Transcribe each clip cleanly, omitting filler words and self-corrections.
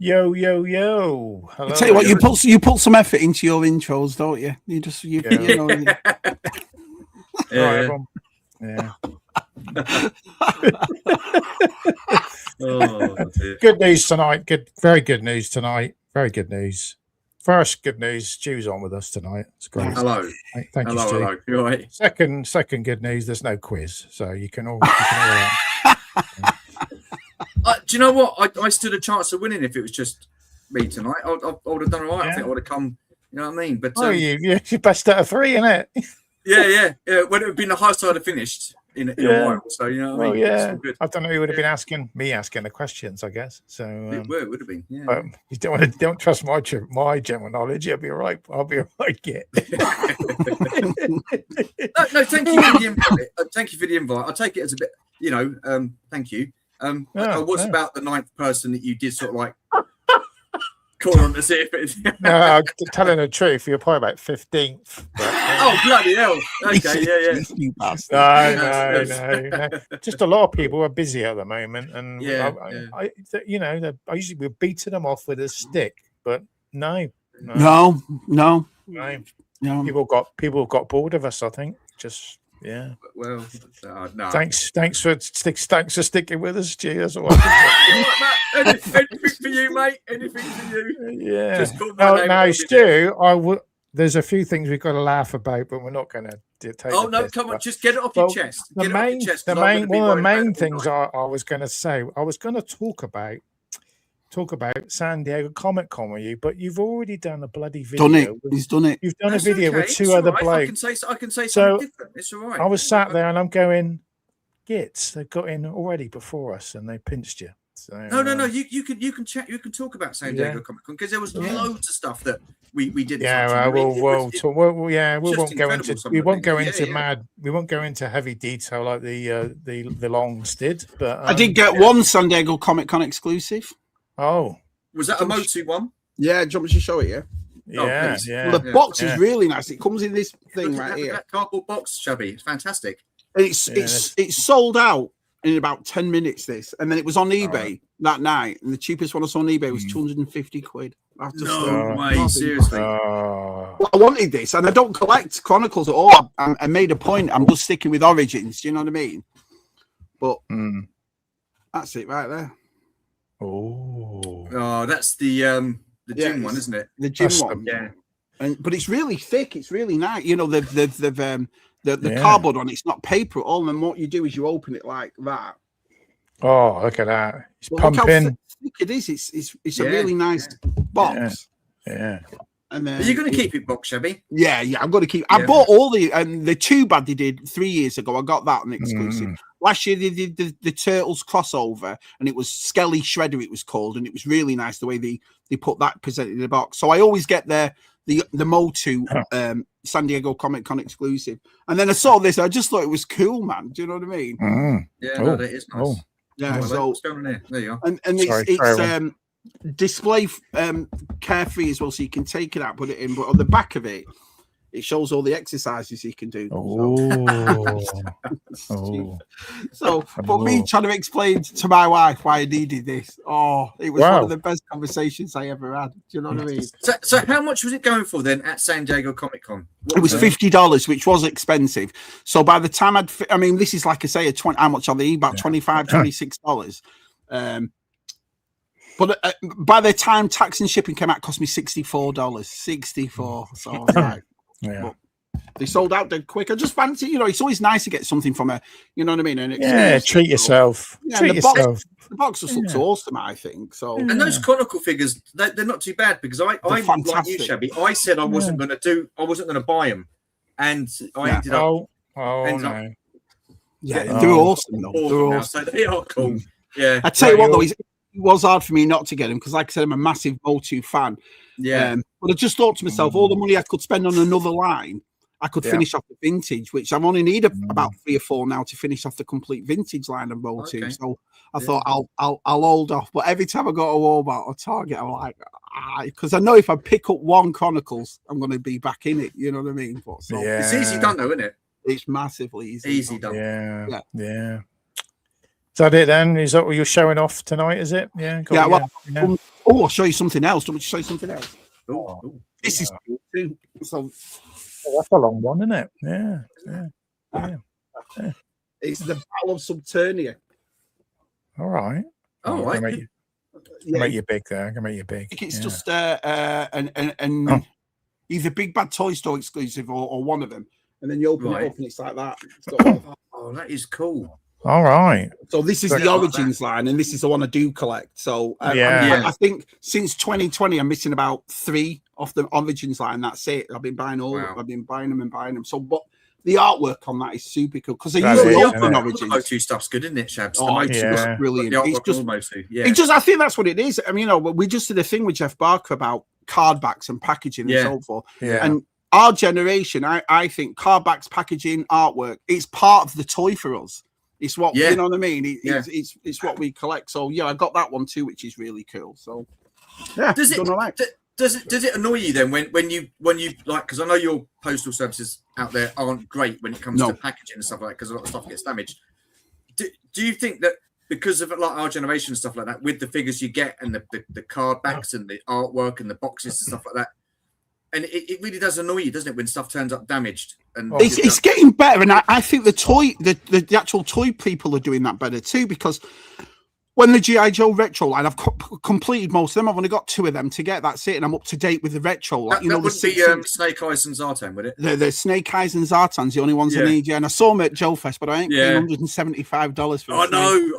Yo, yo, yo. Hello. I tell you what, you put some effort into your intros, don't you? You know. Yeah. Right, yeah. Good news tonight. Very good news tonight. Very good news. First good news, Stu's on with us tonight. It's great. Hello. Thank you, Stu. Hello. You all right? Second good news, there's no quiz, so you can all do you know what? I stood a chance of winning if it was just me tonight. I would have done all right. Yeah. I think I would have come. You know what I mean? But you're best out of three, innit? Yeah. When it would have been the highest I'd have finished in a while. So you know what I mean? Yeah. I don't know who would have been asking the questions, I guess. So it would have been. Yeah. You don't trust my general knowledge. You'll be all right. I'll be all right. Yeah. no, thank you for the invite. Thank you for the invite. I take it as a bit, thank you. I was about the 9th person that you did sort of like call on to see if it's no, telling the truth, you're probably about 15th. Oh bloody hell! Okay, No. Just a lot of people are busy at the moment, and I usually we're beating them off with a stick, but no. People got bored of us. I think just. Yeah. Well, no. Thanks for sticking with us, G. That's all. Anything for you, mate. Anything for you. Yeah. Just now, Stu, there's a few things we've got to laugh about, but we're not going to take. Oh no, come on, just get it off your chest. One of the main things I was going to say, I was going to talk about San Diego Comic Con with you, but you've already done a bloody video. He's done it. You've done a video with two other blokes. I can say something different. It's all right. I was sat there and I'm going, Gits, they got in already before us and they pinched you. So, no. You can chat. You can talk about San Diego Comic Con because there was loads of stuff that we didn't. Yeah, we won't go into heavy detail like the Longs did. But I did get one San Diego Comic Con exclusive. Oh, was that a Motu one? Yeah, do you want me to show it? Yeah. Well, the box is really nice. It comes in this thing right here. That cardboard box, Shabby. It's fantastic. It's sold out in about 10 minutes. This, and then it was on eBay that night, and the cheapest one I saw on eBay was 250 quid. No way, seriously. Well, I wanted this, and I don't collect Chronicles at all. I made a point. I'm just sticking with Origins. Do you know what I mean? But that's it right there. Oh, that's the gym one, isn't it? The gym one, yeah. But it's really thick. It's really nice. You know, the cardboard on it's not paper at all. And what you do is you open it like that. Oh, look at that! It's pumping. Look how thick it is. It's a really nice box. Yeah. And are you going to keep it box, Shabby? Yeah. I'm going to keep. I bought all the two bad they did 3 years ago. I got that on exclusive. Last year they did the Turtles crossover, and it was Skelly Shredder. It was called, and it was really nice the way they put that presented in the box. So I always get the Motu San Diego Comic Con exclusive, and then I saw this. I just thought it was cool, man. Do you know what I mean? Yeah, that is nice. Yeah. So what's going on here? There you are. And it's display carefree as well, so you can take it out, put it in. But on the back of it, it shows all the exercises you can do. So but me trying to explain to my wife why I needed this. Oh, it was one of the best conversations I ever had. Do you know what I mean? So how much was it going for then at San Diego Comic Con? It was $50, which was expensive. So by the time this is like I say, how much are they? About $25, $26. But by the time tax and shipping came out, it cost me $64. $64. So I was like, but they sold out dead quick. I just fancy, it's always nice to get something from you know what I mean? And treat yourself. Treat yourself. The box just looks awesome, I think. So, and those Chronicle figures, they're not too bad because I like you, Shabby. I said I wasn't going to buy them, and I ended up. No. Yeah, they're awesome though. They're awesome. So they are cool. Yeah, I tell you what though, it was hard for me not to get them because, like I said, I'm a massive Motu fan. Yeah, but I just thought to myself, all the money I could spend on another line, I could finish off the vintage, which I'm only need about 3 or 4 now to finish off the complete vintage line of Motu. Okay. So I thought I'll hold off. But every time I go to Walmart or Target, I'm like, because I know if I pick up one Chronicles, I'm going to be back in it. You know what I mean? But, it's easy done though, isn't it? It's massively easy. Easy done. Yeah. that it then? Is that what you're showing off tonight? Is it? Yeah. Oh, I'll show you something else. Do you want me to show you something else? This is cool too. So that's a long one, isn't it? Yeah. It's the Battle of Subternia. All right. All right. Make you big there. I can make you big. I think it's just either Big Bad Toy Store exclusive or one of them. And then you open it up and it's like that. Oh, that is cool. All right. So this is the Origins line, and this is the one I do collect. So I think since 2020, I'm missing about 3 off the Origins line. That's it. I've been buying I've been buying them. So, but the artwork on that is super cool because they usually open Origins. The Motu stuff's good, isn't it, Shabs? Oh, it's brilliant. It's just, I think that's what it is. I mean, we just did a thing with Jeff Barker about card backs and packaging and so forth. Yeah. And our generation, I think card backs, packaging, artwork, it's part of the toy for us. It's what you know what I mean. It's what we collect. So I got that one too, which is really cool. So does it annoy you then when you like, because I know your postal services out there aren't great when it comes to packaging and stuff like that, because a lot of stuff gets damaged. Do you think that because of like our generation and stuff like that, with the figures you get and the card backs and the artwork and the boxes and stuff like that, and it really does annoy you, doesn't it, when stuff turns up damaged? And it's getting better, and I think the actual toy people are doing that better too, because when the G.I.joe retro line, I've completed most of them. I've only got 2 of them to get. That's it, and I'm up to date with the retro. Like, that wouldn't be Snake Eyes and Zartan, would it? The Snake Eyes and Zartan's the only ones I need. Yeah, and I saw them at Joe Fest, but I ain't paying $175 for it. I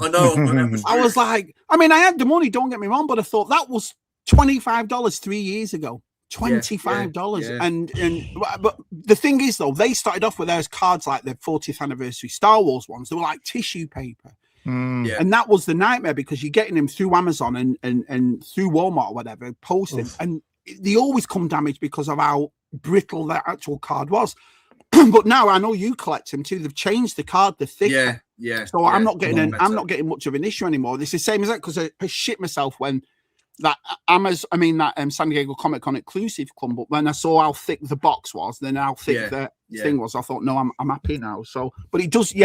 know. I was like, I mean, I had the money. Don't get me wrong, but I thought that was $25 3 years ago. $25 and but the thing is though, they started off with those cards like the 40th anniversary Star Wars ones. They were like tissue paper, and that was the nightmare because you're getting them through Amazon and through Walmart or whatever, posting, and they always come damaged because of how brittle that actual card was. But now I know you collect them too. They've changed the card, the thicker. So I'm not getting much of an issue anymore. It's the same as that, because I shit myself when that San Diego Comic Con exclusive club, but when I saw how thick the box was, then how thick the thing was, I thought, no, I'm happy now. So, but it does.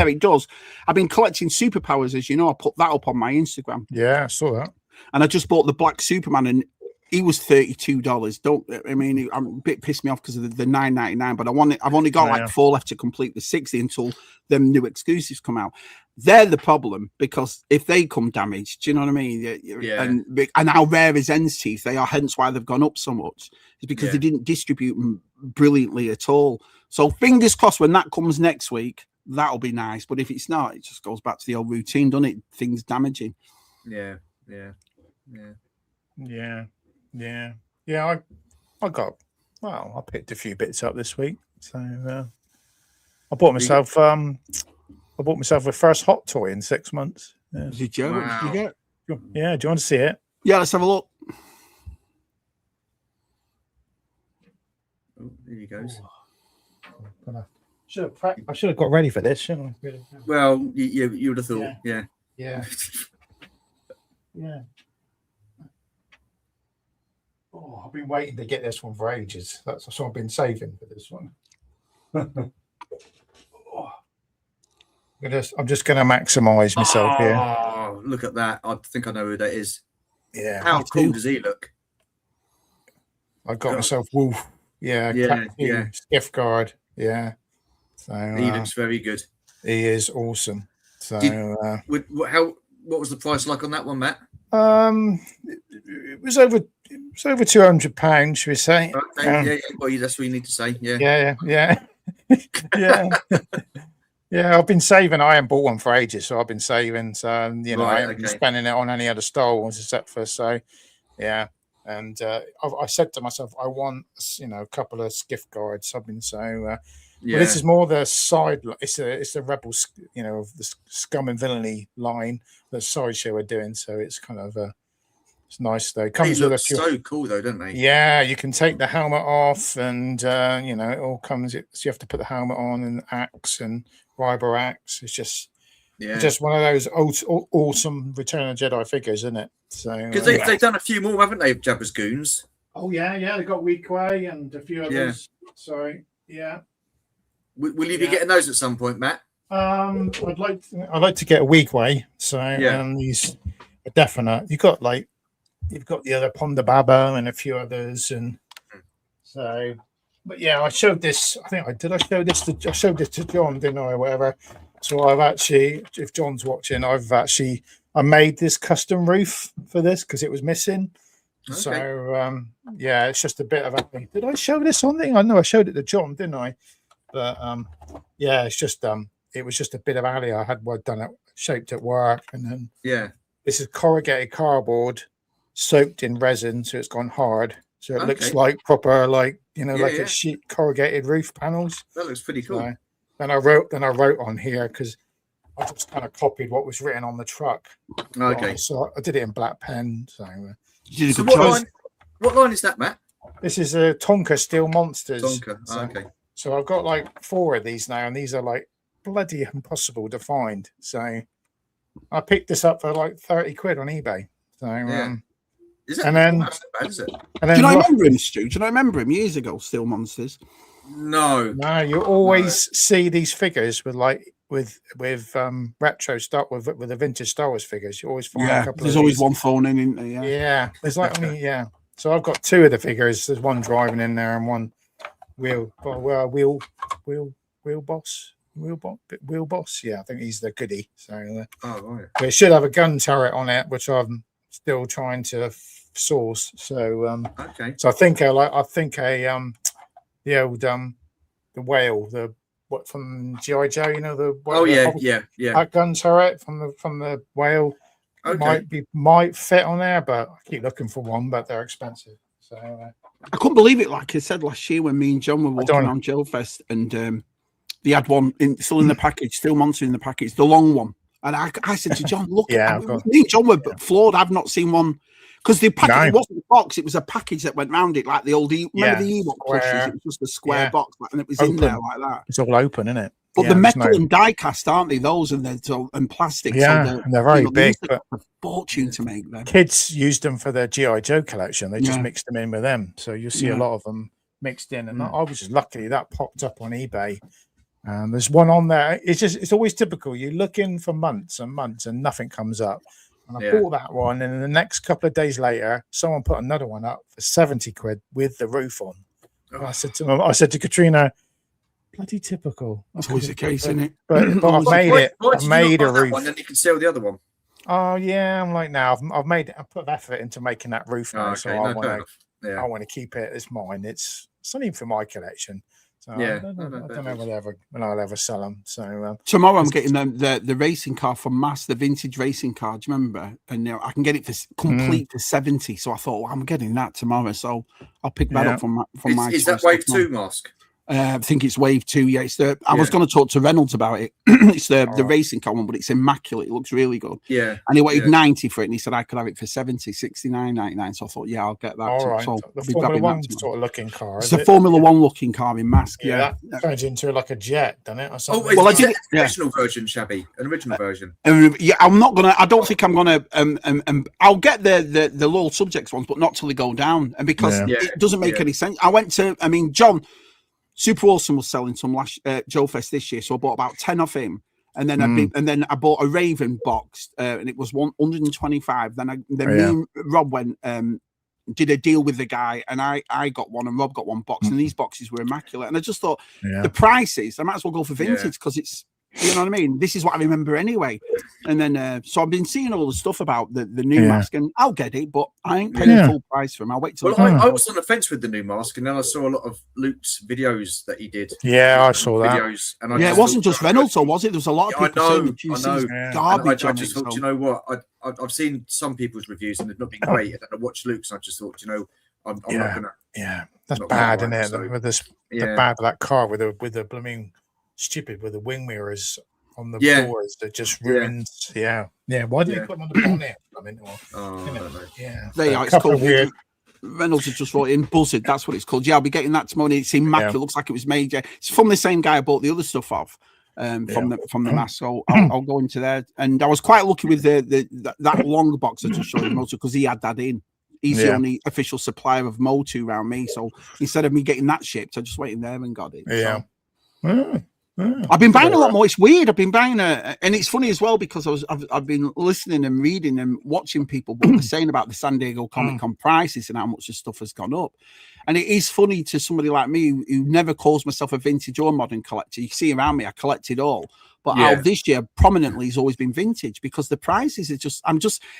I've been collecting superpowers, as you know. I put that up on my Instagram. Yeah, I saw that. And I just bought the Black Superman, and he was $32. I'm a bit pissed me off because of the $9.99, but I've only got like 4 left to complete the 60 until them new exclusives come out. They're the problem, because if they come damaged, do you know what I mean? And how rare as Ends teeth they are, hence why they've gone up so much, is because they didn't distribute them brilliantly at all. So fingers crossed when that comes next week, that'll be nice. But if it's not, it just goes back to the old routine, doesn't it? Things damaging. I picked a few bits up this week. So I bought myself a first hot toy in 6 months. Yeah. Did you? What did you get? Yeah, do you want to see it? Yeah, let's have a look. Oh, there he goes. I should have got ready for this, shouldn't I? Well, you would have thought, yeah. Oh, I've been waiting to get this one for ages. So I've been saving for this one. I'm just going to maximize myself here. Oh, look at that. I think I know who that is. Yeah. How cool does he look? I got myself Wolf. Yeah. Skiff guard. Yeah. So he looks very good. He is awesome. So what was the price like on that one, Matt? It was over £200, should we say? Okay, well, that's what you need to say. Yeah. Yeah, I've been saving. I haven't bought one for ages, so I've been saving. So I haven't been spending it on any other Star Wars except for yeah. And I said to myself, I want a couple of skiff guards. I've been Well, this is more the side. It's the Rebels, of the Scum and Villainy line that Sideshow are doing. So it's kind of it's nice though. It comes with so cool though, don't they? Yeah, you can take the helmet off, and it all comes. So you have to put the helmet on, and axe and Ryber axe. It's just one of those awesome Return of the Jedi figures, isn't it? So because they've done a few more, haven't they, Jabba's Goons? Oh yeah, they got Weequay and a few others. So yeah. Will you be getting those at some point, Matt? I'd like to get a Weequay. So these are definite. You've got the other Ponda Baba and a few others, and so. But yeah, I showed this. I think I showed this to John, didn't I? Or whatever. So I've actually, if John's watching, I made this custom roof for this because it was missing. Okay. So yeah, it's just a bit of a thing. Did I show this on thing? I know I showed it to John, didn't I? But yeah, it's just it was just a bit of alley I had done it shaped at work, and then this is corrugated cardboard soaked in resin, so it's gone hard. So it looks like proper, like a sheet corrugated roof panels. That looks pretty cool. So then I wrote on here because I just kind of copied what was written on the truck. Okay. So I did it in black pen. So, what line is that, Matt? This is a Tonka Steel Monsters. Tonka. Okay. So I've got like 4 of these now, and these are like bloody impossible to find. So I picked this up for like 30 quid on eBay. So is it? And then, bad, is it? And then do you remember him, Stu? Do you remember him years ago, Steel Monsters? No. You always see these figures with retro stuff with the vintage Star Wars figures. You always find a couple. There's always one phone in, isn't there? Yeah. There's like So I've got 2 of the figures. There's one driving in there and one wheel boss. Yeah, I think he's the goodie. So but it should have a gun turret on it, which I'm still trying to source. So so I think the old the whale, from G.I.joe, the that gun turret from the whale might fit on there, but I keep looking for one, but they're expensive. So I couldn't believe it. Like I said last year when me and John were walking around Joe Fest, and they had one still in the package, Steel Monster in the package, the long one. And I said to John, look, me and John were floored. I've not seen one because the package it wasn't a box; it was a package that went round it, like the old remember the Ewok plushies? It was just a square box, and it was open. In there like that. It's all open, isn't it? But the metal and die cast, aren't they? Those and plastic. Yeah, so they're very big. But a fortune to make them. Kids used them for their G.I.joe collection. They just mixed them in with them, so you'll see a lot of them mixed in. And I was just lucky that popped up on eBay. There's one on there. It's always typical. You're looking for months and months and nothing comes up. And I bought that one, and the next couple of days later, someone put another one up for 70 quid with the roof on. And I said to Katrina, bloody typical. That's always the case, isn't it? But I've made it. I've made a roof. One, then you can sell the other one. Oh yeah, I'm like now. I've made it. I put effort into making that roof now, so I want to keep it. It's mine. It's something for my collection. So I don't know when I'll ever sell them. So tomorrow I'm getting the racing car from Mass, the vintage racing car. Do you remember? And I can get it for complete for 70. So I thought, well, I'm getting that tomorrow. So I'll pick that up from my. Is that Wave 2 mask? I think it's Wave 2. Yeah, it's the. I was going to talk to Reynolds about it. It's the racing car one, but it's immaculate. It looks really good. Yeah. And he wanted 90 for it, and he said I could have it for 70, 69.99. So I thought, yeah, I'll get that. All right. So the Formula 1 sort of looking car. It's a Formula 1 looking car in mask. Yeah. That turns into like a jet, doesn't it? Or something? Well, I did an original version, Shabby. An original version. Yeah, I'm not gonna. I don't think I'm gonna. I'll get the low subjects ones, but not till they go down, and because it doesn't make any sense. I went to. I mean, John. Super Awesome was selling some last Joe Fest this year, so I bought about 10 of him, and then I bought a Raven box, and it was 125. Then me and Rob went did a deal with the guy, and I got one, and Rob got one box, and these boxes were immaculate. And I just thought the prices, I might as well go for vintage because it's. You know what I mean? This is what I remember anyway. And then, so I've been seeing all the stuff about the new mask, and I'll get it, but I ain't paying full price for them. I'll wait till. Well, I was on the fence with the new mask, and then I saw a lot of Luke's videos that he did. Yeah, I saw that. Videos, and it wasn't just Reynolds, or was it? There was a lot of people saying the GC's garbage. I just thought, you know what? I've seen some people's reviews, and they've not been great. And then I watched Luke's, and I just thought, I'm not gonna. Yeah, that's bad, isn't it? So, with this, the bad of that car with the blooming stupid with the wing mirrors on the doors that just ruins. Yeah. Why did you put them on the bonnet? I mean, they are. It's called weird. Reynolds has just wrote in Buzzard. That's what it's called. Yeah, I'll be getting that tomorrow. It's immaculate. It looks like it was made. It's from the same guy I bought the other stuff off. From the mask. So I'll go into there. And I was quite lucky with that long box I just showed you, Motu, because he had that in. He's the only official supplier of Motu around me. So instead of me getting that shipped, I just went in there and got it. Yeah. So, I've been buying a lot more. It's weird. I've been buying and it's funny as well because I've been listening and reading and watching people what they're saying about the San Diego Comic Con prices and how much the stuff has gone up. And it is funny to somebody like me who never calls myself a vintage or modern collector. You see around me, I collect it all. But out this year, prominently, has always been vintage because the prices are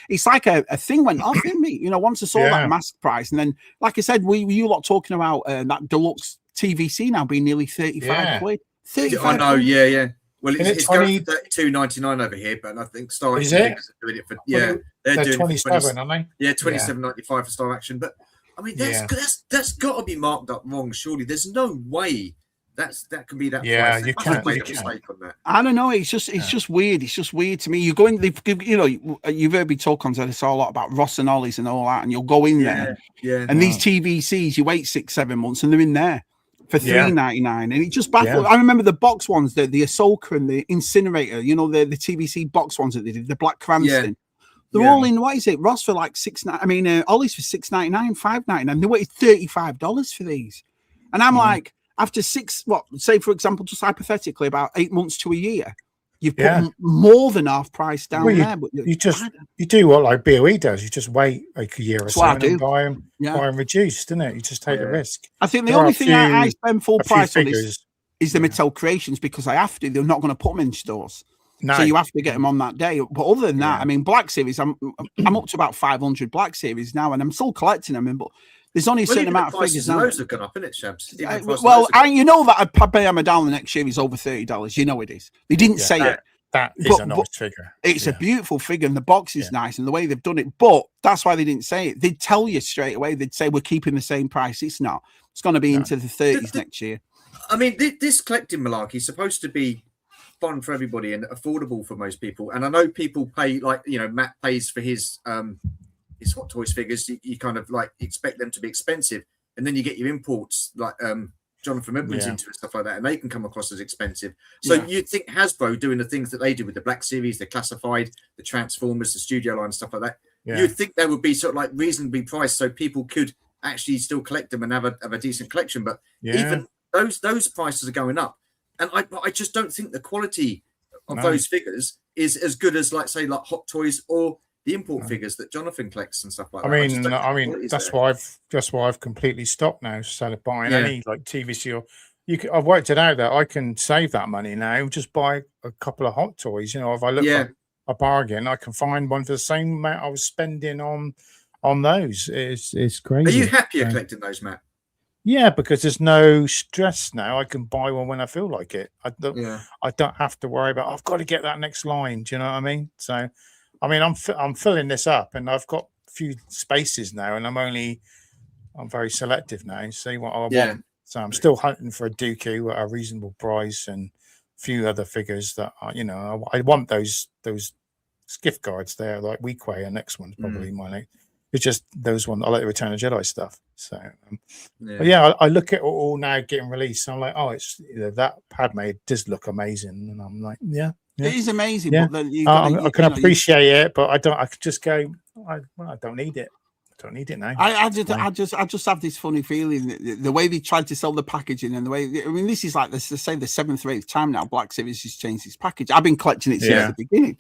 it's like a thing went off in me. Once I saw that mask price, and then, like I said, you lot talking about that deluxe TVC now being nearly 35 quid. 35 I know, quid. yeah. Well, it's going for $32.99 over here, but I think Star Action are doing it for they're doing 27, aren't they? Yeah, $27.95 for Star Action. But I mean, that's got to be marked up wrong. Surely, there's no way that can be that. Yeah, price. you can't. Make a mistake on that. I don't know. It's just weird. It's just weird to me. You go in, you've heard me talk on this a lot about Ross and Ollie's and all that, and you'll go in there, and these TVCs, you wait 6-7 months, and they're in there for $3.99, and it just baffles. I remember the box ones, the Ahsoka and the Incinerator. The TVC box ones that they did, the Black Cranston. They're all in. What is it? Ross for like $6.99. I mean, Ollie's for $6.99, $5.99. They waited $35 for these, and I'm like, after say for example, just hypothetically, about 8 months to a year, you've put more than half price down there. But you do what like BOE does. You just wait like a year or so and buy them reduced, isn't it? You just take the risk. I think the only thing I spend full price on is the Mattel Creations because I have to. They're not going to put them in stores. No. So you have to get them on that day. But other than that, I mean, Black Series, I'm up to about 500 Black Series now, and I'm still collecting them. But there's only a certain amount of figures now. Those have gone up, isn't it, Shabs? You know that I'd pay them down the next year is over $30. You know it is. They didn't say it. That is a nice figure. It's a beautiful figure, and the box is nice, and the way they've done it. But that's why they didn't say it. They'd tell you straight away. They'd say we're keeping the same price. It's not. It's going to be into the 30s next year. I mean, this collecting malarkey is supposed to be fun for everybody and affordable for most people. And I know people pay, like, Matt pays for his Hot Toys figures. You kind of like expect them to be expensive, and then you get your imports like Jonathan Edwards into and stuff like that, and they can come across as expensive. So you'd think Hasbro doing the things that they do with the Black Series, the Classified, the Transformers, the Studio Line, stuff like that, you'd think they would be sort of like reasonably priced so people could actually still collect them and have a decent collection. But even those prices are going up, and I just don't think the quality of those figures is as good as, like, say, like Hot Toys or the import figures that Jonathan collects and stuff like that. I mean, that's why I've completely stopped now. So buying any like TVC or I've worked it out that I can save that money now. Just buy a couple of Hot Toys. If I look for a bargain, I can find one for the same amount I was spending on those. It's crazy. Are you happier collecting those, Matt? Yeah, because there's no stress now. I can buy one when I feel like it. I don't have to worry about I've got to get that next line. Do you know what I mean? So. I mean, I'm filling this up, and I've got a few spaces now, and I'm very selective now. See what I want. So I'm still hunting for a Dooku at a reasonable price, and a few other figures that I want those gift cards there, like Weequay. And next one's probably mine. It's just those ones. I like the Return of Jedi stuff. So, I look at it all now getting released. So I'm like, it's that Padme does look amazing, and I'm like, it is amazing. Yeah. But then I can appreciate it, but I can just go. I don't need it. I don't need it now. I just have this funny feeling the way they tried to sell the packaging and the way. I mean, this is like let's say the 7th or 8th time now. Black Series has changed its package. I've been collecting it since the beginning,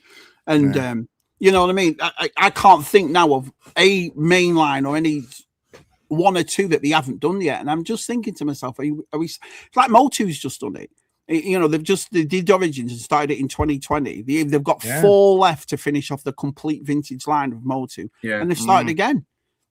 and you know what I mean. I can't think now of a mainline or any one or two that they haven't done yet, and I'm just thinking to myself, are we? It's like Motu's just done it. They did Origins and started it in 2020. They've got 4 left to finish off the complete vintage line of Motu, and they've started again.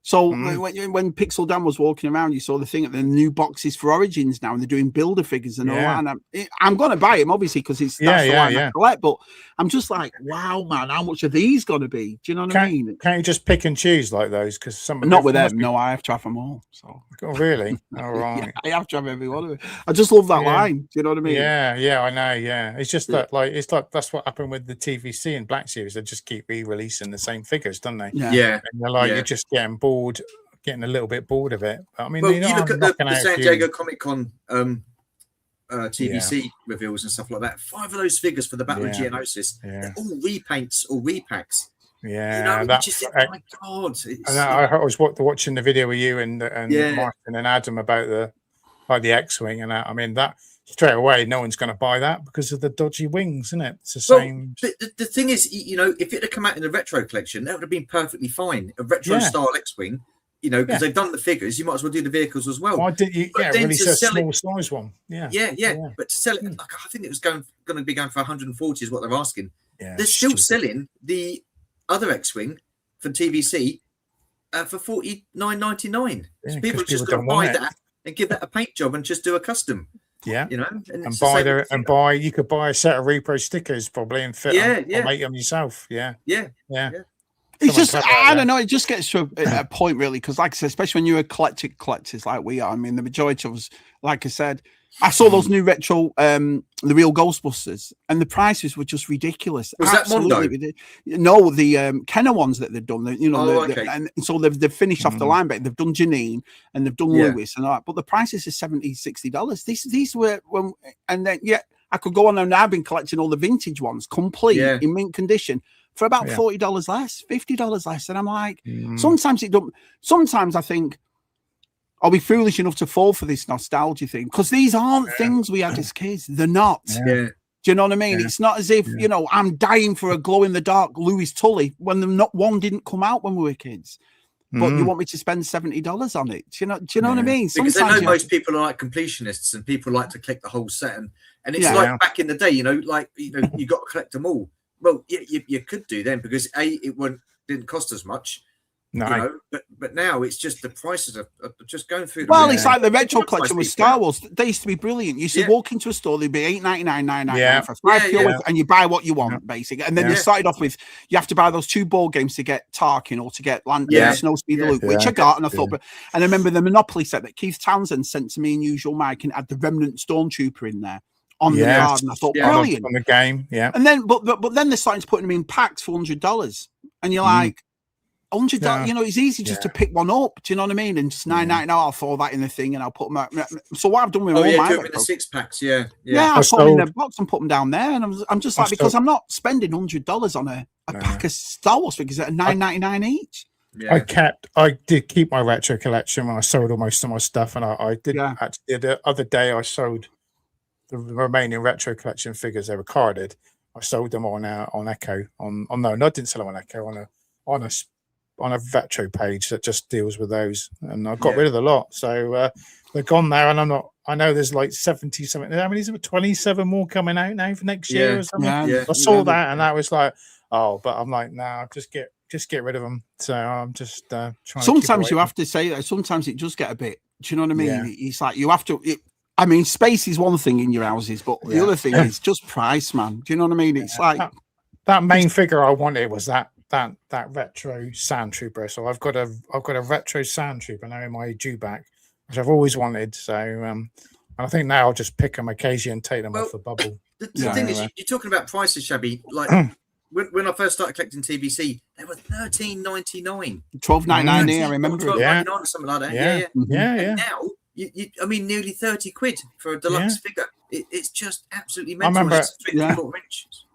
So when Pixel Dan was walking around, you saw the thing at the new boxes for Origins now, and they're doing builder figures and all that. And I'm going to buy him, obviously, because that's the line I collect. But I'm just like, wow, man, how much are these going to be? Do you know what I mean? Can't you just pick and choose like those? Because some not with them. No, I have to have them all. So. Oh, really? All right. I have to have every one of them. I just love that line. Do you know what I mean? Yeah, I know. Yeah, it's just that that's what happened with the TVC and Black Series. They just keep re-releasing the same figures, don't they? Yeah. And they're like you're just getting a little bit bored of it. I mean, you look at the San Diego Comic Con TVC reveals and stuff like that. 5 of those figures for the Battle of Geonosis, they're all repaints or repacks. Yeah, my God! I was watching the video with you and Martin and Adam about the X-wing, and I mean that straight away, no one's going to buy that because of the dodgy wings, isn't it? It's the same. The thing is, you know, if it had come out in the retro collection, that would have been perfectly fine. A retro style X-wing, you know, because they've done the figures, you might as well do the vehicles as well. Why didn't you? Release a small size one. Yeah. But to sell it, like, I think it was going to be going for 140 is what they're asking. Yeah, they're still selling the other X-wing for TVC for $49.99. So people just got to buy that and give that a paint job and just do a custom. Yeah, you know, and buy you could buy a set of repro stickers probably and fit or make them yourself. Yeah. It's just, I don't know, it just gets to a point really, because like I said, especially when you're a collectors like we are, I mean, the majority of us, like I said, I saw those new retro, the real Ghostbusters, and the prices were just ridiculous. Was absolutely that Mondo? No, the Kenner ones that they've done, you know, and so they've finished off the line, but they've done Janine and they've done Lewis and all that, but the prices are $60. These were and then I could go on and I've been collecting all the vintage ones, complete in mint condition, for about $40 less, $50 less, and I'm like, sometimes it don't. Sometimes I think, are we foolish enough to fall for this nostalgia thing? Because these aren't things we had as kids. They're not. Yeah. Do you know what I mean? It's not as if, you know, I'm dying for a glow-in-the-dark Louis Tully when not one didn't come out when we were kids. But you want me to spend $70 on it? Do you know what I mean? Because I know most people are like completionists and people like to collect the whole set. And it's like back in the day, you know, like, you know, you got to collect them all. Well, you could do then because it didn't cost as much. No, you know, but now it's just the prices are just going through. It's like the retro collection with Star Wars. They used to be brilliant. You used to walk into a store, they'd be $8.99, $9.99 for $5 and you buy what you want, basically. And then they started off with you have to buy those 2 board games to get Tarkin or to get Snowspeed the Luke, which I got, and I thought. And I remember the Monopoly set that Keith Townsend sent to me in Usual Mike and had the Remnant Stormtrooper in there on the card, and I thought brilliant on the game, And then but then they're starting to put them in packs for $100, and you're like. $100, you know, it's easy just to pick one up. Do you know what I mean? And just $9.99, I'll throw that in the thing and I'll put them out. So what I've done with all my do them in the 6-packs, I put them in the box and put them down there. And I'm just like, because I'm not spending $100 on a pack of Star Wars figures at $9.99 each. I did keep my retro collection when I sold all most of my stuff, and I did actually the other day I sold the remaining retro collection figures. They were carded. I sold them on Echo. No, I didn't sell them on Echo. On a retro page that just deals with those, and I got rid of the lot, so they're gone now. And I know there's like 70 something. How many is it? 27 more coming out now for next year or something. I saw that, and that was like, but I'm like, nah, just get rid of them. So I'm just trying. Sometimes you have to say that. Sometimes it does get a bit. Do you know what I mean? It's like you have to. I mean, space is one thing in your houses, but the other thing is just price, man. Do you know what I mean? It's like that main figure I wanted was that retro Sand Trooper. So I've got a retro Sand Trooper now in my dewback, which I've always wanted. So and I think now I'll just pick them occasionally and take them off the bubble. The thing is, you're talking about prices, Shabby. Like when I first started collecting TVC, they were $13.99, $12.99. I remember $12.99 or something like that. And now I mean, nearly 30 quid for a deluxe figure. It's just absolutely mental. I remember, 24 inches.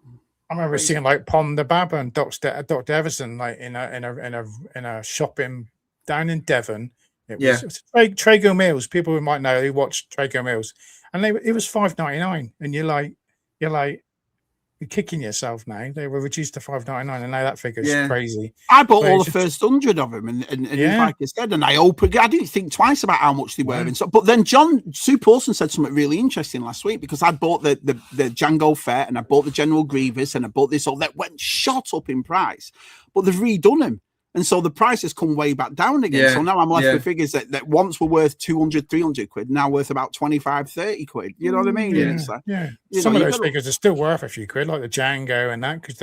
I remember seeing like Pom the Baba and Dr. Everson like in a shopping down in Devon. It was Trago Mills. People who might know who watched Trago Mills, and it was $5.99, and you're kicking yourself now. They were reduced to $5.99, and now that figure is crazy. I bought all the first 100 of them, and like I said, and I didn't think twice about how much they were. And so, but then Sue Paulson said something really interesting last week, because I bought the Django Fett, and I bought the General Grievous, and I bought this all that went shot up in price, but they've redone them. And so the price has come way back down again. Yeah. So now I'm left with figures that once were worth 200, 300 quid, now worth about 25, 30 quid. You know what I mean? Yeah. Like, some of those figures are still worth a few quid, like the Django and that, because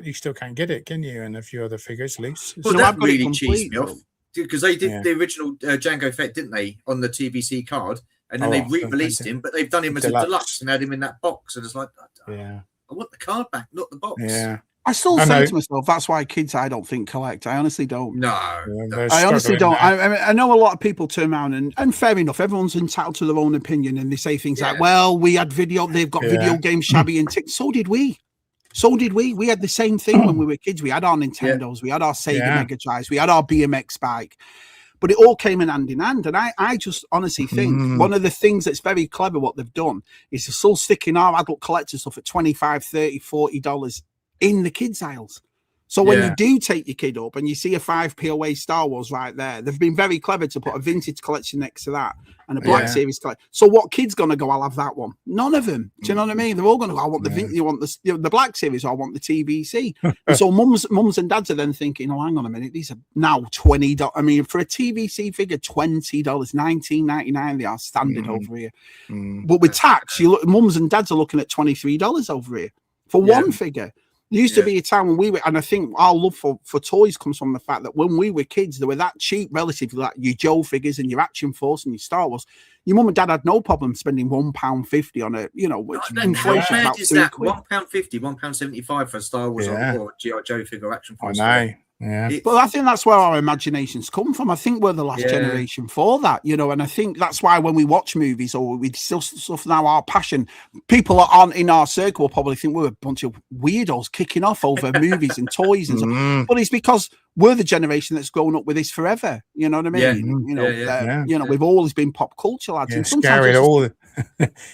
you still can't get it, can you? And a few other figures loose. Well, so that really cheesed me off, because they did the original Django Fett, didn't they, on the TVC card? And then they re-released him, but they've done him as a deluxe and had him in that box. And it's like, I want the card back, not the box. Yeah. I still say to myself, that's why kids, I don't think, collect. I honestly don't. No. I honestly don't. I know a lot of people turn around and fair enough, everyone's entitled to their own opinion, and they say things like, well, we had they've got video games, Shabby and Tick. So did we. We had the same thing when we were kids. We had our Nintendos, we had our Sega Mega Drives, we had our BMX bike. but it all came in hand. And I just honestly think one of the things that's very clever what they've done is they're still sticking our adult collector stuff at $25, $30, $40 in the kids aisles. So when you do take your kid up and you see a 5 POA Star Wars right there, they've been very clever to put a vintage collection next to that and a Black Series collection. So what kid's going to go, I'll have that one? None of them. Do you know what I mean? They're all going to go, I want the you want the Black Series, or I want the TVC. And so mums and dads are then thinking, oh, hang on a minute, these are now $20. I mean, for a TVC figure, $20, $19.99, they are standard over here. But with tax, you look, mums and dads are looking at $23 over here for one figure. There used to be a time when we were, and I think our love for toys comes from the fact that when we were kids, they were that cheap relatively, like your Joe figures and your Action Force and your Star Wars. Your mum and dad had no problem spending £1.50 on a, you know, which inflation about £2. £1.50, £1.75 for a Star Wars or G.I.joe figure Action Force. I know. Yeah, but I think that's where our imaginations come from. I think we're the last generation for that, you know, and I think that's why when we watch movies or we still stuff now, our passion, people that aren't in our circle will probably think we're a bunch of weirdos kicking off over movies and toys and stuff. But it's because we're the generation that's grown up with this forever. You know what I mean? You know, we've always been pop culture lads. Yeah, and sometimes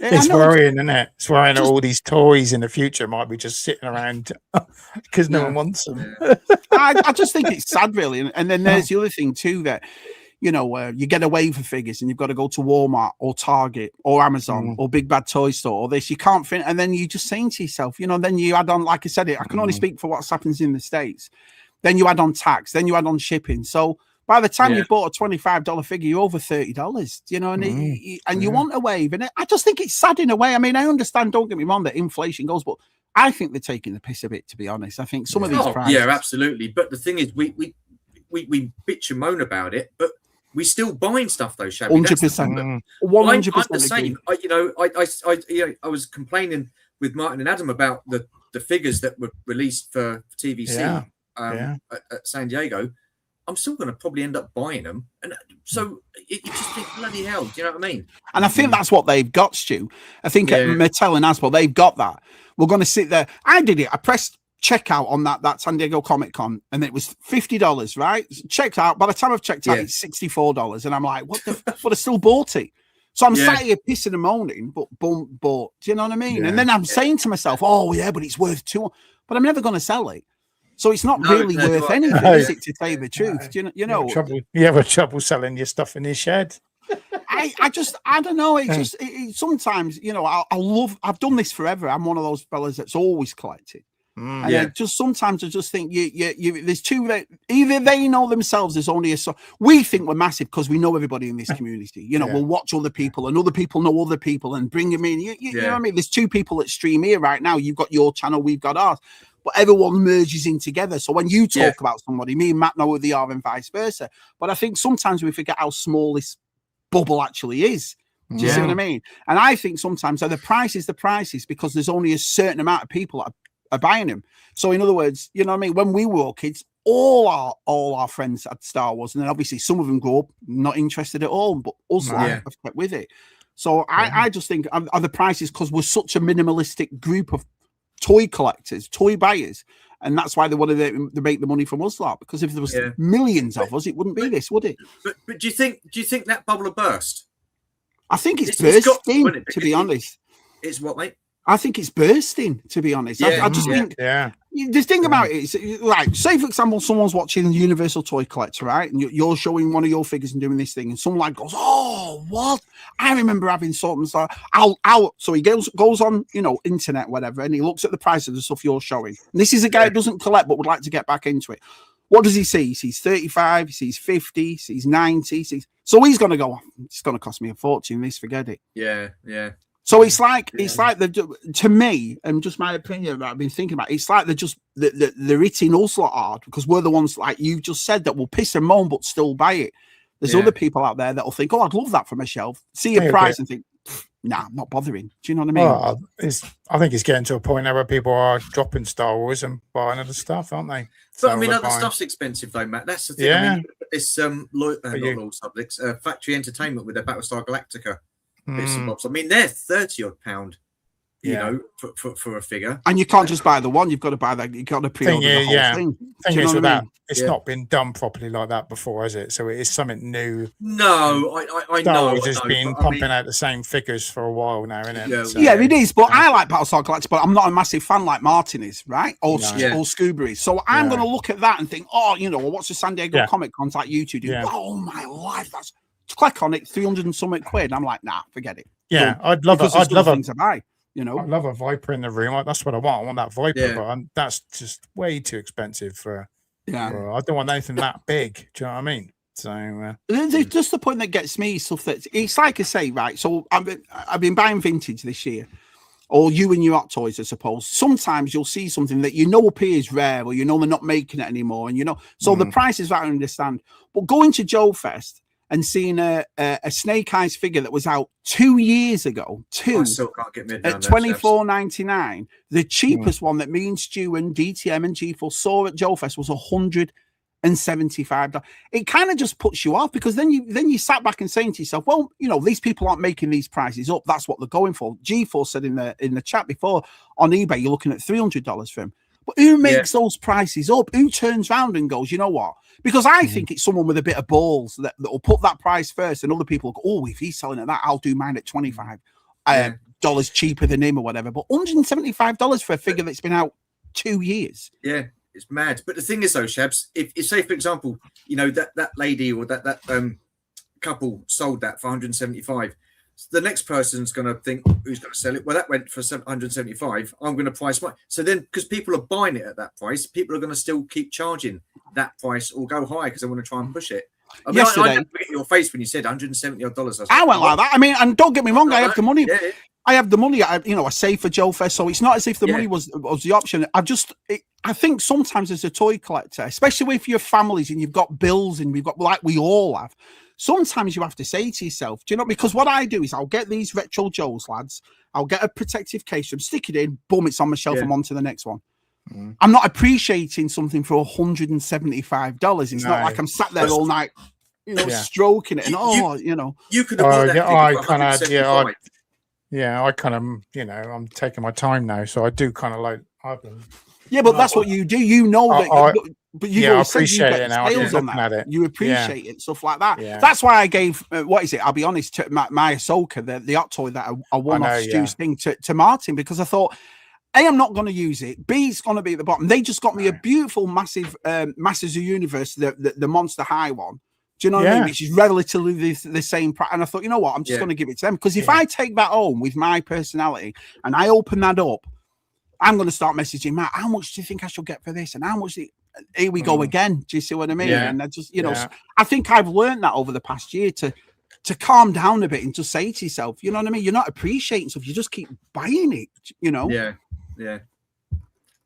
it's worrying, isn't it? It's worrying that all these toys in the future might be just sitting around because no one wants them. I just think it's sad, really. And then there's the other thing too, that you know, you get away for figures and you've got to go to Walmart or Target or Amazon or Big Bad Toy Store or this. You can't fit, and then you just saying to yourself, you know, then you add on, like I said, I can only speak for what happens in the States. Then you add on tax, then you add on shipping. So by the time you bought a $25 figure, you're over $30, you know, and you want a wave. And I just think it's sad in a way. I mean, I understand, don't get me wrong, that inflation goes, but I think they're taking the piss a bit, to be honest. I think some of these prices. Yeah, absolutely. But the thing is, we bitch and moan about it, but we still buying stuff though, Shabby. 100%. 100%. I'm the same. I was complaining with Martin and Adam about the figures that were released for TVC at San Diego. I'm still going to probably end up buying them, and so you just think, bloody hell, do you know what I mean? And I think that's what they've got, Stu. I think at Mattel and Hasbro, they've got that. We're going to sit there. I did it. I pressed checkout on that San Diego Comic Con, and it was $50, right? Checked out. By the time I've checked out, it's $64, and I'm like, what the? But I still bought it. So I'm sat here pissing and moaning, but do you know what I mean? And then I'm saying to myself, oh yeah, but it's worth $200, but I'm never going to sell it. So it's not really worth anything, is it, to tell you the truth? Do you know? You have trouble selling your stuff in your shed. I don't know. It's just sometimes, you know, I've done this forever. I'm one of those fellas that's always collected. And just sometimes I just think there's two that either they know themselves there's only we think we're massive because we know everybody in this community. You know, we'll watch other people and other people know other people and bring them in. You know what I mean? There's two people that stream here right now. You've got your channel, we've got ours. But everyone merges in together. So when you talk about somebody, me and Matt know who they are and vice versa. But I think sometimes we forget how small this bubble actually is. Do you see what I mean? And I think sometimes the price is because there's only a certain amount of people that are buying them. So in other words, you know what I mean? When we were kids, all our friends had Star Wars, and then obviously some of them grew up not interested at all, but us have kept with it. So I just think are the prices because we're such a minimalistic group of toy collectors, toy buyers, and that's why they want to make the money from us lot. Because if there was millions of us, it wouldn't be this, would it? But do you think that bubble will burst? I think it's bursting. To be honest, it's what, mate? I think it's bursting. To be honest, I just think the thing about it is, like, say for example, someone's watching Universal Toy Collector, right, and you're showing one of your figures and doing this thing, and someone like goes, "Oh, what? I remember having something." So he goes on, you know, internet, whatever, and he looks at the price of the stuff you're showing. And this is a guy who doesn't collect but would like to get back into it. What does he see? He sees 35, he sees 50, he sees 90, so he's going to go, it's going to cost me a fortune. Forget it. Yeah. So it's like to me, and just my opinion that I've been thinking about, it's like they're hitting us lot hard because we're the ones, like you just said, that will piss and moan but still buy it. There's other people out there that'll think, oh, I'd love that from a shelf, see a price and think, nah, I'm not bothering. Do you know what I mean? Well, I think it's getting to a point now where people are dropping Star Wars and buying other stuff, aren't they? But I mean, other stuff's expensive though, Matt. That's the thing. I mean, this Factory Entertainment with their Battlestar Galactica bits and bobs. I mean, they're £30 odd. you know, for a figure. And you can't just buy the one; you've got to buy that. You've got to pre-order the whole thing. Thing is with that, it's not been done properly like that before, has it? So it is something new. No, I know. It's just been pumping out the same figures for a while now, isn't it? Yeah, so, yeah, it is. But I like Battlestar Galactica, but I'm not a massive fan like Martin is, right? Or Scooby is. So I'm going to look at that and think, oh, you know, what's the San Diego Comic Cons like you two do? Yeah. Oh my life, that's click on it, 300 and something quid. I'm like, nah, forget it. Yeah, so, I'd love things to buy. You know, I love a Viper in the room. That's what I want. I want that Viper, but that's just way too expensive for. I don't want anything that big. Do you know what I mean? So just the point that gets me stuff that it's like I say, right? So I've been buying vintage this year, or you and your hot toys, I suppose. Sometimes you'll see something that you know appears rare, or you know they're not making it anymore, and you know. So the prices that I understand, but going to Joe Fest and seeing a Snake Eyes figure that was out 2 years ago, I still can't get mid at $24.99. The cheapest one that me and Stu and DTM and G4 saw at Joe Fest was $175. It kind of just puts you off, because then you sat back and saying to yourself, well, you know, these people aren't making these prices up. That's what they're going for. G4 said in the chat before, on eBay you're looking at $300 for him. But who makes those prices up? Who turns around and goes, you know what? Because I think it's someone with a bit of balls that will put that price first, and other people go, oh, if he's selling at that, I'll do mine at $25 cheaper than him or whatever. But $175 for a figure that's been out 2 years. Yeah, it's mad. But the thing is, though, Shabs, if say, for example, you know, that lady or that couple sold that for 175, the next person's going to think, who's going to sell it? Well, that went for 175. I'm going to price mine. So then, because people are buying it at that price, people are going to still keep charging that price or go high because they want to try and push it. I mean, yesterday, I looked at your face when you said $170. I went like that. I mean, and don't get me wrong, I have the money. Yeah. I have the money. I save for Joe Fest, so it's not as if the money was the option. I think sometimes as a toy collector, especially if you're families and you've got bills and we've got, like we all have, sometimes you have to say to yourself, do you know, because what I do is I'll get these Retro Joes, lads, I'll get a protective case, stick it in, boom, it's on my shelf, I'm on to the next one. I'm not appreciating something for $175. It's not like I'm sat there all night, you know, stroking it and you could have I kind of, you know, I'm taking my time now, so I do kind of like. But that's what you do. You know that. But you appreciate it now. You appreciate it, stuff like that. Yeah. That's why I gave what is it? I'll be honest, to my Ahsoka, the hot toy that I won off Stu's thing to Martin, because I thought, A, I'm not going to use it. B, it's going to be at the bottom. They just got me a beautiful, massive Masters of the Universe, the Monster High one. Do you know what I mean? Which is relatively the same price. And I thought, you know what? I'm just going to give it to them, because if I take that home with my personality and I open that up, I'm going to start messaging Matt. How much do you think I should get for this? And how much? Here we go again. Do you see what I mean? Yeah. And I just, you know, I think I've learned that over the past year to calm down a bit and just say to yourself, you know what I mean? You're not appreciating stuff. You just keep buying it, you know? Yeah. Yeah.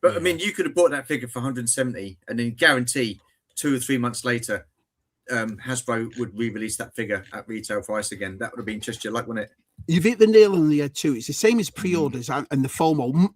But I mean, you could have bought that figure for 170 and then guarantee 2 or 3 months later, Hasbro would re-release that figure at retail price again. That would have been just your luck, wouldn't it? You've hit the nail on the head too. It's the same as pre-orders and the FOMO.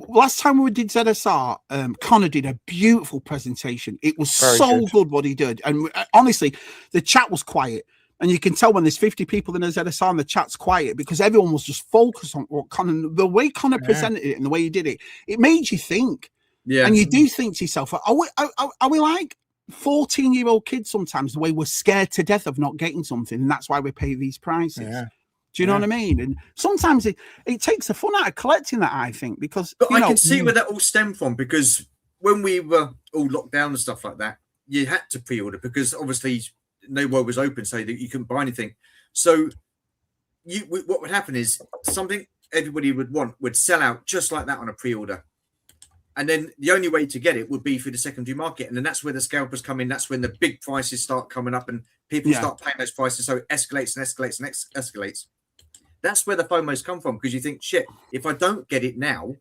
Last time we did ZSR, Connor did a beautiful presentation. It was so good what he did. And honestly, the chat was quiet. And you can tell when there's 50 people in a ZSR and the chat's quiet, because everyone was just focused on what Connor, the way Connor presented it and the way he did it. It made you think. Yeah. And you do think to yourself, are we like 14-year-old kids sometimes, the way we're scared to death of not getting something, and that's why we pay these prices? Yeah. Do you know what I mean? And sometimes it takes the fun out of collecting that, I think, because... But I can see where that all stemmed from, because when we were all locked down and stuff like that, you had to pre-order, because obviously no world was open, so that you couldn't buy anything. So what would happen is something everybody would want would sell out just like that on a pre-order. And then the only way to get it would be through the secondary market. And then that's where the scalpers come in. That's when the big prices start coming up and people start paying those prices. So it escalates and escalates and escalates. That's where the FOMOs come from, because you think, shit, if I don't get it now,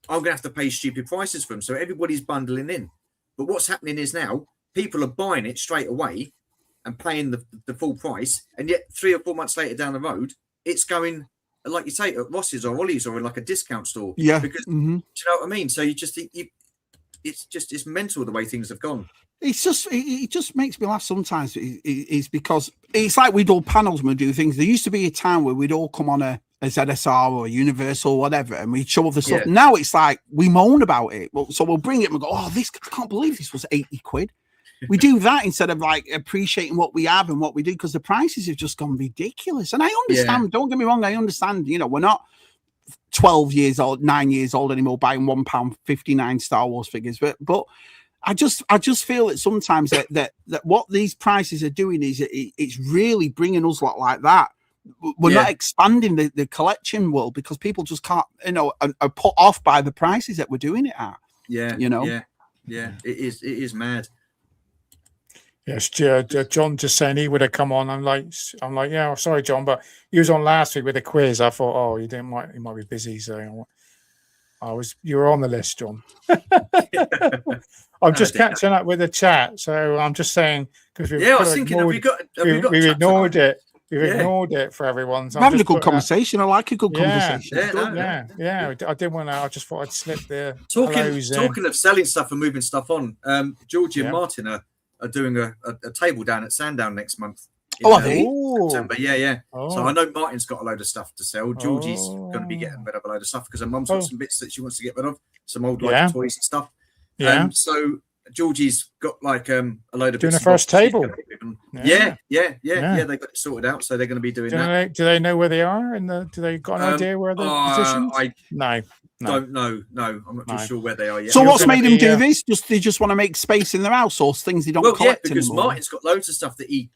I'm going to have to pay stupid prices for them. So everybody's bundling in. But what's happening is now people are buying it straight away and paying the full price. And yet 3 or 4 months later down the road, it's going, like you say, at Ross's or Ollie's or in like a discount store. Yeah. Because do you know what I mean? So you just think it's mental the way things have gone. It just makes me laugh sometimes. It's because it's like we'd all panels when we do things. There used to be a time where we'd all come on a a ZSR or a Universal or whatever, and we'd show off the stuff. Now it's like we moan about it. So we'll bring it and we'll go, oh, this, I can't believe this was 80 quid. We do that instead of like appreciating what we have and what we do, because the prices have just gone ridiculous. And I understand, don't get me wrong, I understand, you know, we're not 12 years old, 9 years old anymore buying £1.59 Star Wars figures, but I just feel that sometimes that what these prices are doing is it's really bringing us like that. We're not expanding the collection world because people just can't, you know, are put off by the prices that we're doing it at. Yeah, you know, it is mad. Yes, John just saying he would have come on. I'm like, yeah, sorry, John, but he was on last week with a quiz. I thought, oh, he might be busy, so you were on the list, John. I'm just catching up with the chat, so I'm just saying because I was thinking, have we got we've ignored it. We've ignored it for everyone. So we're having a good conversation. I like a good conversation. Yeah. I didn't want to. I just thought I'd slip the talking of selling stuff and moving stuff on. Georgie and Martin are doing a table down at Sandown next month. September. Yeah. So I know Martin's got a load of stuff to sell. Georgie's going to be getting rid of a load of stuff because her mum's got some bits that she wants to get rid of, some old toys and stuff. So Georgie's got like a load of doing a first table. Yeah. They got it sorted out, so they're going to be doing that. Do they know where they are? And do they got an idea where they're positioned? No. Don't know. No, I'm not too sure where they are yet. So what's made them do this? They just want to make space in their house, or things they don't collect because anymore? Martin's got loads of stuff that he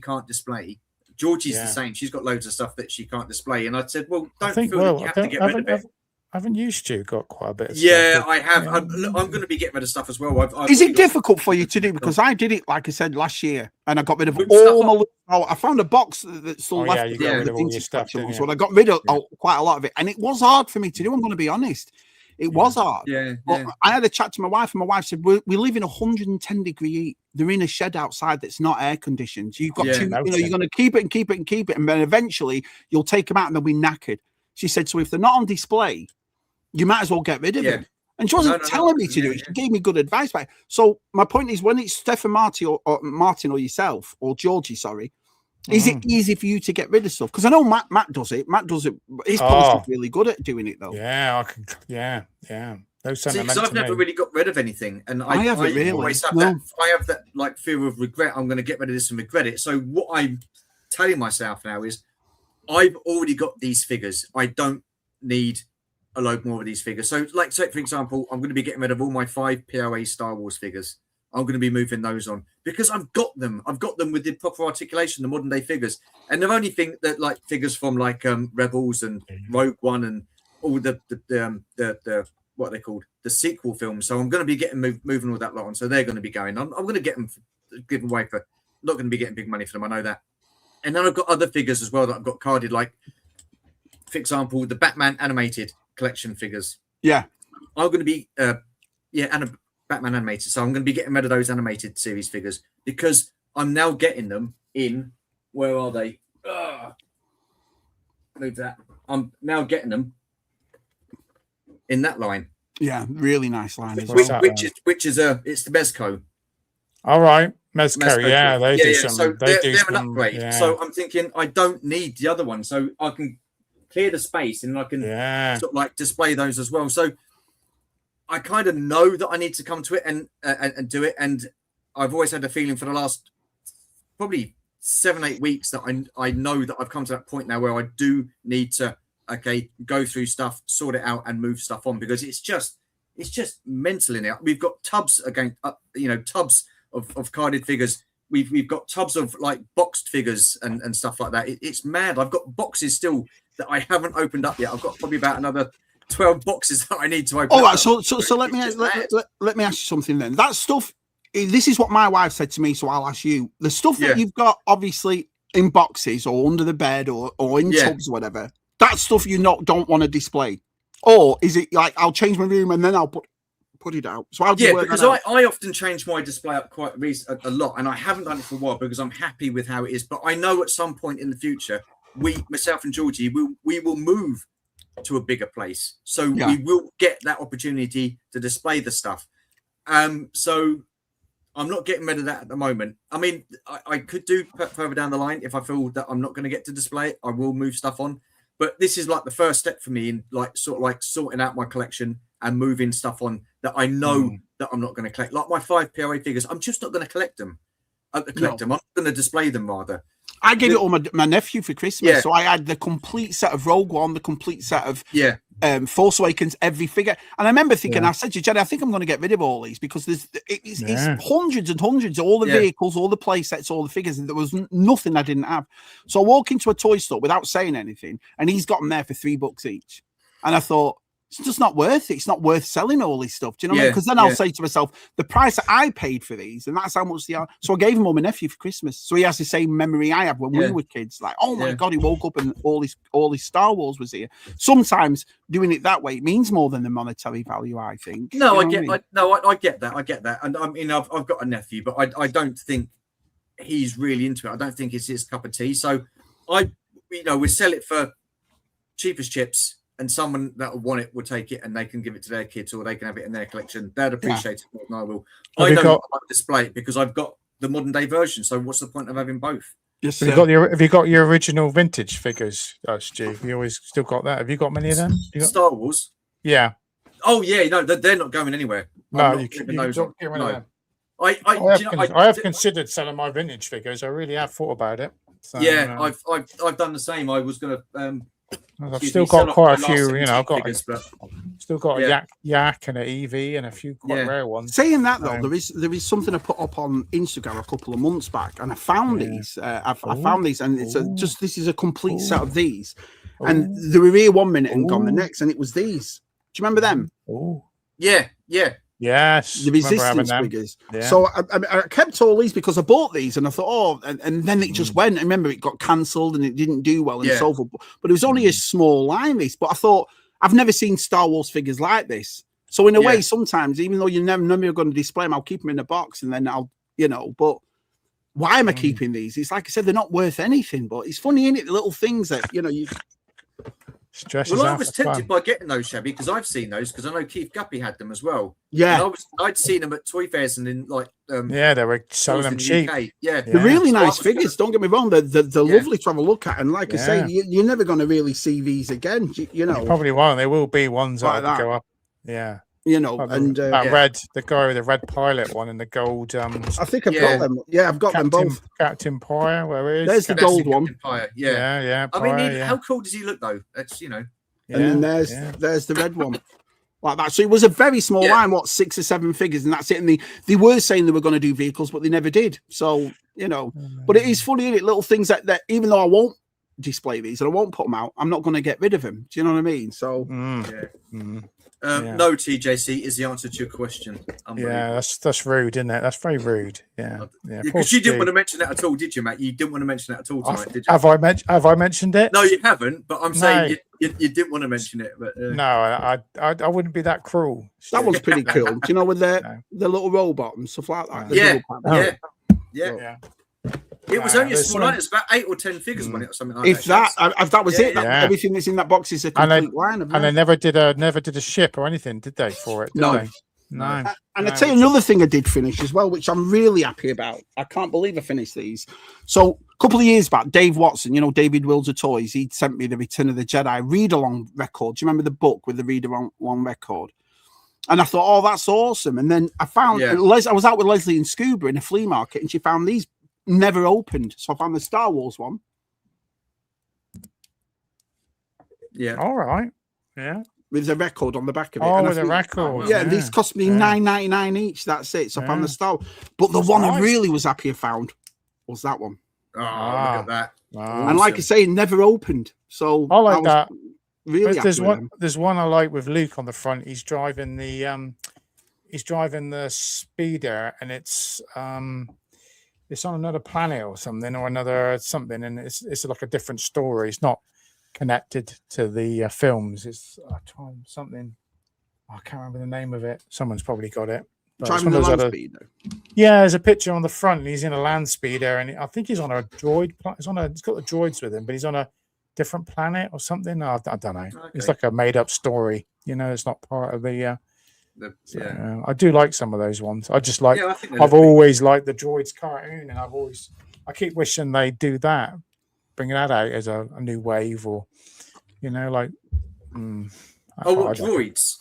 can't display. Georgie's the same. She's got loads of stuff that she can't display. And I said, well, don't feel like you have to get rid of it. Haven't you, Stu, got quite a bit of stuff? I have. I'm going to be getting rid of stuff as well. Is it difficult for you to do? Because I did it, like I said, last year, and I got rid of all my... I found a box that's still left. You got rid of all your stuff, so I got rid of quite a lot of it. And it was hard for me to do, I'm going to be honest. It was hard. But I had a chat to my wife, and my wife said, we live in 110-degree heat. They're in a shed outside that's not air conditioned. You've got to, you're going to keep it and keep it and keep it. And then eventually you'll take them out and they'll be knackered. She said, so if they're not on display, you might as well get rid of them. And she wasn't telling me to do it. She gave me good advice. So my point is, when it's Steph and Martin or yourself or Georgie, sorry, is it easy for you to get rid of stuff? Because I know Matt does it. Matt does it. His post is really good at doing it, though. Yeah, I can. Yeah. Because I've never really got rid of anything, and I haven't really. Always have that. I have that like fear of regret. I'm going to get rid of this and regret it. So what I'm telling myself now is, I've already got these figures. I don't need a load more of these figures. So, like, for example, I'm going to be getting rid of all my 5 POA Star Wars figures. I'm going to be moving those on because I've got them. I've got them with the proper articulation, the modern day figures, and they're only like figures from like Rebels and Rogue One and all the what are they called, the sequel films. So I'm going to be getting moving all that lot on. So they're going to be going. I'm going to get them given away for. I'm not going to be getting big money for them. I know that. And then I've got other figures as well that I've got carded, like, for example, the Batman animated collection figures. Yeah, I'm going to be Batman animated. So I'm going to be getting rid of those animated series figures because I'm now getting them in. Where are they? Move that. I'm now getting them in that line. Yeah, really nice line. Which is it's the Mezco. All right, Mezco. Yeah, they do some. So they're an upgrade. Yeah. So I'm thinking I don't need the other one, so I can clear the space and I can sort of like display those as well. So I kind of know that I need to come to it and do it. And I've always had a feeling for the last probably 7-8 weeks that I know that I've come to that point now where I do need to go through stuff, sort it out, and move stuff on because it's just mental in it. We've got tubs tubs of carded figures. We've got tubs of like boxed figures and stuff like that. It's mad. I've got boxes still that I haven't opened up yet. I've got probably about another 12 boxes that I need to open. All right, so let me ask you something then. That stuff. This is what my wife said to me, so I'll ask you. The stuff that you've got, obviously, in boxes or under the bed or in tubs or whatever, that stuff you don't want to display, or is it like I'll change my room and then I'll put it out? So how do you work because I often change my display up quite a lot, and I haven't done it for a while because I'm happy with how it is. But I know at some point in the future, myself and Georgie, we will move to a bigger place, so we will get that opportunity to display the stuff. So I'm not getting rid of that at the moment. I mean, I could do further down the line if I feel that I'm not going to get to display it. I will move stuff on. But this is like the first step for me in like sort of like sorting out my collection and moving stuff on that I know that I'm not going to collect. Like my 5 POA figures, I'm just not going to collect them. I'm not going to display them rather. I gave it all my nephew for Christmas, so I had the complete set of Rogue One, the complete set of Force Awakens, every figure. And I remember thinking, I said to Jenny, I think I'm going to get rid of all these because it's hundreds and hundreds, all the vehicles, all the play sets, all the figures, and there was nothing I didn't have. So I walk into a toy store without saying anything, and he's got them there for $3 each. And I thought, it's just not worth it. It's not worth selling all this stuff. Do you know what I mean? Because then I'll say to myself, the price that I paid for these, and that's how much they are. So I gave them all my nephew for Christmas. So he has the same memory I had when we were kids. Like, oh my God, he woke up and all his Star Wars was here. Sometimes doing it that way means more than the monetary value, I think. No, I get that. I get that. And I mean, I've got a nephew, but I don't think he's really into it. I don't think it's his cup of tea. So we sell it for cheap as chips. And someone that will want it will take it, and they can give it to their kids, or they can have it in their collection. They'd appreciate it more than I will. I know I might display it because I've got the modern day version. So what's the point of having both? Yes, have you got your original vintage figures, Stu? You always still got that. Have you got many of them? Star Wars. Yeah. Oh yeah, no, they're not going anywhere. No, you don't get rid of them. I have considered selling my vintage figures. I really have thought about it. So, I've done the same. I was going to. I've still got quite a few, I've got still got a yak and an EV and a few quite rare ones. Saying that though, there is something I put up on Instagram a couple of months back, and I found these. I found these, and it's this is a complete set of these, and they were here 1 minute and gone the next, and it was these. Do you remember them? Oh, yeah. Yes, the Resistance figures. Yeah. So I kept all these because I bought these and I thought, and then it just went. I remember it got cancelled and it didn't do well and so forth. But it was only a small line, this. But I thought, I've never seen Star Wars figures like this. So in a way, sometimes, even though you're never going to display them, I'll keep them in a box and then I'll, but why am I keeping these? It's like I said, they're not worth anything, but it's funny, isn't it? The little things that, you I was tempted by getting those, Shabby, because I've seen those, because I know Keith Guppy had them as well. Yeah, I'd seen them at toy fairs and in like they were selling them cheap. Yeah, they're really nice figures. Don't get me wrong; they're lovely to have a look at. And like I say, you're never going to really see these again. You probably won't. There will be ones that go up. Yeah. And the guy with the red pilot one and the gold. I think I've got them. Yeah, I've got them both. Captain Pyre, where is? There's the gold one. Pyre. Yeah. I mean, how cool does he look though? That's And then there's the red one. Like that. So it was a very small line, 6 or 7 figures, and that's it. And they were saying they were going to do vehicles, but they never did. So but it is funny, little things that even though I won't display these and I won't put them out, I'm not going to get rid of them. Do you know what I mean? So no, TJC is the answer to your question. Yeah, that's rude, isn't it? That's very rude. Yeah. Because you didn't want to mention that at all, did you, Matt? You didn't want to mention that at all tonight, did you? Have I mentioned it? No, you haven't. But I'm saying you didn't want to mention it. But no, I wouldn't be that cruel. That one's pretty cool. Do you know, with the little robot and stuff like that? Yeah. It was only a small line. It's about 8 or 10 figures on it, or something like that. If that was it, everything that's in that box is a complete line. And they never did a ship or anything, did they? For it? No. And I tell you another thing I did finish as well, which I'm really happy about. I can't believe I finished these. So a couple of years back, Dave Watson, David Wills of Toys, he'd sent me the Return of the Jedi read-along record. Do you remember the book with the read-along record? And I thought, oh, that's awesome. And then I found I was out with Leslie and Scuba in a flea market, and she found these never opened. So I found the Star Wars one. Yeah. All right. Yeah. With a record on the back of it. Oh, with a record. Yeah, these cost me $9.99 each. That's it. So I found the Star Wars. But the one I really was happy I found was that one. Oh, look at that. Wow. And like I say, never opened. So I like that. Really there's one I like with Luke on the front. He's driving the speeder, and it's on another planet or something, and it's like a different story. It's not connected to the films. It's something. I can't remember the name of it. Someone's probably got it. Driving the land speeder. Yeah, there's a picture on the front. And he's in a land speeder, and I think he's on a droid. He's got the droids with him, but he's on a different planet or something. I don't know. Okay. It's like a made-up story. It's not part of the. I do like some of those ones. I just like. I've always liked the droids cartoon, and I keep wishing they do that, bring that out as a new wave, or You know, like. What droids?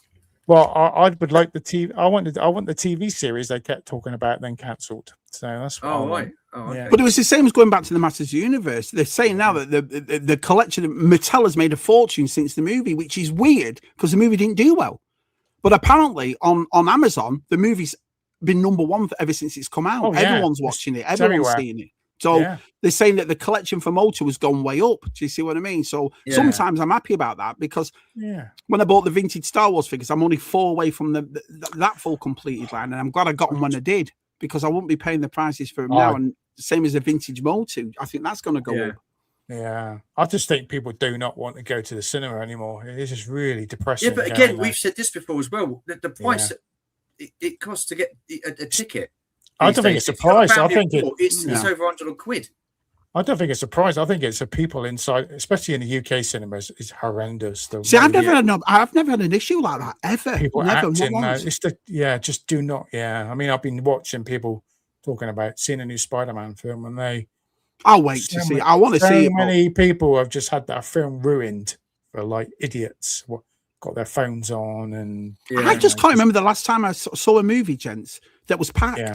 Well, I would like the TV. I want the TV series they kept talking about, then cancelled. So that's what I want. Oh, okay. But it was the same as going back to the Masters Universe. They're saying now that the collection of Mattel has made a fortune since the movie, which is weird because the movie didn't do well. But apparently on Amazon, the movie's been number one ever since it's come out. Everyone's watching it. Everyone's seeing it. So they're saying that the collection for Motor has gone way up. Do you see what I mean? So sometimes I'm happy about that because when I bought the vintage Star Wars figures, I'm only 4 away from that full completed line. And I'm glad I got them when I did because I wouldn't be paying the prices for them now. And same as the vintage Motor, I think that's going to go up. Yeah, I just think people do not want to go to the cinema anymore. It's just really depressing. Yeah, but again, we've said this before as well. The price it costs to get a ticket. I don't think it's a price. I think it's over £100. I don't think it's a price. I think it's the people inside, especially in the UK cinemas, is horrendous. See, I've never had an issue like that ever. People acting, just do not. Yeah, I mean, I've been watching people talking about seeing a new Spider-Man film, and I'll wait to see. I want to see it. Many people have just had that film ruined for like idiots. Got their phones on, and I just can't remember the last time I saw a movie, gents, that was packed. Yeah.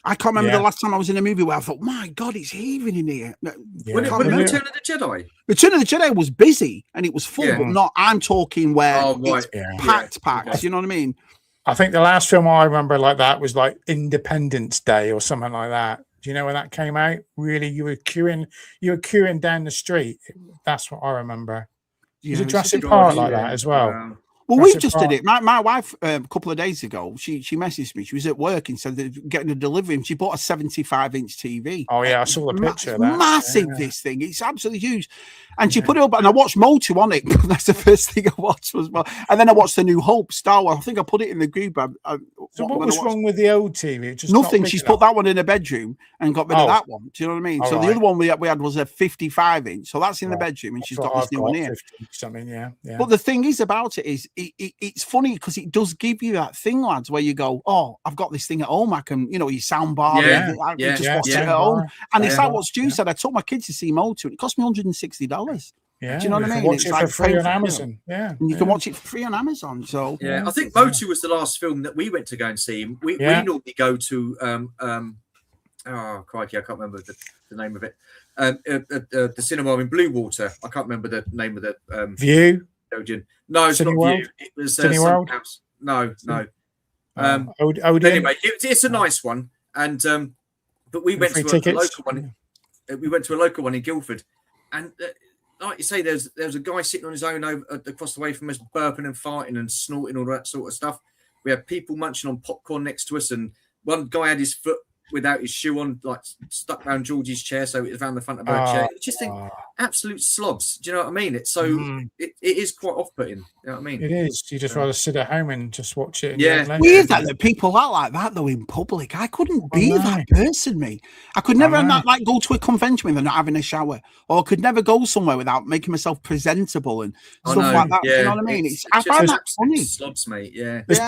I can't remember the last time I was in a movie where I thought, my God, it's heaving in here. When Return of the Jedi? Return of the Jedi was busy and it was full, but not, I'm talking where it's packed. You know what I mean? I think the last film I remember like that was like Independence Day or something like that. Do you know when that came out? Really, you were queuing down the street. That's what I remember. Was it Jurassic Park like that as well? Well, we just did it. My wife, a couple of days ago, she messaged me. She was at work and said they're getting a delivery, and she bought a 75-inch TV. Oh yeah, I saw the picture. Of that. Massive, this thing. It's absolutely huge. And she put it up, and I watched Motu on it. That's the first thing I watched was well. And then I watched the New Hope Star Wars. I think I put it in the group. So what was wrong with the old TV? Just nothing. She's put that one in her bedroom and got rid of that one. Do you know what I mean? So the other one we had was a 55-inch. So that's in the bedroom, and she's got this new one here. 50 something, yeah. But the thing is about it is it's funny because it does give you that thing, lads, where you go, oh, I've got this thing at home. I can, your soundbar. You just watch it at home. And it's like what Stu said. I took my kids to see Motu, and it cost me $160. Yeah, do you know what I mean? Watch it for free on Amazon. Yeah, and you can watch it for free on Amazon. So I think Motu was the last film that we went to go and see. We normally go to oh crikey, I can't remember the name of it. The cinema in Bluewater. I can't remember the name of the View. No, it's Cine not World? View. It was Cineworld? house. No. Odeon. Anyway, it's a nice one, and but we went to a local one. We went to a local one in Guildford, and like you say, there's a guy sitting on his own across the way from us, burping and farting and snorting, all that sort of stuff. We had people munching on popcorn next to us, and one guy had his foot without his shoe on, like stuck around Georgie's chair, so it was around the front of her chair. You just think absolute slobs. Do you know what I mean? It's so it is quite off-putting. You know what I mean? It is. You just rather sit at home and just watch it. Weird that people are like that though in public. I couldn't be that person, me. I could never like go to a convention with not having a shower, or I could never go somewhere without making myself presentable and stuff like that. You know what I mean? I find that funny. Slobs, mate. Yeah. There's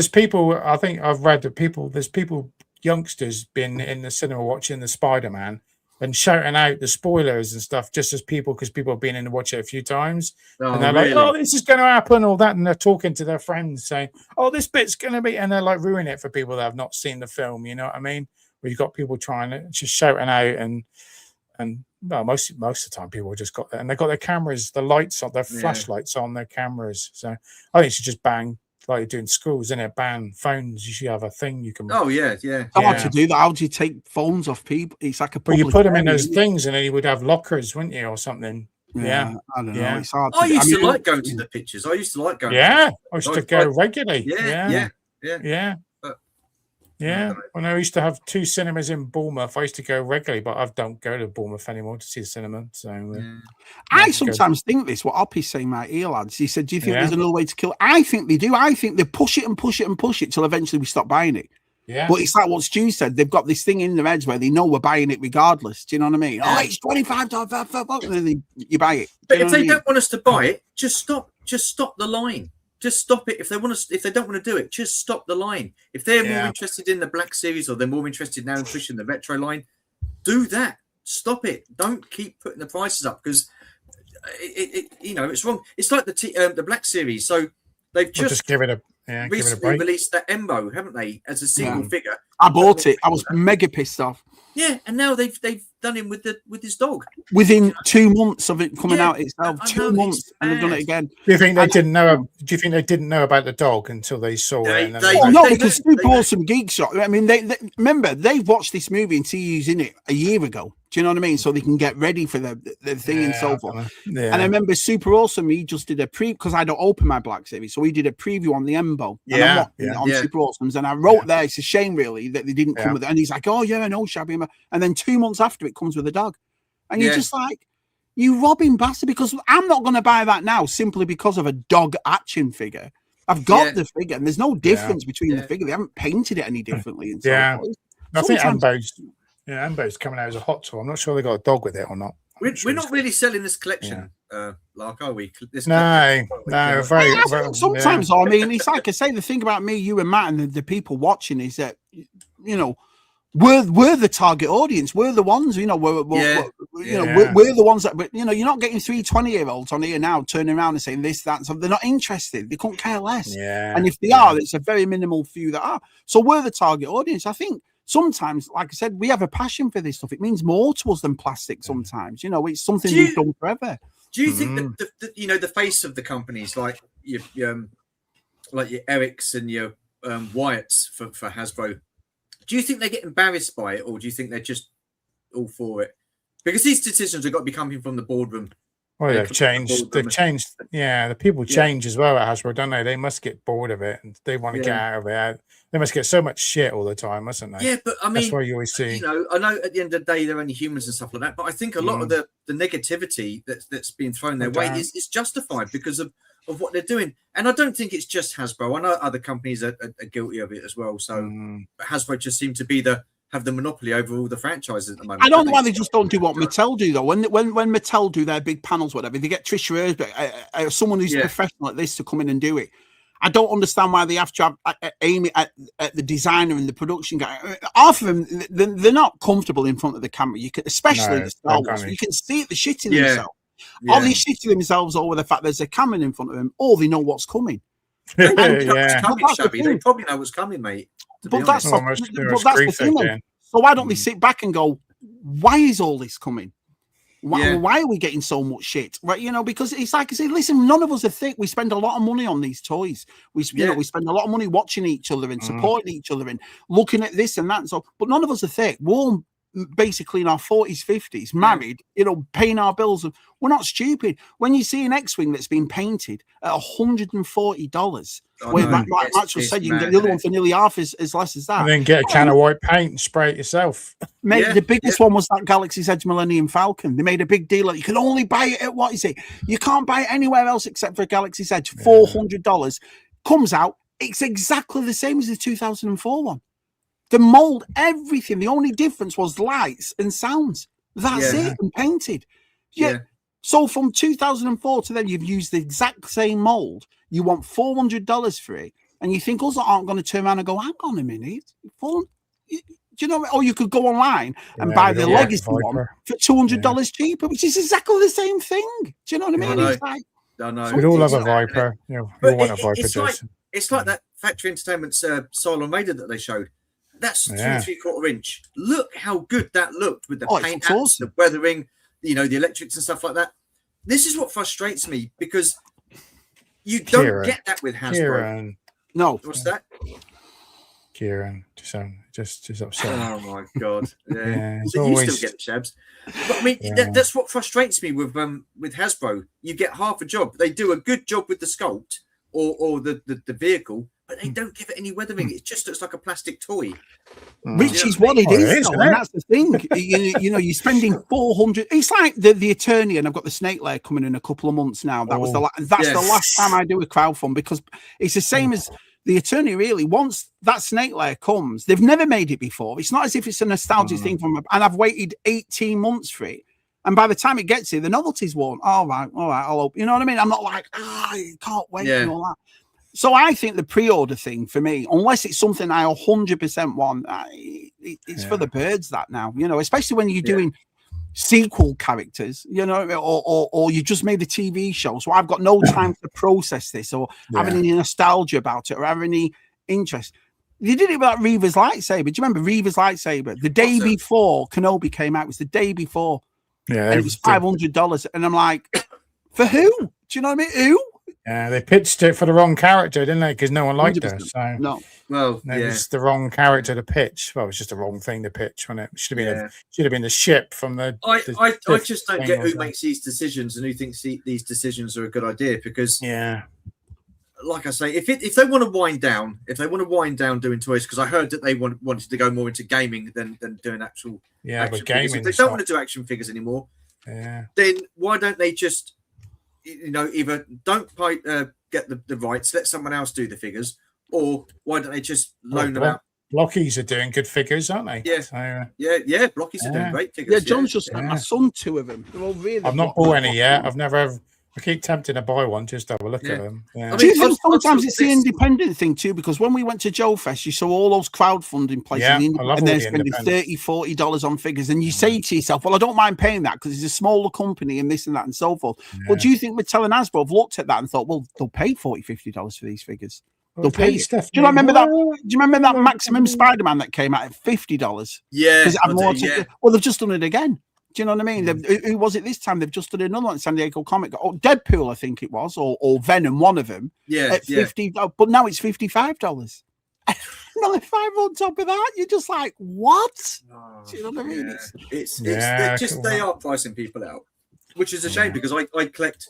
people. I think I've read that there's people. Youngsters been in the cinema watching the Spider-Man and shouting out the spoilers and stuff just as because people have been in to watch it a few times and they're like, oh, this is going to happen, all that, and they're talking to their friends saying, oh, this bit's going to be, and they're like ruining it for people that have not seen the film. You know what I mean? Where you've got people trying to just shouting out and well, most of the time people just got that, and they've got their cameras, the lights on, their flashlights on their cameras. So I think you should just bang. Like you do in schools, isn't it? Ban phones. You should have a thing you can. Oh yeah. How do you do that? How do you take phones off people? It's like a. Well, you put them in those things, and then you would have lockers, wouldn't you, or something? Yeah. I don't know. It's hard. I used to like going to the pictures. I used to like going. Yeah, I used to go regularly. Yeah. When I used to have 2 cinemas in Bournemouth, I used to go regularly, but I don't go to Bournemouth anymore to see the cinema. So I sometimes think this. What Oppie's saying, my ear lads. He said, "Do you think there's another way to kill?" I think they do. I think they push it and push it and push it till eventually we stop buying it. Yeah. But it's like what Stu said. They've got this thing in their heads where they know we're buying it regardless. Do you know what I mean? Oh, it's $25, and then you buy it. But if they don't want us to buy it, just stop. Just stop the line. Just stop it. If they don't want to do it, just stop the line. If they're more interested in the Black Series, or they're more interested now in pushing the retro line, do that. Stop it. Don't keep putting the prices up, because it's wrong. It's like the Black Series. So they've just give it a recently released that Embo, haven't they, as a single figure? I bought it. I was mega pissed off. Yeah, and now they've done him with his dog within 2 months of it coming out itself. 2 months, and they've done it again. Do you think they didn't know? Do you think they didn't know about the dog until they saw it? No, because Super Awesome Geek Shop. I mean, they remember they watched this movie and TU's in it a year ago. Do you know what I mean? So they can get ready for the thing and so forth. Yeah. And I remember Super Awesome. He just did a because I don't open my Black Series, so he did a preview on the Embo. On Super Awesomes, and I wrote there. It's a shame, really, that they didn't come with it. And he's like, "Oh yeah, I know, Shabby." And then 2 months after, it comes with a dog, and you're just like, "You robbing bastard!" Because I'm not going to buy that now simply because of a dog action figure. I've got the figure, and there's no difference between the figure. They haven't painted it any differently. And so forth. I think Ambo's coming out as a hot toy. I'm not sure they got a dog with it or not. We're not really selling this collection, Lark, are we? No. Sometimes, I mean, it's like I say, the thing about me, you and Matt, and the people watching is that, we're the target audience. We're the ones, we're the ones that, but you're not getting 3 20-year-olds on here now turning around and saying this, that, and something. They're not interested. They couldn't care less. Yeah. And if they are, it's a very minimal few that are. So we're the target audience. I think sometimes, like I said, we have a passion for this stuff. It means more to us than plastic sometimes. It's something we've done forever. Do you think that the face of the companies like your Erics and your Wyatts for Hasbro, do you think they get embarrassed by it, or do you think they're just all for it? Because these decisions have got to be coming from the boardroom. Well, they've changed. They've changed. Yeah, the people change as well at Hasbro, don't they? They must get bored of it and they want to get out of it. They must get so much shit all the time, mustn't they? Yeah, but I mean, that's why you always see. I know at the end of the day they're only humans and stuff like that. But I think a lot of the negativity that's being thrown their way is justified because of what they're doing. And I don't think it's just Hasbro. I know other companies are guilty of it as well. So Hasbro just seem to be have the monopoly over all the franchises at the moment. I don't know why they just don't do what Mattel do though. When Mattel do their big panels, whatever, they get Trisha Ersbeck, someone who's professional at this, to come in and do it. I don't understand why they have to aim it at the designer and the production guy. Half of them, they're not comfortable in front of the camera. You can, especially the Star Wars, you can see it. They're shitting themselves. Or they're shitting themselves over the fact there's a camera in front of them, or they know what's coming. They probably know what's coming, mate. But that's the thing. Then. So why don't they sit back and go, why is all this coming? Why are we getting so much shit? Right, because it's like I say, listen, none of us are thick. We spend a lot of money on these toys. We spend a lot of money watching each other and supporting each other and looking at this and that. And so, but none of us are thick. We're all basically in our 40s, 50s, married, paying our bills. We're not stupid. When you see an X-Wing that's been painted at $140, where like Maxwell said, you can get the other one for nearly half as less as that. And then get a can of white paint and spray it yourself. Mate, the biggest one was that Galaxy's Edge Millennium Falcon. They made a big deal. Like, you can only buy it at, what is it? You can't buy it anywhere else except for Galaxy's Edge. $400. Comes out, it's exactly the same as the 2004 one. The mold, everything. The only difference was lights and sounds. That's it, and painted. So from 2004 to then, you've used the exact same mold. You want $400 for it, and you think others aren't going to turn around and go, hang on a minute. Do you know? Or you could go online and buy the legacy one for $200 cheaper, which is exactly the same thing. Do you know what I mean? I know. We'd all have a Viper. We all want a Viper, Jason. It's like that Factory Entertainment's Cylon Raider that they showed. That's 2 3/4 inch. Look how good that looked with the paint, the weathering, the electrics and stuff like that. This is what frustrates me, because you don't get that with Hasbro. No. What's that? Kieran, just upset. Oh my god! Yeah, so you still get the shabs. But I mean, that's what frustrates me with Hasbro. You get half a job. They do a good job with the sculpt or the vehicle, but they don't give it any weathering. It just looks like a plastic toy. Which is what it is, though, and that's the thing. You're spending $400. It's like the attorney, and I've got the snake layer coming in a couple of months now. That was the last time I do a crowdfund, because it's the same as the attorney. Really, once that snake layer comes, they've never made it before. It's not as if it's a nostalgic thing and I've waited 18 months for it. And by the time it gets here, the novelty's worn. All right, I'll open. You know what I mean? I'm not like, I can't wait and all that. So I think the pre-order thing for me, unless it's something I 100% want, it's for the birds that now, especially when you're doing sequel characters, you know, or you just made a TV show. So I've got no time to process this or have any nostalgia about it or have any interest. They did it about Reva's lightsaber. Do you remember Reva's lightsaber? The day before Kenobi came out, it was the day before. Yeah, and it was $500. And I'm like, for who? Do you know what I mean? Who? Yeah, they pitched it for the wrong character, didn't they? Because no one liked her. So no. Well, it was the wrong character to pitch. Well, it was just the wrong thing to pitch, wasn't it? Should have been the ship from the. I just don't get who makes these decisions and who thinks these decisions are a good idea. Because like I say, if they want to wind down, doing toys, because I heard that they wanted to go more into gaming than doing actual action but gaming. If they don't want to do action figures anymore, then why don't they just, either don't get the rights, let someone else do the figures, or why don't they just loan them out? Blockies are doing good figures, aren't they? Yeah, so, Blockies are doing great figures. Yeah, John's just sent my son 2 of them. They're all really. I've not bought any yet. I keep tempting to buy one just to have a look at them. Yeah. I mean, sometimes it's the independent thing too, because when we went to Joe Fest, you saw all those crowdfunding places and they're spending $30-40 on figures. And you say to yourself, well, I don't mind paying that because it's a smaller company and this and that and so forth. Yeah. Well, do you think Mattel and Hasbro have looked at that and thought, well, they'll pay $40-50 for these figures? They'll pay it. Do you remember that? Do you remember that Maximum Spider-Man that came out at $50? Yeah. Well, they've just done it again. Do you know what I mean? Who was it this time? They've just done another one, San Diego Comic. Oh, Deadpool, I think it was, or Venom, one of them. Yeah, at $50, but now it's $55. Another $5 on top of that. You're just like, what? Oh, do you know what I mean? They are pricing people out, which is a shame because I collect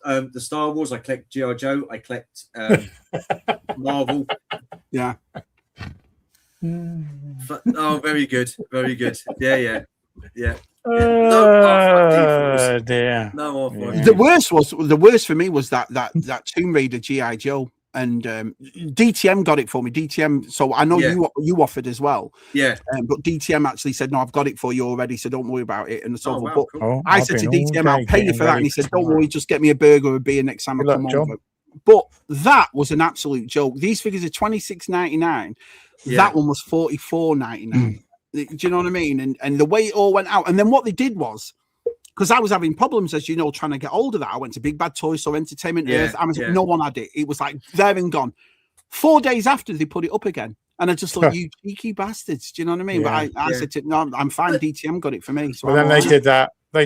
the Star Wars, I collect G.I.joe, I collect Marvel. Yeah. Very good, very good. Yeah. Dear. No more. The worst for me was that Tomb Raider G.I. Joe, and DTM got it for me. DTM. So I know you offered as well. Yeah. But DTM actually said, no, I've got it for you already, so don't worry about it. And so forth. Wow, cool. I said to DTM, I'll pay you for that, and he said, don't worry, just get me a burger or a beer next time I come over. But that was an absolute joke. These figures are $26.99. Yeah. That one was $44.99. Do you know what I mean? And the way it all went out. And then what they did was, because I was having problems, as you know, trying to get hold of that. I went to Big Bad Toy Store, Entertainment Earth, Amazon. No one had it. It was like there and gone. 4 days after, they put it up again. And I just thought, you cheeky bastards. Do you know what I mean? But I said, no, I'm fine. DTM got it for me. So then they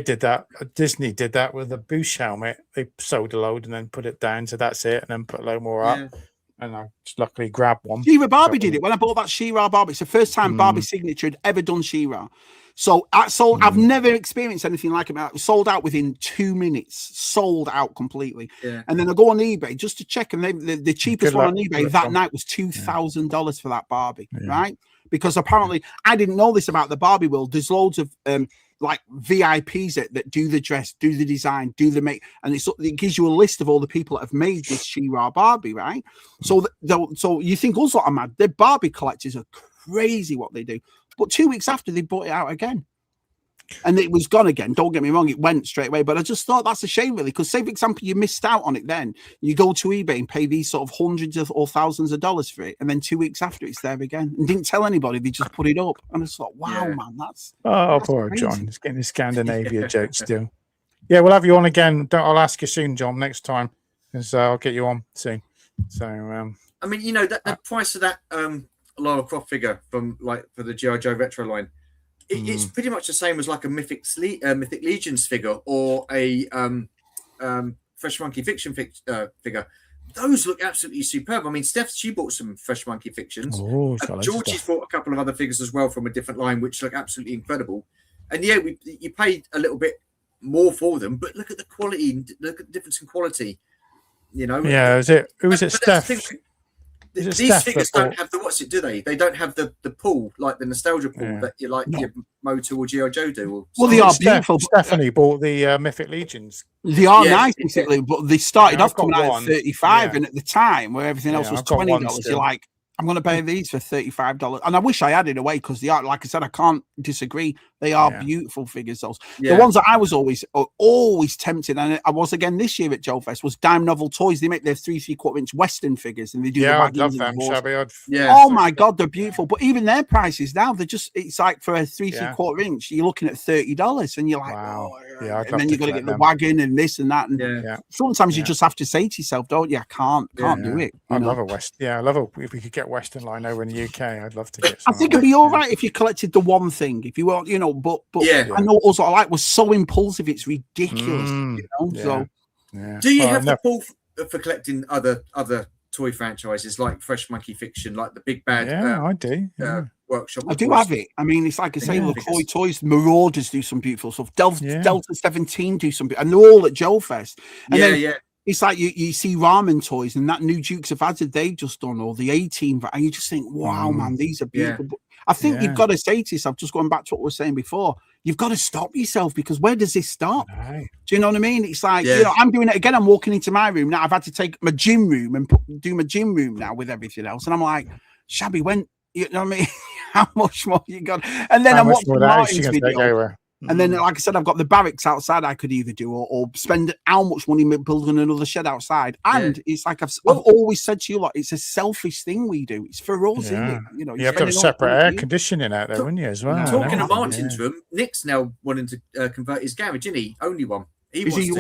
did that. Disney did that with the Boosh helmet. They sold a load and then put it down. So that's it. And then put a load more up. And I just luckily grabbed one. She-Ra Barbie did it. When I bought that She-Ra Barbie, it's the first time Barbie Signature had ever done She-Ra. So I've never experienced anything like it. It was sold out within 2 minutes. Sold out completely. Yeah. And then I go on eBay just to check, and the cheapest one on eBay that night was $2,000 for that Barbie, right? Because apparently, I didn't know this about the Barbie world. There's loads of like VIPs that do the dress, do the design, do the make, and it gives you a list of all the people that have made this She-Ra Barbie, right? So you think also I'm mad. The Barbie collectors are crazy what they do. But 2 weeks after, they bought it out again. And it was gone again. Don't get me wrong, it went straight away. But I just thought that's a shame, really, because say, for example, you missed out on it then. You go to eBay and pay these sort of hundreds or thousands of dollars for it. And then 2 weeks after, it's there again. And didn't tell anybody. They just put it up. And I just thought, wow, man, that's poor crazy. John. He's getting his Scandinavia jokes still. Yeah, we'll have you on again. I'll ask you soon, John, next time. Because I'll get you on soon. So, I mean, the price of that Lara Croft figure for the G.I.joe retro line, it's pretty much the same as like a Mythic Legions figure or a Fresh Monkey Fiction figure. Those look absolutely superb. I mean, Steph, she bought some Fresh Monkey Fictions. Georgie's bought a couple of other figures as well from a different line, which look absolutely incredible. And you paid a little bit more for them, but look at the quality, look at the difference in quality. Yeah, who was it, Steph? These figures don't have the do they? They don't have the pull, like the nostalgia pull that you like your Moto or G.I.joe do. Well, they are beautiful. Stephanie bought the Mythic Legions. They are nice, but they started off coming out at $35, and at the time where everything else was $20, you're like, I'm going to buy these for $35, and I wish I had in a way because they are, like I said, I can't disagree. They are beautiful figures. Those the ones that I was always tempted, and I was again this year at Joe Fest, was Dime Novel Toys. They make their 3 3/4 inch Western figures, and they do. Yeah, I'd love them, Shabby. Oh my God, they're beautiful. But even their prices now, it's like for a 3 3/4 inch, you're looking at $30, and you're like, wow. Oh, and then you got to get the wagon and this and that, and sometimes you just have to say to yourself, don't you? I can't do it. I love a West. Yeah, I love it. If we could get Western line over in the UK, I'd love to get some. I think it'd be all right if you collected the one thing. If you want, but I know also I like was so impulsive, it's ridiculous. So do you have the pull for collecting other toy franchises like Fresh Monkey Fiction, like the Big Bad? I do. Workshop. I do have it. I mean, it's like I say, LaCroix Toys, Marauders do some beautiful stuff. Delta 17 do some, and they're all at Joe Fest. And it's like you see Ramen Toys and that new Dukes of Hazzard they've just done, or the 18, and you just think, wow, man, these are beautiful. But I think you've got to say to yourself, just going back to what we were saying before, you've got to stop yourself, because where does this stop? Right. Do you know what I mean? It's like, I'm doing it again. I'm walking into my room now. I've had to take my gym room and do my gym room now with everything else. And I'm like, Shabby, when, you know what I mean? How much more you got? And then I'm watching Martin's video. And then, like I said, I've got the barracks outside I could either do or spend how much money building another shed outside. And it's like I've always said to you, like, it's a selfish thing we do. It's for us, isn't it? You know, you have to have separate air conditioning out there, wouldn't you, as well? Talking of Martin's room, Nick's now wanting to convert his garage, isn't he? Only one. He wants to his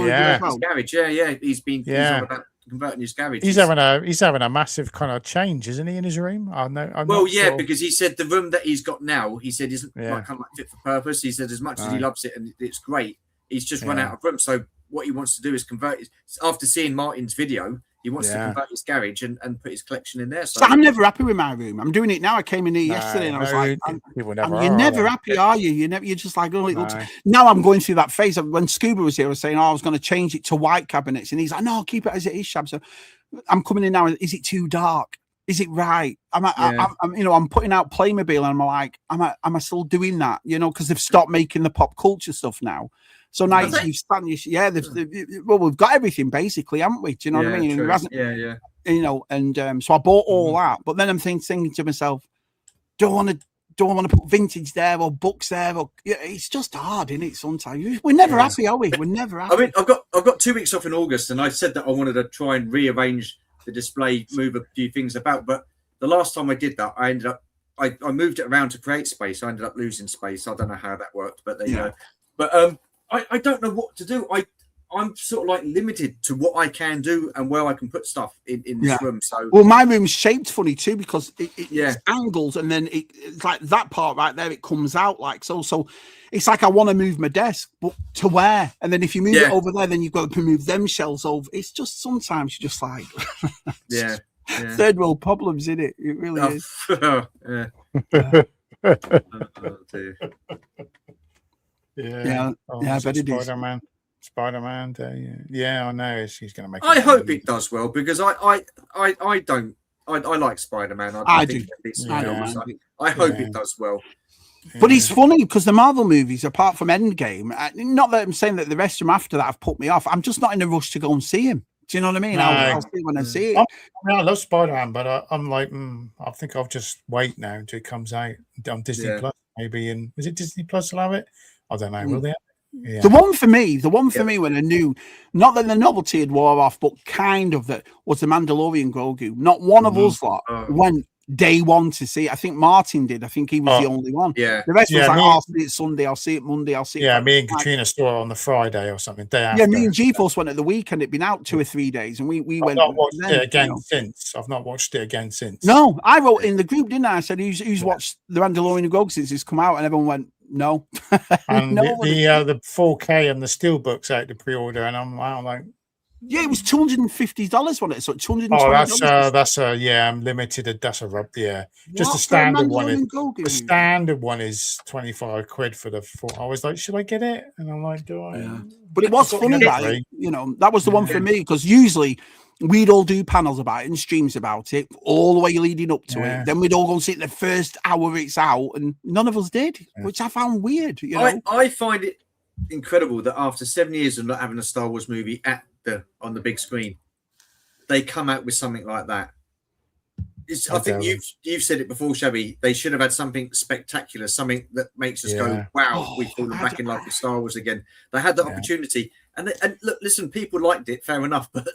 garage. He's been on about converting his garage. He's having a massive kind of change, isn't he, in his room? Because he said the room that he's got now, he said isn't kind of like fit for purpose. He said as much as he loves it and it's great, he's just run out of room. So what he wants to do is convert his, after seeing Martin's video, he wants to convert his garage and put his collection in there. So I'm never happy with my room. I'm doing it now. I came in here yesterday and I was like, you're never happy, are you? You're just like, oh, it looks. Now I'm going through that phase. When Scuba was here, I was saying, I was going to change it to white cabinets. And he's like, no, keep it as it is, Shab. So I'm coming in now. Is it too dark? Is it right? I'm putting out Playmobil and I'm like, am I still doing that? You know, because they've stopped making the pop culture stuff now. So now we've got everything basically, haven't we? Do you know what I mean? You know, and so I bought all that, but then I'm thinking to myself, don't want to put vintage there or books there, or it's just hard, isn't it? Sometimes we're never happy, are we? We're never happy. I mean, I've got 2 weeks off in August, and I said that I wanted to try and rearrange the display, move a few things about, but the last time I did that, I ended up I moved it around to create space. I ended up losing space. I don't know how that worked, but there you go. But I don't know what to do. I'm sort of like limited to what I can do and where I can put stuff in this room. So my room's shaped funny too, because it's angles, and then it's like that part right there, it comes out like so. So it's like I want to move my desk, but to where? And then if you move it over there, then you've got to move them shelves over. It's just sometimes you're just like third world problems, isn't it? It really is. I bet it is. Spider-Man I know he's going to make. I hope it does well, because I like Spider-Man. I do. I hope it does well. But it's funny because the Marvel movies, apart from Endgame, not that I'm saying that the rest of them after that have put me off. I'm just not in a rush to go and see him. Do you know what I mean? I'll see when I see it. I love Spider-Man, but I'm like, I think I'll just wait now until it comes out on Disney Plus, maybe. And is it Disney Plus will have it? I don't know. Will they? Yeah. The one for me when I knew, not that the novelty had wore off, but kind of, that was the Mandalorian Grogu. Not one of us went day one to see it. I think Martin did. I think he was the only one. Yeah. The rest was like, I'll see it Sunday, I'll see it Monday, I'll see it. Yeah, me and Katrina saw it on the Friday or something. Day after. Yeah, me and G-Force went at the weekend. It'd been out 2 or 3 days, and we went. I've not watched it again since. I've not watched it again since. No, I wrote in the group, didn't I? I said, who's watched the Mandalorian Grogu since it's come out? And everyone went, no. And the 4K and the steelbooks out to pre-order, and I'm like, yeah, it was $250, wasn't it? So $220. Oh, that's a limited. That's a rub. Yeah, just the standard one. The standard one is 25 quid for the 4. I was like, should I get it? And I'm like, do I? Yeah. But it was funny that that was the one for me, because usually we'd all do panels about it and streams about it all the way leading up to it. Then we'd all go and see it the first hour it's out, and none of us did, which I found weird. I find it incredible that after 7 years of not having a Star Wars movie on the big screen, they come out with something like that. I think you've said it before, Shabby. They should have had something spectacular, something that makes us go, "Wow, we've fallen back in love with Star Wars again." They had that opportunity, and look, listen, people liked it, fair enough, but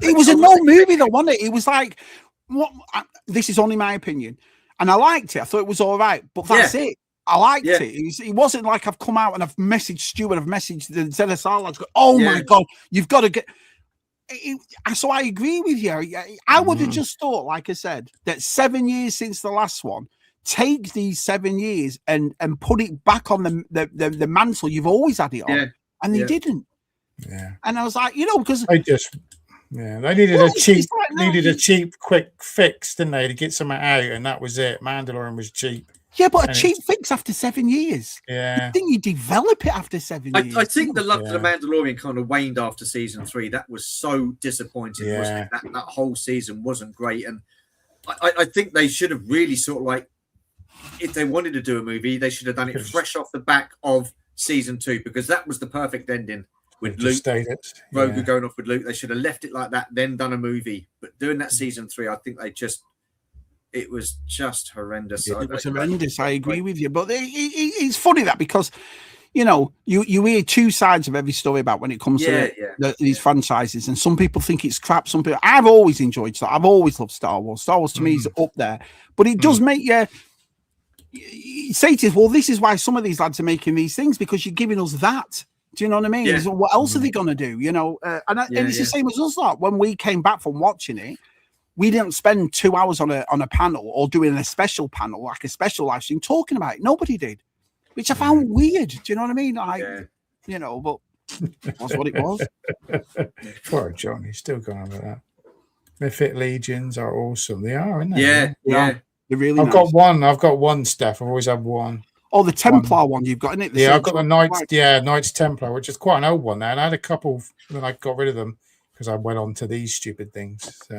it was a no movie, though, wasn't it? It was like, this is only my opinion, and I liked it. I thought it was all right, but that's it. I liked it. It wasn't like I've come out and I've messaged Stu and I've messaged the ZSR lads. Oh my God, you've got to get. So I agree with you. I would have just thought, like I said, that 7 years since the last one, take these 7 years and put it back on the mantle you've always had it on, and they didn't. Yeah, and I was like, because they just. Yeah, they needed a cheap, quick fix, didn't they, to get something out, and that was it. Mandalorian was cheap. Yeah, but a cheap fix after 7 years. Yeah, I think you develop it after 7 years. I think the love for the Mandalorian kind of waned after season 3. That was so disappointing, wasn't it? That whole season wasn't great, and I think they should have really sort of like, if they wanted to do a movie, they should have done it fresh off the back of season 2, because that was the perfect ending. With Luke, Grogu going off with Luke, they should have left it like that, then done a movie. But doing that season 3, I think it was just horrendous. It was horrendous. I agree with you, but it's funny that because you hear two sides of every story about when it comes to these franchises, and some people think it's crap. Some people, I've always enjoyed Star. I've always loved Star Wars. Star Wars to me is up there, but it does make you say to us, well, this is why some of these lads are making these things, because you're giving us that. Do you know what I mean? Yeah. So what else are they going to do? And it's the same as us. Like, when we came back from watching it, we didn't spend 2 hours on a panel or doing a special panel, like a special live stream, talking about it. Nobody did, which I found weird. Do you know what I mean? But it was what it was. Poor John, he's still going over that. Mythic Legions are awesome. They are, aren't they? Yeah. They're really nice. I've got one, Steph. I've always had one. Oh, the Templar one you've got, isn't it? I've got the Knights Templar, which is quite an old one now. And I had a couple, then I got rid of them because I went on to these stupid things. So,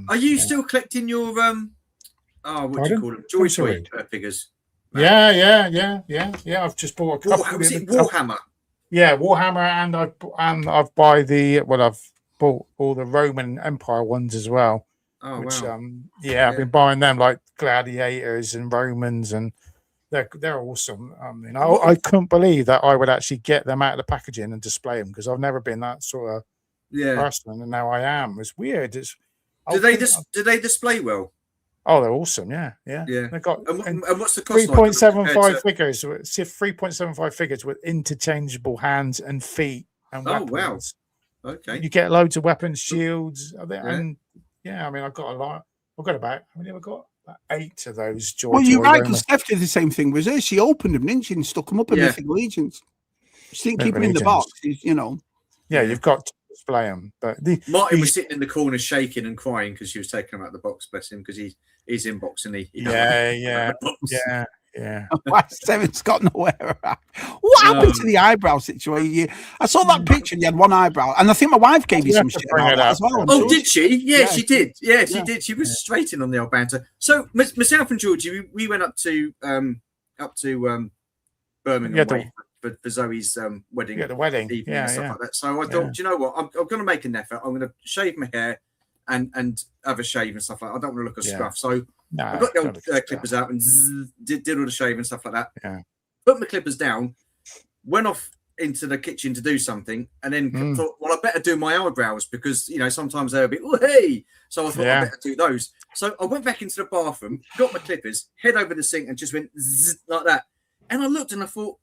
are you still collecting your what do you call them? Joy figures? Yeah. I've just bought a couple. Was it Warhammer? Yeah, Warhammer, and I've bought all the Roman Empire ones as well. Oh, which, wow. I've been buying them, like gladiators and Romans, and they're awesome. I mean, I couldn't believe that I would actually get them out of the packaging and display them, because I've never been that sort of person, and now I am. It's weird. Do they display well? Oh, they're awesome. Yeah. They got and what's the cost? 3.75 figures. 3.75 figures with interchangeable hands and feet and weapons. Wow. Okay. You get loads of weapons, shields, and I mean, I've got a lot. I've got about. How many have I got? 8 of those. Well, you're right, because Steph did the same thing with her. She opened them, didn't she, and stuck them up in Mythic Legions. She didn't keep them in the box, Yeah, you've got to display them. But Martin was sitting in the corner shaking and crying because she was taking them out of the box, bless him, because he's in boxing. Yeah. Why Seven's got nowhere. What happened to the eyebrow situation? I saw that picture and you had one eyebrow, and I think my wife gave you some shit about that as well. Oh, did she? Yeah, she did. Yeah, she did. She was straight in on the old banter. So myself and Georgie, we went up to Birmingham way for Zoe's wedding. Yeah, the wedding. Evening and stuff like that. So I thought, do you know what? I'm going to make an effort. I'm going to shave my hair and have a shave and stuff like that. I don't want to look a scruff. So I got the old clippers out and did all the shave and stuff like that. Yeah. Put my clippers down, went off into the kitchen to do something, and then thought, well, I better do my eyebrows, because sometimes they're a bit, oh hey. So I thought I better do those. So I went back into the bathroom, got my clippers, head over the sink, and just went like that. And I looked and I thought,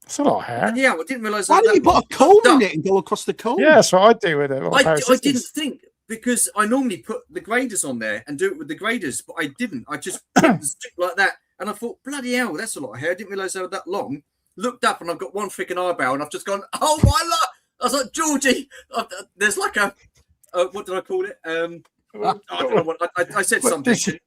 it's a lot of hair. Yeah, I didn't realise. Why didn't you put a comb in it and go across the comb? Yeah, that's what I do with it. I didn't think, because I normally put the graders on there and do it with the graders, but I didn't. I just put the stick like that, and I thought, bloody hell, that's a lot of hair. I didn't realise they were that long. Looked up and I've got one freaking eyebrow, and I've just gone, oh my lord! I was like, Georgie, there's like a what did I call it? I don't know what I said something. She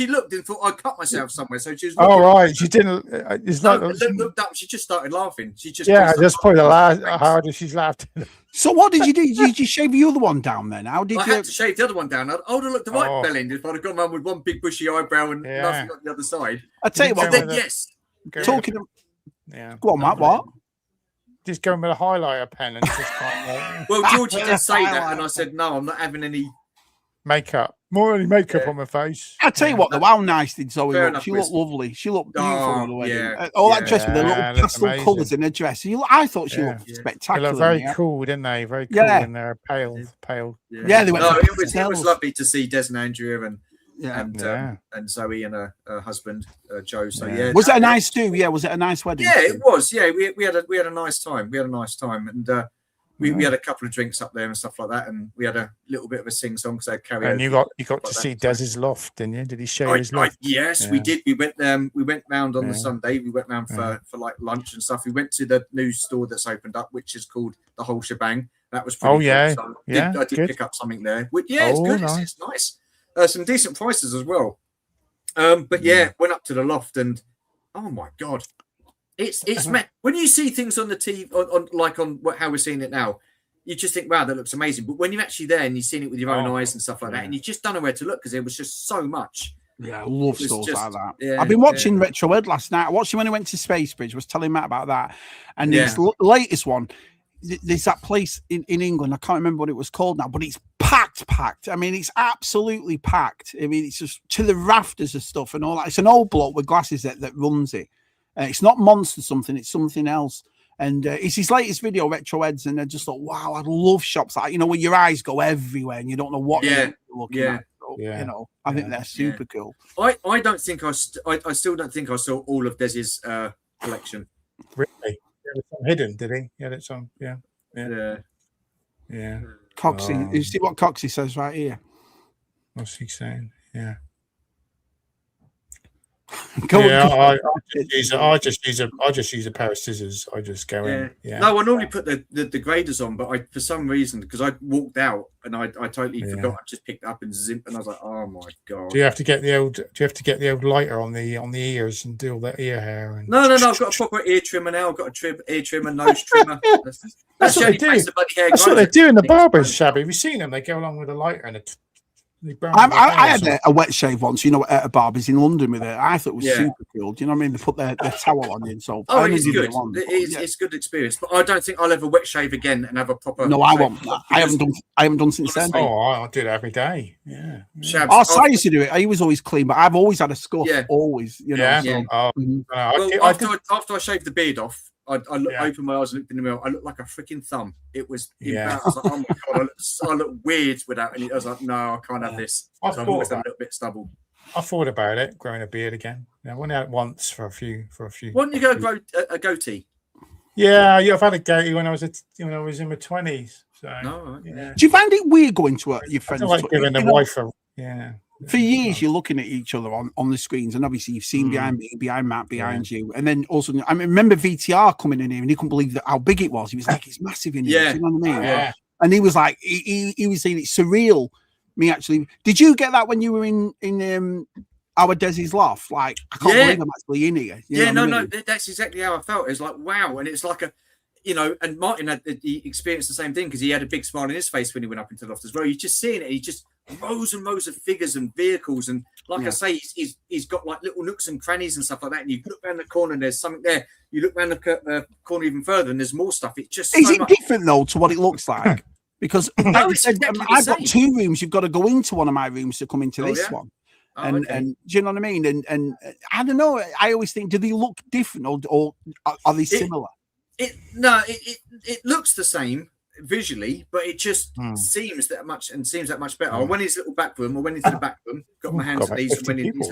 looked and thought I cut myself somewhere, so she was. Oh right, she didn't. It's not. Looked up. She just started laughing. She just just probably the last. How hard she's laughed. So what did you do? Did you shave the other one down then? How did I you? had to shave the other one down. I would have looked the right bell end if I'd have gone around with one big bushy eyebrow and nothing on the other side. I tell you what. Yes. Talking. Go on, Matt. What? Just going with a highlighter pen and just kind of. Well, Georgie did say that, and I said no. I'm not having any makeup. More only makeup on my face. I tell you what, though, how nice did Zoe Fair look? enough, She looked lovely. She looked beautiful on the wedding. Yeah, All that dress with the little that's pastel amazing. colours in her dress. I thought she looked They spectacular. look very cool, didn't they? Very cool in their pale. Yeah, they went. No, it was lovely to see Des and Andrea and Zoe and her husband Joe. So was it a nice do? Yeah, was it a nice wedding? Yeah, it was. Yeah, we had a nice time. We had a nice time, and we had a couple of drinks up there and stuff like that, and we had a little bit of a sing song because they carry. And you got to see Des's loft, didn't you? Did he show his loft? Yes, we did. We went round on the Sunday. We went round for like lunch and stuff. We went to the new store that's opened up, which is called the Whole Shebang. That was pretty cool. So I did pick up something there. It's good. Nice. It's nice. Some decent prices as well. But went up to the loft and oh my god, it's when you see things on the TV on how we're seeing it now, you just think, wow, that looks amazing. But when you're actually there and you've seen it with your own eyes and stuff like that, and you just don't know where to look because there was just so much. Yeah, I love stores like that. Yeah, I've been watching Retro Ed last night. I watched him when he went to Space Bridge. I was telling Matt about that, and his latest one. There's that place in England. I can't remember what it was called now, but it's packed. I mean, it's absolutely packed. I mean, it's just to the rafters of stuff and all that. It's an old bloke with glasses that runs it. It's not Monster something. It's something else. And it's his latest video, Retro Eds. And I just thought, wow, I love shops like, where your eyes go everywhere and you don't know what you're looking at. So, I think they're super cool. I still don't think I saw all of Des's collection. Really? It was hidden, did he? Yeah, it's on. Yeah. Coxie, you see what Coxie says right here? What's he saying? Yeah. I just use a pair of scissors. I just go in. Yeah. No, I normally put the graders on, but for some reason, because I walked out and I totally forgot. I just picked it up and zip, and I was like, oh my god. Do you have to get the old lighter on the ears and do all that ear hair? And... No. I've got a proper ear trimmer now. I've got a ear trimmer, nose trimmer. That's what they do. That's what they do in the barbers, Shabby. Have you seen them? They go along with a lighter and I had a wet shave once, at a barber's in London with it. I thought it was super cool. Do you know what I mean? They put their towel on you and so. It's good. It's good experience, but I don't think I'll ever wet shave again and have a proper. No, I won't. I haven't done since then. Oh, I do that every day. Yeah. I used to do it. I was always clean, but I've always had a scuff. Yeah. Always. After I shaved the beard off. I opened my eyes and looked in the mirror. I looked like a freaking thumb. It was embarrassing. I was like, oh my god, I look weird without any. I was like, no, I can't have this. So I've always had a little bit stubble. I thought about it, growing a beard again. I went out once for a few. Why don't you go grow a goatee? Yeah, I've had a goatee when I was in my 20s. So do you find it weird going to your friends? I like giving the wife a For years, you're looking at each other on the screens, and obviously you've seen behind me, behind Matt, behind you, and then also I remember VTR coming in here, and he couldn't believe how big it was. He was like, "It's massive in here." Do you know what I mean? Yeah. And he was like, he was saying it's surreal. Me actually, did you get that when you were in our Desi's loft? Like, I can't believe I'm actually in here. No, that's exactly how I felt. It was like, wow, and it's like a. And Martin he experienced the same thing because he had a big smile on his face when he went up into the loft as well. You're just seeing it. He just rows and rows of figures and vehicles, and like I say, he's got like little nooks and crannies and stuff like that. And you look around the corner and there's something there. You look around the corner even further and there's more stuff. It's just is it different though to what it looks like? Because like you said, I've got 2 rooms. You've got to go into one of my rooms to come into this one. And do you know what I mean? And I don't know. I always think, do they look different or are they similar? It looks the same visually, but it just seems that much better. I went into little back room, I went into the back room, got my hands on these, and went in this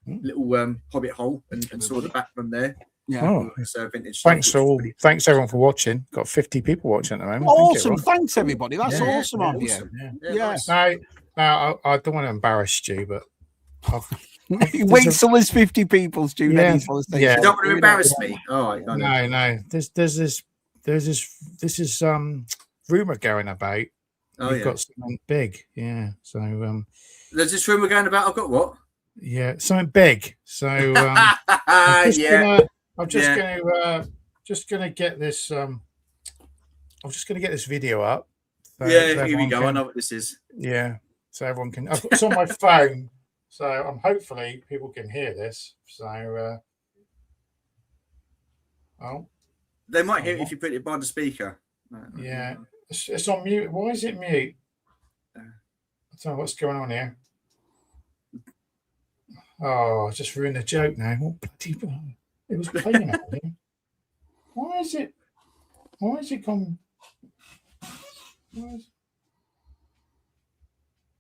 little hobbit hole and saw the back room there. Yeah. Vintage. Thanks everyone for watching. Got 50 people watching at the moment. Awesome. Thanks everybody. That's awesome on you. Yeah. Now I don't want to embarrass you, but wait till there's 50 people, Stu. You don't want to embarrass me. Oh, no. There's this rumor going about. We've got something big. Yeah. So there's this rumor going about. I've got what? Yeah, something big. So I'm just gonna get this. I'm just gonna get this video up. So here we go. I know what this is. Yeah, so everyone can. It's on my phone. So hopefully people can hear this. So they might hear it if you put it by the speaker. Yeah, it's on mute. Why is it mute? don't know what's going on here. Oh, I just ruined the joke now. What bloody... It was playing out here. Why is it gone?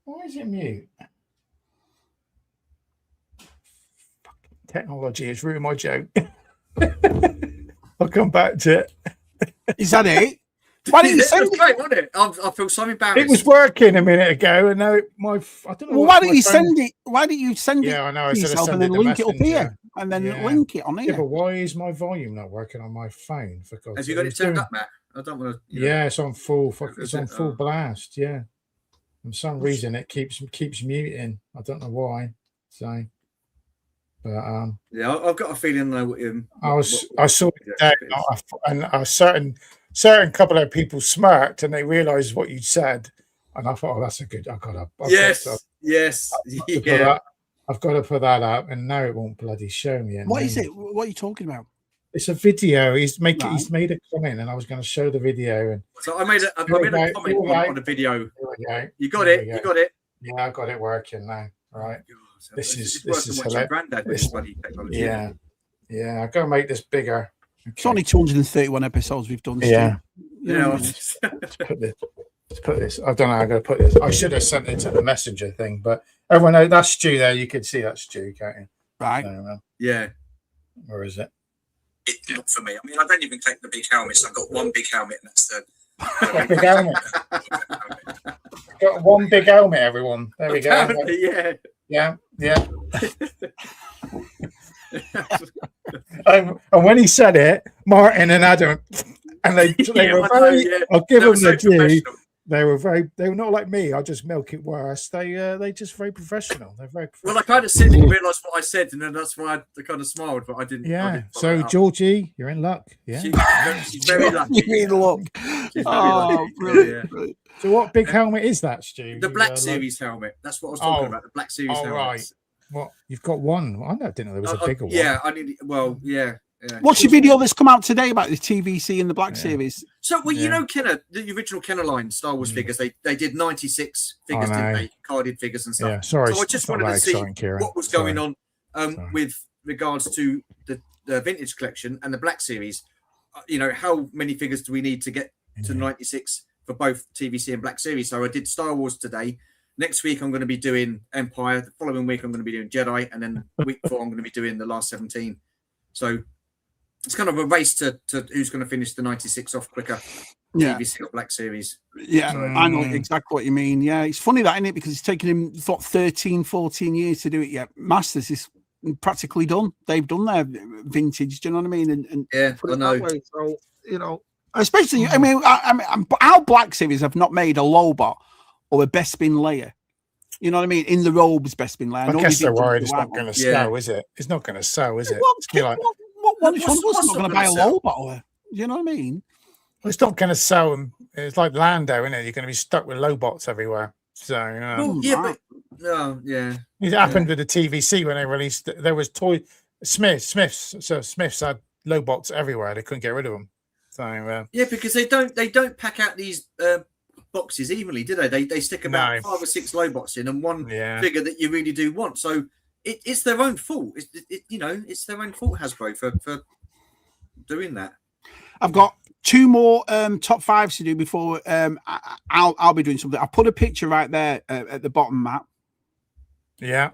Why is it mute? Technology has ruined my joke. I'll come back to it. Is that it? Why didn't you send it? Great, wasn't it? I feel so embarrassed. It was working a minute ago, and now I don't know. Well, why didn't you send it? Why didn't you send it? Yeah, I know. I to should have yourself sent and then it link it up here, and then link it on here. Yeah, but why is my volume not working on my phone? For God's Have you got it turned up, Matt? I don't want to. Yeah, it's on full. It's on full blast. Yeah. For some reason, it keeps muting. I don't know why. So, but yeah, I've got a feeling though. I saw it today, and a certain couple of people smirked, and they realised what you said, and I thought, oh, that's a good. I've got to put that up, and now it won't bloody show me. What is it? What are you talking about? It's a video. He's made a comment, and I was going to show the video. And so I made a comment on the video. You got it. You got it. Yeah, I got it working now. Right. This is hilarious. Yeah. I've got to make this bigger. Okay. It's only 231 episodes we've done. Yeah. Let's put this. I don't know how I'm going to put this. I should have sent it to the messenger thing, but everyone knows that's Stu there. You can see that's Stu, can't you? Right. Yeah. Where is it? Not for me. I mean, I don't even take the big helmets. I've got one big helmet, and that's the big helmet. Got one big helmet, everyone. There we go. Yeah. And when he said it, Martin and Adam, and they were very. I'll give them the due. They were not like me. I just milk it worse. They just very professional. They're very professional. Well, I kind of said and realised what I said, and then that's why I kind of smiled, but I didn't. Yeah. So Georgie, you're in luck. Yeah. She's very lucky. You're in luck. Oh, brilliant. Yeah. So what big helmet is that, Stu? The Black Series helmet. That's what I was talking about. The Black Series helmet. Right. What? You've got one. I didn't know there was a bigger one. Yeah, I need. Well, yeah. What's your video that's come out today about the TVC and the Black Series? So, you know, Kenner, the original Kenner line Star Wars figures, they did 96 figures, didn't they? Carded figures and stuff. Yeah, sorry. So I just wanted to see what was going on with regards to the vintage collection and the Black Series. You know, how many figures do we need to get to 96 for both TVC and Black Series? So I did Star Wars today. Next week, I'm going to be doing Empire. The following week, I'm going to be doing Jedi. And then week 4, I'm going to be doing the last 17. So it's kind of a race to who's going to finish the 96 off quicker. TVC or Black Series. Yeah, so, I know exactly what you mean. Yeah, it's funny that, isn't it? Because it's taken him, 13, 14 years to do it yet. Masters is practically done. They've done their vintage. Do you know what I mean? And yeah, I know. So, you know, especially, I mean, our Black Series have not made a Lobot or a Bespin Leia. You know what I mean? In the robes, Bespin Leia. I guess they're worried it's not going to sell, is it? It's not going to sell, is it? What one was not going to buy a Lobot? Or, you know what I mean? Well, it's not going to sell them. It's like Lando, isn't it? You're going to be stuck with Lobots everywhere. So, it happened with the TVC when they released. There was Smiths. So Smiths had Lobots everywhere. They couldn't get rid of them. So because they don't pack out these boxes evenly, do they? They stick about 5 or 6 Lobots in and one figure that you really do want. So it's their own fault. It's their own fault, Hasbro, for doing that. I've got 2 more top 5s to do before I'll be doing something. I put a picture right there at the bottom, Matt. Yeah,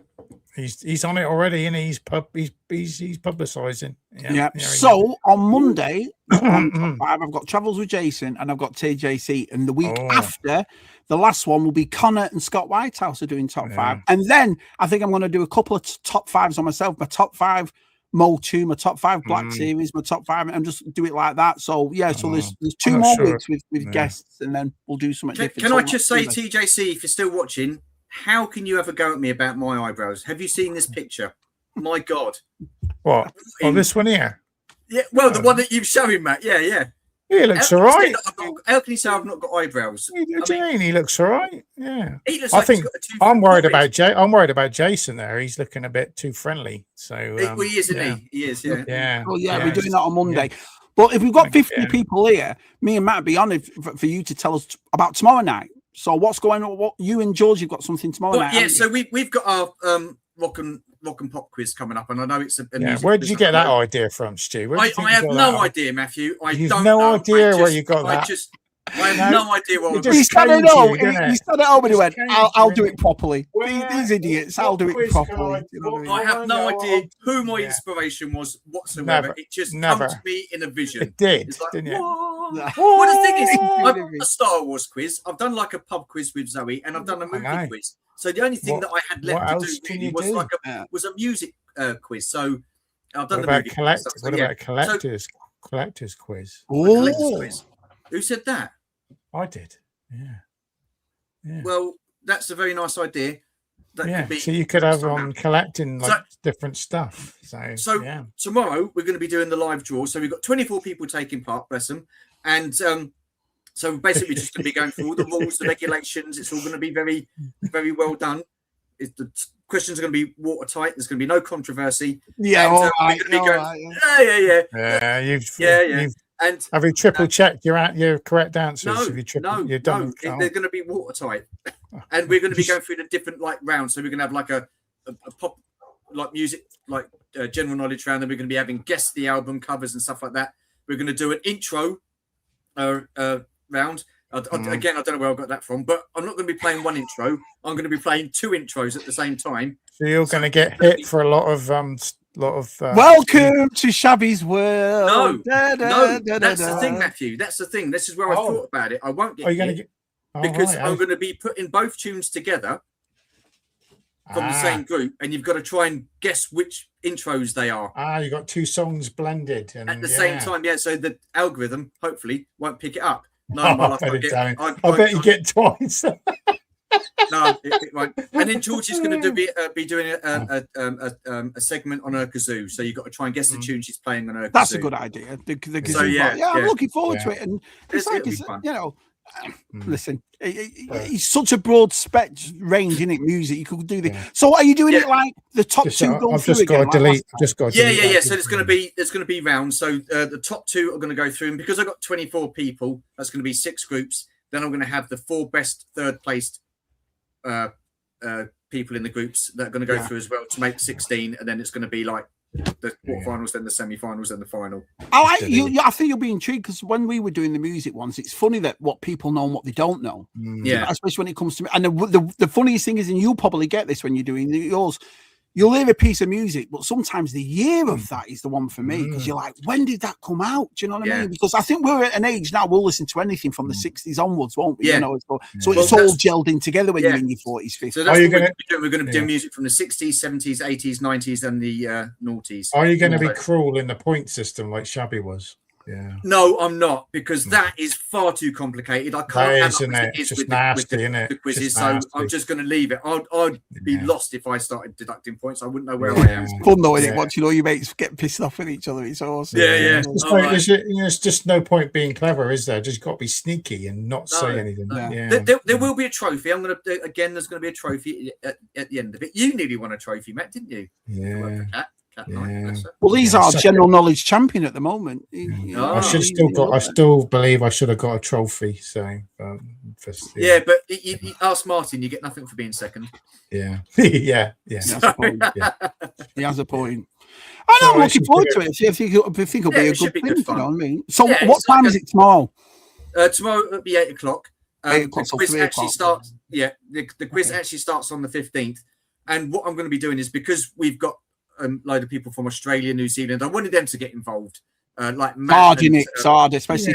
he's on it already, and he's publicising. Yeah. So on Monday, on top 5, I've got Travels with Jason, and I've got TJC, and the week after, the last one will be Connor and Scott Whitehouse are doing top 5, and then I think I'm going to do a couple of top 5s on myself. My top 5 Mo 2, my top 5 Black Series, my top 5, and just do it like that. So there's 2 more weeks with guests, and then we'll do something different. Can I just say, TJC, if you're still watching, how can you ever go at me about my eyebrows? Have you seen this picture? My God. What? This one here? Yeah, well, the one that you've shown, Matt. Yeah. Yeah, he looks all right. How can you say I've not got eyebrows? He looks all right. Yeah. He looks I'm worried about Jason there. He's looking a bit too friendly. So he is, isn't he? He is, yeah. Yeah. Well, we're doing that on Monday. Yeah. But if we've got 50 people here, me and Matt would be honoured for you to tell us about tomorrow night. So what's going on? What you and George, you've got something tomorrow night? Yeah, so we've got our rock and pop quiz coming up, and I know it's a music where did you get that idea from, Stu? I have no idea, Matthew. You've no idea where you got that. I have no idea what he said it all. He said it all, and he went, "I'll do it properly." These idiots, I'll do it properly. I have no idea who my inspiration was whatsoever. It just comes to me in a vision. It did, it's like, didn't it? Well, the thing is, I've done a Star Wars quiz. I've done like a pub quiz with Zoe, and I've done a movie quiz. So the only thing that I had left to do really was a music quiz. So I've done the movie quiz. What about a collector's quiz? Collector's quiz. Who said that? I did. Yeah. Well, that's a very nice idea. That could be, so you could have on collecting different stuff. So tomorrow we're going to be doing the live draw. So we've got 24 people taking part, bless them. And so basically just going to be going through all the rules, the regulations. It's all going to be very, very well done. The questions are going to be watertight. There's going to be no controversy. Yeah, And have you triple checked your correct answers? No, they're going to be watertight, and we're going to be going through the different rounds. So we're going to have like a pop music general knowledge round, and we're going to be having guess the album covers and stuff like that. We're going to do an intro round. Again, I don't know where I got that from, but I'm not going to be playing one intro. I'm going to be playing two intros at the same time. So you're going to get hit for a lot of welcome to Shabby's world. No, that's the thing, Matthew. That's the thing. This is where I thought about it. I won't get hit because I'm going to be putting both tunes together from the same group, and you've got to try and guess which intros they are. You got two songs blended at the same time. Yeah, so the algorithm hopefully won't pick it up. No, I bet you get twice. No, it won't. And then George is going to be doing a segment on her kazoo. So you've got to try and guess the tune she's playing on her kazoo. That's a good idea. The kazoo I'm looking forward to it. And listen, it's such a broad range in it. Music you could do the. So are you doing it like the top two? I've just got to delete. Yeah. So there's going to be rounds. So the top two are going to go through, and because I've got 24 people, that's going to be 6 groups. Then I'm going to have the 4 best third placed people in the groups that are going to go through as well to make 16, and then it's going to be like the quarterfinals, then the semi-finals, then the final. I think you'll be intrigued because when we were doing the music ones, it's funny that what people know and what they don't know. Yeah, especially when it comes to me. And the funniest thing is, and you'll probably get this when you're doing yours. You'll hear a piece of music, but sometimes the year of that is the one for me because you're like, when did that come out? Do you know what I mean? Because I think we're at an age now we'll listen to anything from the 60s onwards, won't we? Yeah. You know, so it's all gelled in together when you're in your 40s, 50s. So that's what we're going to be doing music from the 60s, 70s, 80s, 90s, and the noughties. Are you going to be cruel in the point system like Shabby was? Yeah. No, I'm not, because that is far too complicated. I can't. It's just nasty, isn't it? The quizzes, so I'm just going to leave it. I'd be lost if I started deducting points. I wouldn't know where I am. Fun though, isn't it? Watching all your mates get pissed off with each other. It's awesome. Yeah. There's just no point being clever, is there? Just got to be sneaky and not say anything. No. Yeah. There will be a trophy. I'm going to there's going to be a trophy at the end of it. You nearly won a trophy, Matt, didn't you? Yeah. Well, these are general knowledge champion at the moment. I still believe I should have got a trophy. So, but you ask Martin, you get nothing for being second. Yeah. He has a point. I'm looking forward to it. I think it'll be a good thing. You know what I mean? So, what time is it tomorrow? Tomorrow it'll be 8 o'clock. The quiz actually starts. Yeah, the quiz actually starts on the 15th. And what I'm going to be doing is, because we've got a load of people from Australia, New Zealand, I wanted them to get involved. Like hard, especially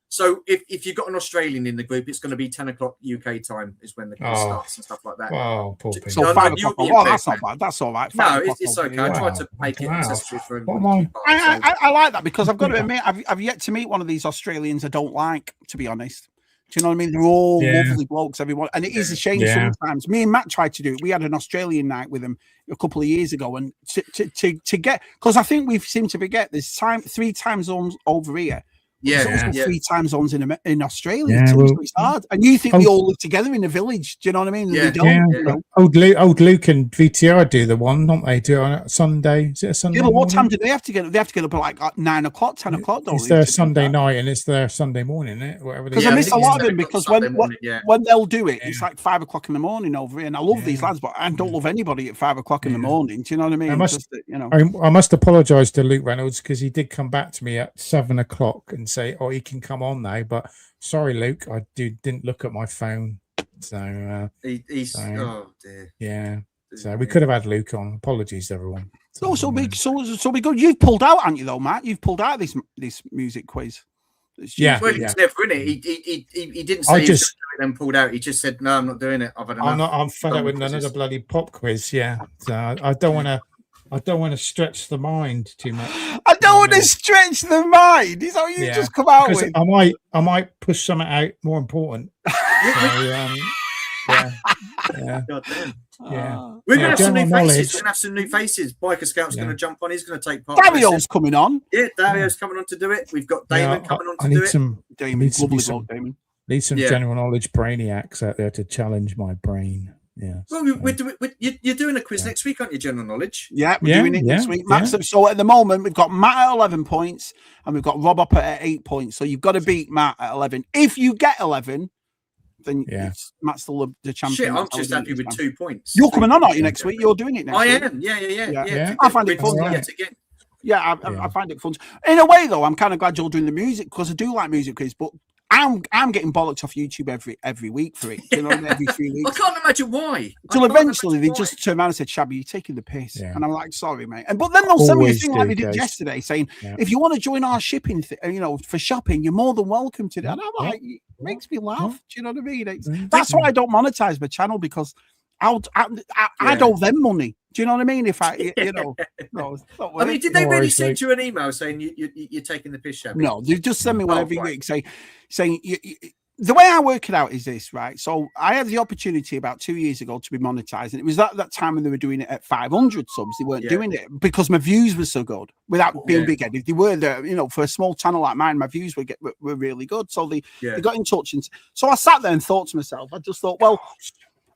so if you've got an Australian in the group, it's going to be 10 o'clock UK time is when the quiz starts and stuff like that. Oh, poor people. So 5 o'clock. That's not bad. That's all right. No, it's okay. I tried to make it accessible for everyone. I like that, because I've got to admit, I've yet to meet one of these Australians I don't like, to be honest. Do you know what I mean? They're all lovely blokes, everyone. And it is a shame sometimes. Me and Matt tried to do it. We had an Australian night with him a couple of years ago. And to get, because I think we seem to forget there's 3 time zones over here. Yeah, there's also 3 time zones in Australia Yeah, too, well, so it's hard. And you think we all live together in a village? Do you know what I mean? Yeah, they don't. yeah. You know? Old Luke and VTR do the one, don't they? Do it on a Sunday? Is it a Sunday? Yeah, but what morning? time do they have to get up? They have to get up at like 9 o'clock, 10 o'clock. Don't It's they? their Sunday night and it's their Sunday morning, isn't it? Whatever. Because Yeah, I I miss a think lot it's of them 10 o'clock because Sunday morning, when they'll do it, Yeah. it's like 5 o'clock in the morning over here. And I love these lads, but I don't love anybody at 5 o'clock in the morning. Do you know what I mean? I must apologise to Luke Reynolds because he did come back to me at 7 o'clock and say, "Oh, he can come on now," but sorry, Luke, I didn't look at my phone, so oh dear. Yeah, so we could have had Luke on. Apologies, everyone. So we good. You've pulled out, haven't you, though, Matt? You've pulled out this music quiz. Yeah, well, he's never in it. He didn't say he was going to do it and pulled out. He just said, "No, I'm not doing it. I've had enough." I'm fed up with another bloody pop quiz. Yeah, so I don't want to. I don't want to stretch the mind too much. I don't want to stretch the mind. Is that what you just come out with? I might push something out more important. God damn. Yeah. We're going to have some new faces. We're going to have some new faces. Biker Scout's going to jump on. He's going to take part. Dario's coming on. Yeah, Dario's coming on to do it. We've got Damon coming on to do it. Damon. Need some general knowledge brainiacs out there to challenge my brain. Yeah. Well, you're doing a quiz next week, aren't you? General knowledge. Yeah, we're doing it next week, Matt. So at the moment, we've got Matt at 11 points, and we've got Rob up at 8 points. So you've got to beat Matt at 11. If you get 11, then Matt's still the champion. Shit, I'm just happy with 2 points. You're coming on, aren't you, next week? You're doing it next week. I am. Yeah. I find it fun. Yeah, I find it fun. In a way, though, I'm kind of glad you're doing the music because I do like music quiz, but I'm getting bollocks off YouTube every week for it. You know, every 3 weeks. I can't imagine why. Until eventually they just turned around and said, "Shabby, you're taking the piss," and I'm like, "Sorry, mate." But then they'll send me a thing like they did yesterday, saying, "If you want to join our shipping, for shopping, you're more than welcome to that." And I'm like, it makes me laugh. Do you know what I mean? That's why I don't monetize my channel because I owe them money. Do you know what I mean? If I, no, I mean, did they really send you an email saying you're taking the piss, Shabby? No, they just send me one every week saying the way I work it out is this, right? So I had the opportunity about 2 years ago to be monetized, and it was that time when they were doing it at 500 subs. They weren't doing it because my views were so good without being big-headed. They were there, for a small channel like mine, my views were really good. So they got in touch, and so I sat there and thought to myself, I just thought, well,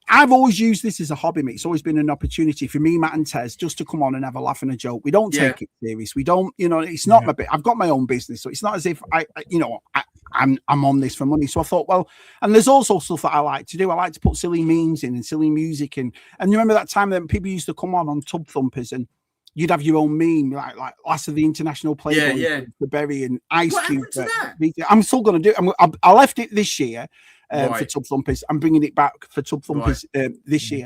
I've always used this as a hobby, mate. It's always been an opportunity for me, Matt and Tez, just to come on and have a laugh and a joke. We don't take it serious. We don't, it's not my bit. I've got my own business, so it's not as if I'm on this for money. So I thought, well, and there's also stuff that I like to do. I like to put silly memes in and silly music in. And you remember that time that people used to come on Tub Thumpers and you'd have your own meme, like last of the International Playboy, for Berry and Ice Cube. I'm still going to do it. I left it this year. For Tub Thumpers, I'm bringing it back for Tub Thumpers this year.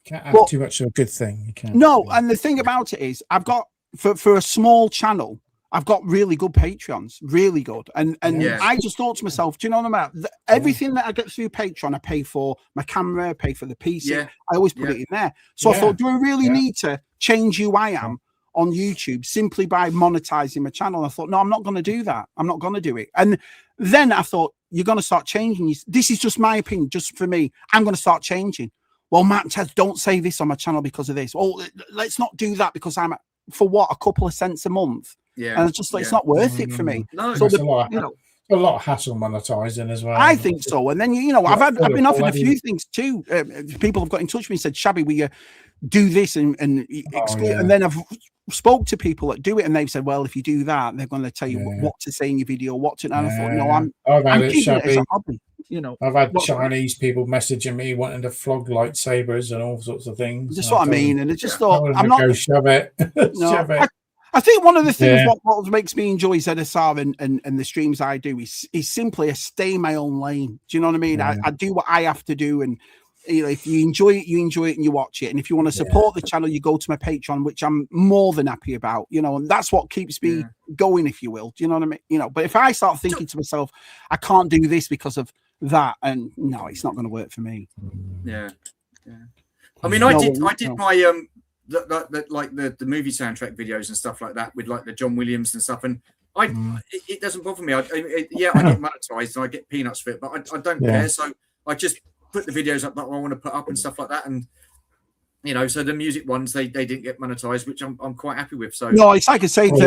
Can't have too much of a good thing. You can't. No, and the thing about it is, I've got for a small channel, I've got really good Patreons, really good, and I just thought to myself, do you know what I mean? Everything that I get through Patreon, I pay for my camera, I pay for the PC. I always put it in there. So I thought, do I really need to change who I am on YouTube simply by monetizing my channel? And I thought, no, I'm not going to do that. I'm not going to do it. And then I thought, you're going to start changing. This is just my opinion, just for me. I'm going to start changing. Well, Matt and Ted, don't say this on my channel because of this. Oh, let's not do that because I'm for what, a couple of cents a month. Yeah, and it's just like it's not worth it for me. No, so a lot of hassle monetizing as well. I think so. And then I've been offered a few things too. People have got in touch with me and said, "Shabby, will you do this and then I've spoke to people that do it and they've said, well, if you do that, they're going to tell you what to say in your video, what to. And I thought, no, I'm keeping it as a hobby. I've had Chinese people messaging me wanting to flog lightsabers and all sorts of things. That's what I mean. And I just thought, I'm not go shove it. Shove it. I think one of the things what makes me enjoy ZSR and the streams I do is simply a stay in my own lane. Do you know what I mean? I do what I have to do, and if you enjoy it and you watch it. And if you want to support the channel, you go to my Patreon, which I'm more than happy about. And that's what keeps me going, if you will. Do you know what I mean? But if I start thinking to myself, I can't do this because of that, and no, it's not going to work for me. Yeah. I mean, I did my the movie soundtrack videos and stuff like that with like the John Williams and stuff, and it doesn't bother me. I get monetized and I get peanuts for it, but I don't care. So I just put the videos up that I want to put up and stuff like that, and you know, so the music ones they didn't get monetized, which I'm quite happy with. So no, it's like I say, these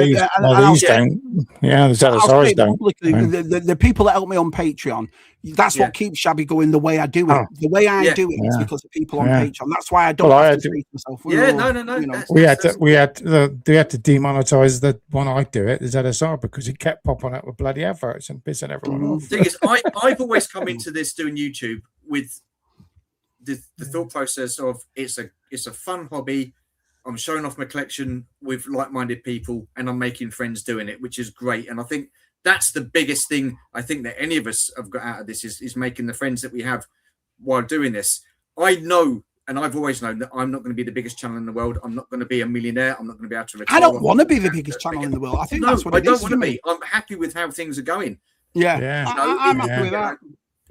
don't. Yeah, the ZSRs don't. Publicly, the people that help me on Patreon, that's what keeps Shabby going the way I do it. The way I do it is because of people on Patreon. That's why I don't have to say to myself, no. You know, we had to demonetize the one I do it, the ZSR, because it kept popping up with bloody adverts and pissing everyone off. The thing is, I've always come into this doing YouTube with the thought process of it's a fun hobby. I'm showing off my collection with like-minded people, and I'm making friends doing it, which is great. And I think that's the biggest thing I think that any of us have got out of this is making the friends that we have while doing this. I know, and I've always known that I'm not going to be the biggest channel in the world. I'm not going to be a millionaire. I'm not going to be able to retire. I don't want to be the biggest channel in the world. I think that's what I don't want to be. I'm happy with how things are going. Yeah. I'm happy with that.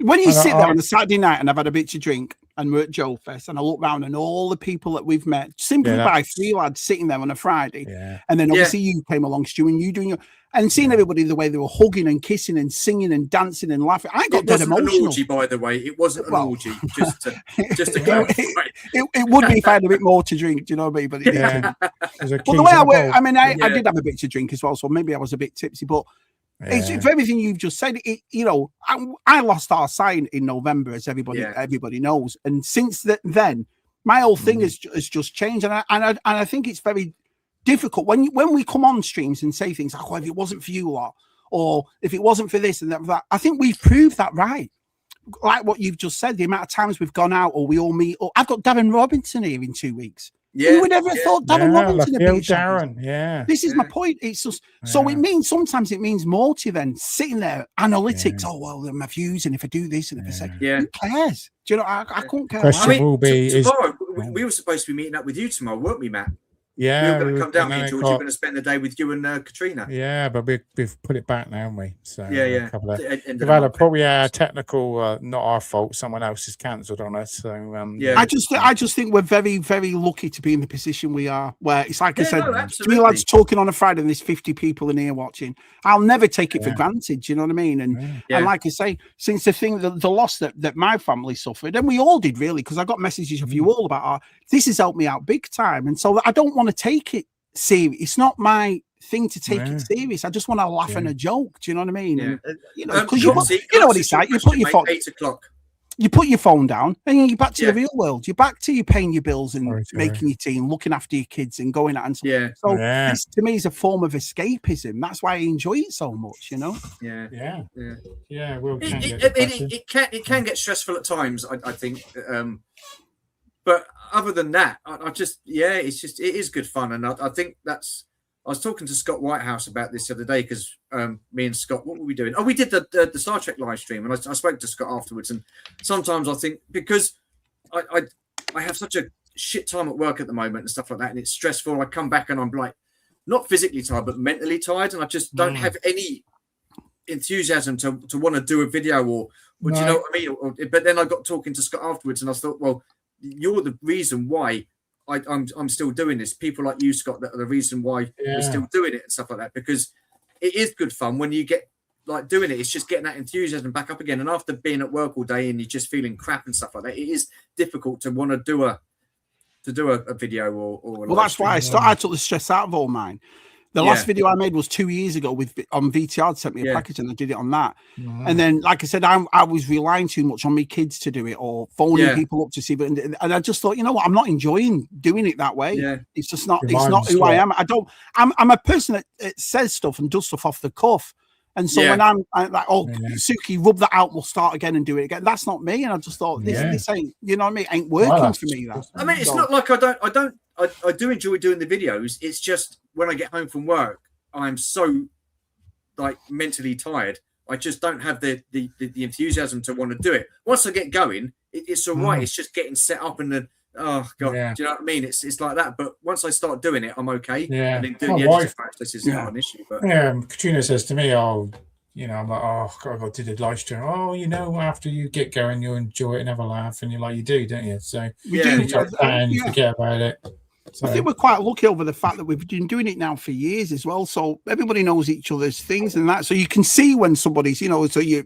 When you sit there on a Saturday night and I've had a bit to drink and we're at Joe Fest and I look round and all the people that we've met simply by three lads sitting there on a Friday, and then obviously you came along, Stu, and you doing your and seeing everybody the way they were hugging and kissing and singing and dancing and laughing, I got dead emotional. An orgy, by the way, it wasn't an orgy. Just to go. It would be if I had a bit more to drink. Do you know what I mean? But well, the way I work, I mean, I did have a bit to drink as well, so maybe I was a bit tipsy, but. It's for everything you've just said. You know, I lost our sight in November, as everybody knows, and since then, my whole thing has just changed, and I think it's very difficult when we come on streams and say things like, "Oh, if it wasn't for you lot," or "If it wasn't for this and that," I think we've proved that right. Like what you've just said, the amount of times we've gone out or we all meet. Or I've got Darren Robinson here in 2 weeks. Who would ever have thought Darren Robinson would be Darren? This is my point. It's just so it means sometimes it means more to you than sitting there analytics. Oh well, my views, and if I do this, and if I say, who cares? Do you know? I couldn't care. Tomorrow we were supposed to be meeting up with you tomorrow, weren't we, Matt? Yeah, we were going to come down here, George. You're going to spend the day with you and Katrina. Yeah, but we've put it back now, haven't we? So We've had probably a technical, not our fault. Someone else has cancelled on us. So I just think we're very, very lucky to be in the position we are, where it's like I said, three lads talking on a Friday and there's 50 people in here watching. I'll never take it for granted. You know what I mean? And like I say, since the loss that my family suffered, and we all did really, because I got messages of you all about this has helped me out big time, and so I don't want to take it serious. It's not my thing to take it serious. I just want to laugh and a joke. Do you know what I mean? And, you know, because you know what it's like. You put your phone. 8 o'clock. You put your phone down, and you're back to the real world. You're back to you paying your bills and making your team, looking after your kids, and going out and stuff. So this, to me, is a form of escapism. That's why I enjoy it so much. You know? Well, it can get stressful at times. I think. But other than that, I just it is good fun, and I think that's. I was talking to Scott Whitehouse about this the other day because me and Scott, what were we doing? Oh, we did the Star Trek live stream, and I spoke to Scott afterwards. And sometimes I think because I have such a shit time at work at the moment and stuff like that, and it's stressful. I come back and I'm like not physically tired, but mentally tired, and I just don't have any enthusiasm to want to do a video or do you know what I mean? But then I got talking to Scott afterwards, and I thought, well, you're the reason why I'm still doing this. People like you, Scott, that are the reason why we're still doing it and stuff like that, because it is good fun when you get like doing it. It's just getting that enthusiasm back up again. And after being at work all day and you're just feeling crap and stuff like that, it is difficult to want to do a video or well, that's why I took the stress out of all mine. The last video I made was 2 years ago on VTR, sent me a package and I did it on that. And then, like I said, I was relying too much on my kids to do it or phoning people up to see. But and I just thought, you know what, I'm not enjoying doing it that way. It's just not. It's not who I am. I'm a person that says stuff and does stuff off the cuff. And so when I'm like, Suki, rub that out, we'll start again and do it again. That's not me. And I just thought this ain't, you know what I mean? Ain't working for me. That. I mean, it's not like I do enjoy doing the videos. It's just when I get home from work, I'm so like mentally tired. I just don't have the enthusiasm to want to do it. Once I get going, it's all right. It's just getting set up and then do you know what I mean? It's like that. But once I start doing it, I'm okay. And then doing the editing process is not an issue. But Katrina says to me, I'm like, God, I got to do the live stream. After you get going, you'll enjoy it and have a laugh, and you're like, you do, don't you? So you forget about it. So. I think we're quite lucky over the fact that we've been doing it now for years as well. So everybody knows each other's things and that. So you can see when somebody's, so you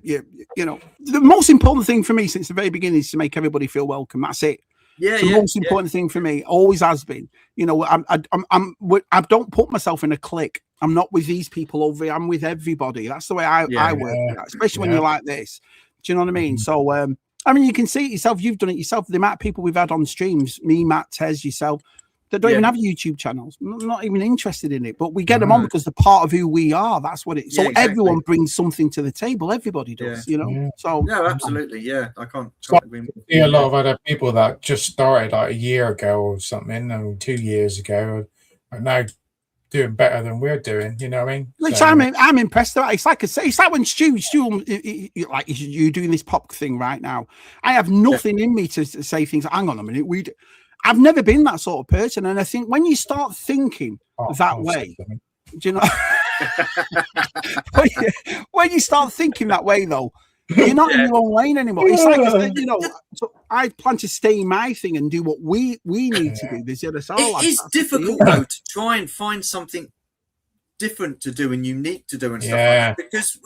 know, the most important thing for me since the very beginning is to make everybody feel welcome. That's it. It's the most important thing for me. Always has been. You know, I don't put myself in a clique. I'm not with these people over here. I'm with everybody. That's the way I work, especially when you're like this. Do you know what I mean? So, I mean, you can see it yourself. You've done it yourself. The amount of people we've had on streams, me, Matt, Tez, yourself, that don't even have YouTube channels. Not even interested in it. But we get them on because they're part of who we are. That's what it is. So everyone brings something to the table. Everybody does, you know? Yeah. So absolutely. Yeah, I can't agree more. See a lot of other people that just started like a year ago or something, or 2 years ago, are now doing better than we're doing. You know what I mean? Which I'm impressed about. It's like it's like when Stu, like you're doing this pop thing right now. I have nothing in me to say things. Hang on a minute, I've never been that sort of person, and I think when you start thinking that way, do you know? when you start thinking that way, though, you're not in your own lane anymore. It's like I said, you know. So I plan to stay in my thing and do what we need to do. The ZSR. It is difficult though to try and find something different to do and unique to do and stuff like that, because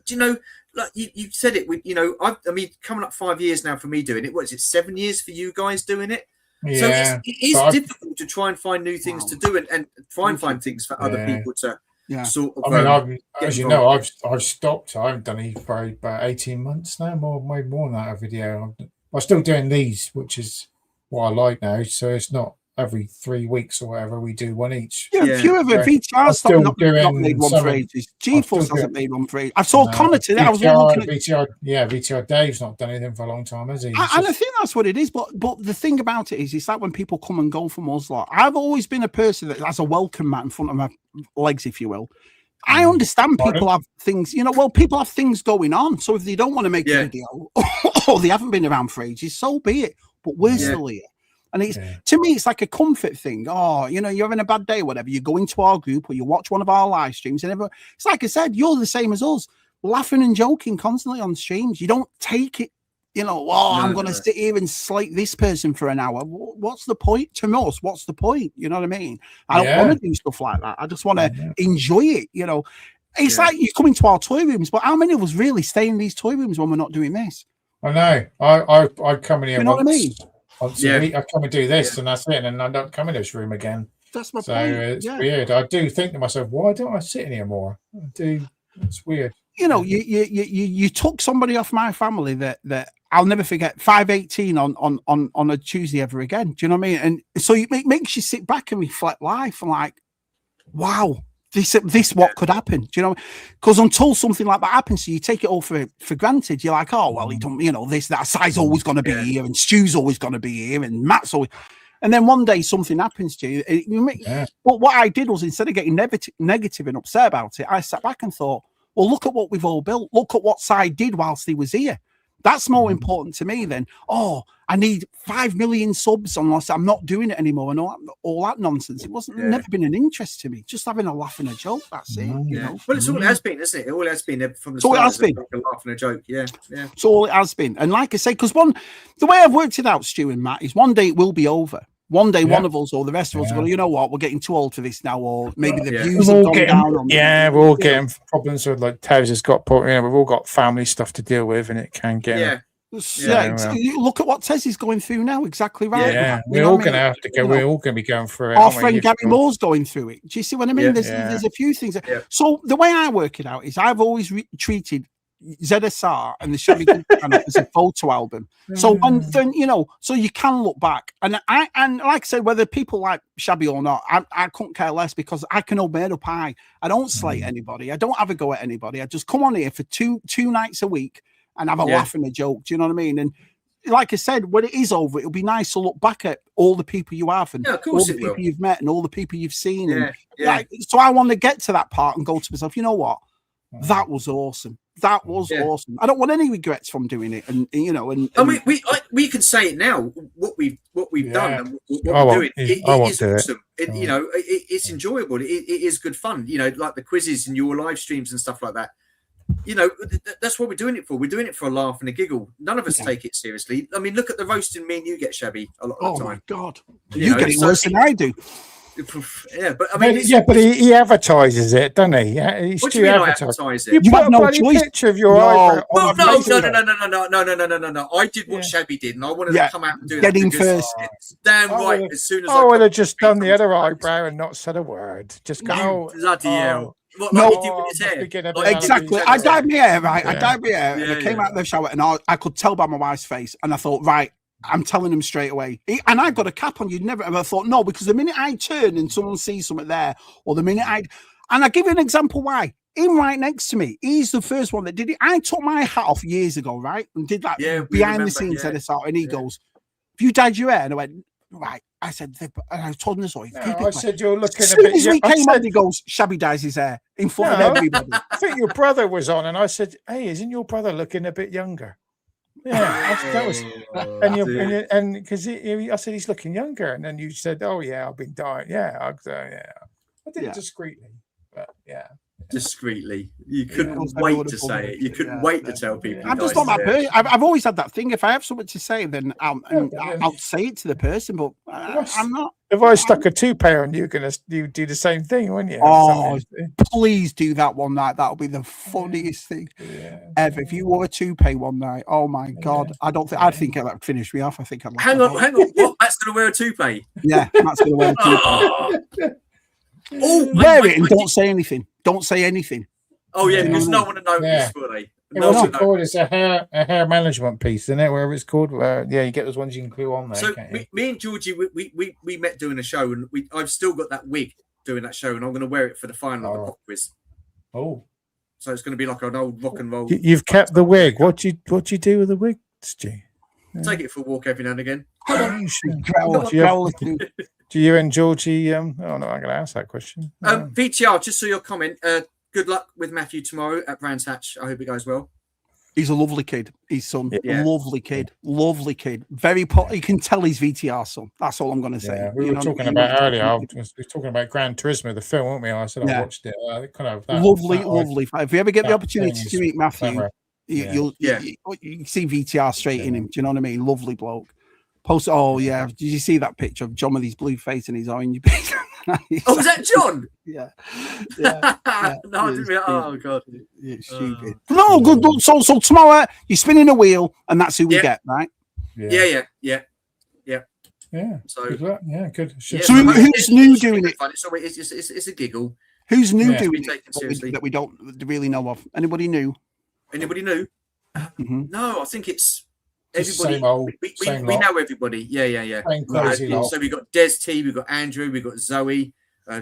you know, like you said it. You know, I mean, coming up 5 years now for me doing it. What is it? 7 years for you guys doing it. So it is difficult to try and find new things to do and try and find things for other people to sort of. I mean, as you know, I've stopped. I haven't done it for about 18 months now, maybe more than that. A video. I'm still doing these, which is what I like now. So it's not every 3 weeks or whatever. We do one each. Yeah, a few of it. VTR's not made one for ages. GeForce hasn't made one for ages. I saw Connor today. I was looking at VTR. Yeah, VTR Dave's not done anything for a long time, has he? And I think that's what it is. But the thing about it is, it's like when people come and go from us. Like, I've always been a person that has a welcome mat in front of my legs, if you will. I understand people have things, you know, well, people have things going on. So if they don't want to make a video or they haven't been around for ages, so be it. But we're still here. And it's to me, it's like a comfort thing. Oh, you know, you're having a bad day, whatever. You go into our group or you watch one of our live streams, and it's like I said, you're the same as us, laughing and joking constantly on streams. You don't take it, you know. I'm going to sit here and slate this person for an hour. What's the point to us? What's the point? You know what I mean? I don't want to do stuff like that. I just want to enjoy it. You know, it's like you come into our toy rooms, but how many of us really stay in these toy rooms when we're not doing this? I know. I come in here. You know what I mean? Once a week, I come and do this, and that's it, and I don't come in this room again. That's my point. It's weird. I do think to myself, why don't I sit in here more? I do. It's weird. You know, you took somebody off my family that I'll never forget. 518 on a Tuesday ever again. Do you know what I mean? And so it makes you sit back and reflect life and like, wow. This what could happen? Do you know? Because until something like that happens, so you take it all for granted. You're like, oh well, he don't, you know, that side's always going to be here, and Stu's always going to be here, and Matt's always. And then one day something happens to you. But what I did was, instead of getting negative and upset about it, I sat back and thought, well, look at what we've all built. Look at what side did whilst he was here. That's more important to me than, I need 5 million subs unless I'm not doing it anymore and all that nonsense. It wasn't never been an interest to me. Just having a laugh and a joke. That's it. You know? Well, it's all it has been, isn't it? It all has been from the start. It has been a laugh and a joke. Yeah. It's all it has been. And like I say, because the way I've worked it out, Stu and Matt, is one day it will be over. One day, one of us or the rest of us are going, you know what, we're getting too old for this now, or maybe the views have gone down. We're all getting problems with, like Taz has got, we've all got family stuff to deal with, and it can get. Look at what Tez is going through now. Exactly right. Yeah, we're all going to have to go. We're all going to be going through it. Our friend Gary Moore's going through it. Do you see what I mean? There's a few things. So the way I work it out is I've always treated ZSR and the Shabby channel as a photo album. So then so you can look back, and like I said, whether people like Shabby or not, I couldn't care less, because I can hold my head up high. I don't slate anybody. I don't have a go at anybody. I just come on here for two nights a week and have a laugh and a joke. Do you know what I mean? And like I said, when it is over, it'll be nice to look back at all the people you have, and all the people you've met, and all the people you've seen. So I want to get to that part and go to myself, you know what? That was awesome. That was awesome. I don't want any regrets from doing it, and we can say it now. What we've done and what we're doing, it is awesome. It's enjoyable. It is good fun. You know, like the quizzes and your live streams and stuff like that. You know, that's what we're doing it for. We're doing it for a laugh and a giggle. None of us take it seriously. I mean, look at the roasting me and you get, Shabby, a lot of the time. Oh my god, you get it worse than I do. Yeah, but I mean, but he advertises it, doesn't he? He's what do you mean I advertise it? You put have a no bloody choice. picture of your eyebrow. Well, no. I did what Shabby did, and I wanted to come out and do Get that in first. It's damn right. As soon as I would have just done the other eyebrow and not said a word. Just go, bloody hell. What, no, like he did with his hair? Exactly. I dyed my hair, right? I dyed my hair, Yeah, and I came out of the shower, and I could tell by my wife's face, and I thought, right, I'm telling him straight away. And I got a cap on. You'd never ever thought, no, because the minute I turn and someone sees something there, or the minute and I give you an example why. Him right next to me, he's the first one that did it. I took my hat off years ago, right? And did that behind the scenes ZSR. And he goes, "Have you dyed your hair?" And I went, right. I said, and I told him this. I said, you're looking as soon as we came on, he goes, Shabby dyes his hair in front of everybody. I think your brother was on, and I said, hey, isn't your brother looking a bit younger? Yeah, that was, and because I said he's looking younger, and then you said, "Oh yeah, I've been dying." Yeah, I did it discreetly, but discreetly. You couldn't wait to say it. You couldn't wait to tell people. I'm just not that person. I've always had that thing. If I have something to say, then I'll say it to the person. But I'm not. If I stuck a toupee on you, you do the same thing, wouldn't you? Oh, please do that one night. That'll be the funniest thing ever. If you wore a toupee one night, oh my God, I think that would finish me off. I think I'd like hang on. What? Matt's gonna wear a toupee? Yeah, Matt's gonna wear a toupee. Wear it and don't say anything. Don't say anything. Oh yeah, because no one will notice, will they? What's it called? It's a hair management piece, isn't it? Wherever it's called. You get those ones you can glue on there. So me and Georgie, we met doing a show, and I've still got that wig doing that show, and I'm going to wear it for the final of the pop quiz. Oh, so it's going to be like an old rock and roll. You've kept the wig. What do you do with the wig, Stu? Take it for a walk every now and again. Do you and Georgie? Oh no, I'm going to ask that question. VTR, just so your comment. Good luck with Matthew tomorrow at Rant. I hope it goes well. He's a lovely kid. His son, lovely kid. Very you can tell he's VTR son. That's all I'm going to say. Yeah, we were talking about earlier. We were talking about Gran Turismo, the film, weren't we? I said I watched it. Lovely. If you ever get the opportunity to meet Matthew, you see VTR straight in him. Do you know what I mean? Lovely bloke. Did you see that picture of John with his blue face and his orange face? Oh, was that John? Yeah. No, I didn't. Oh God, it's stupid. No, good. So tomorrow you're spinning a wheel, and that's who we get, right? Yeah. So good. So who's new doing it? It's a giggle. Who's new doing it that we don't really know of? Anybody new? No, I think it's. Everybody, same old, we know everybody. Yeah. So we got Des T, we got Andrew, we got Zoe,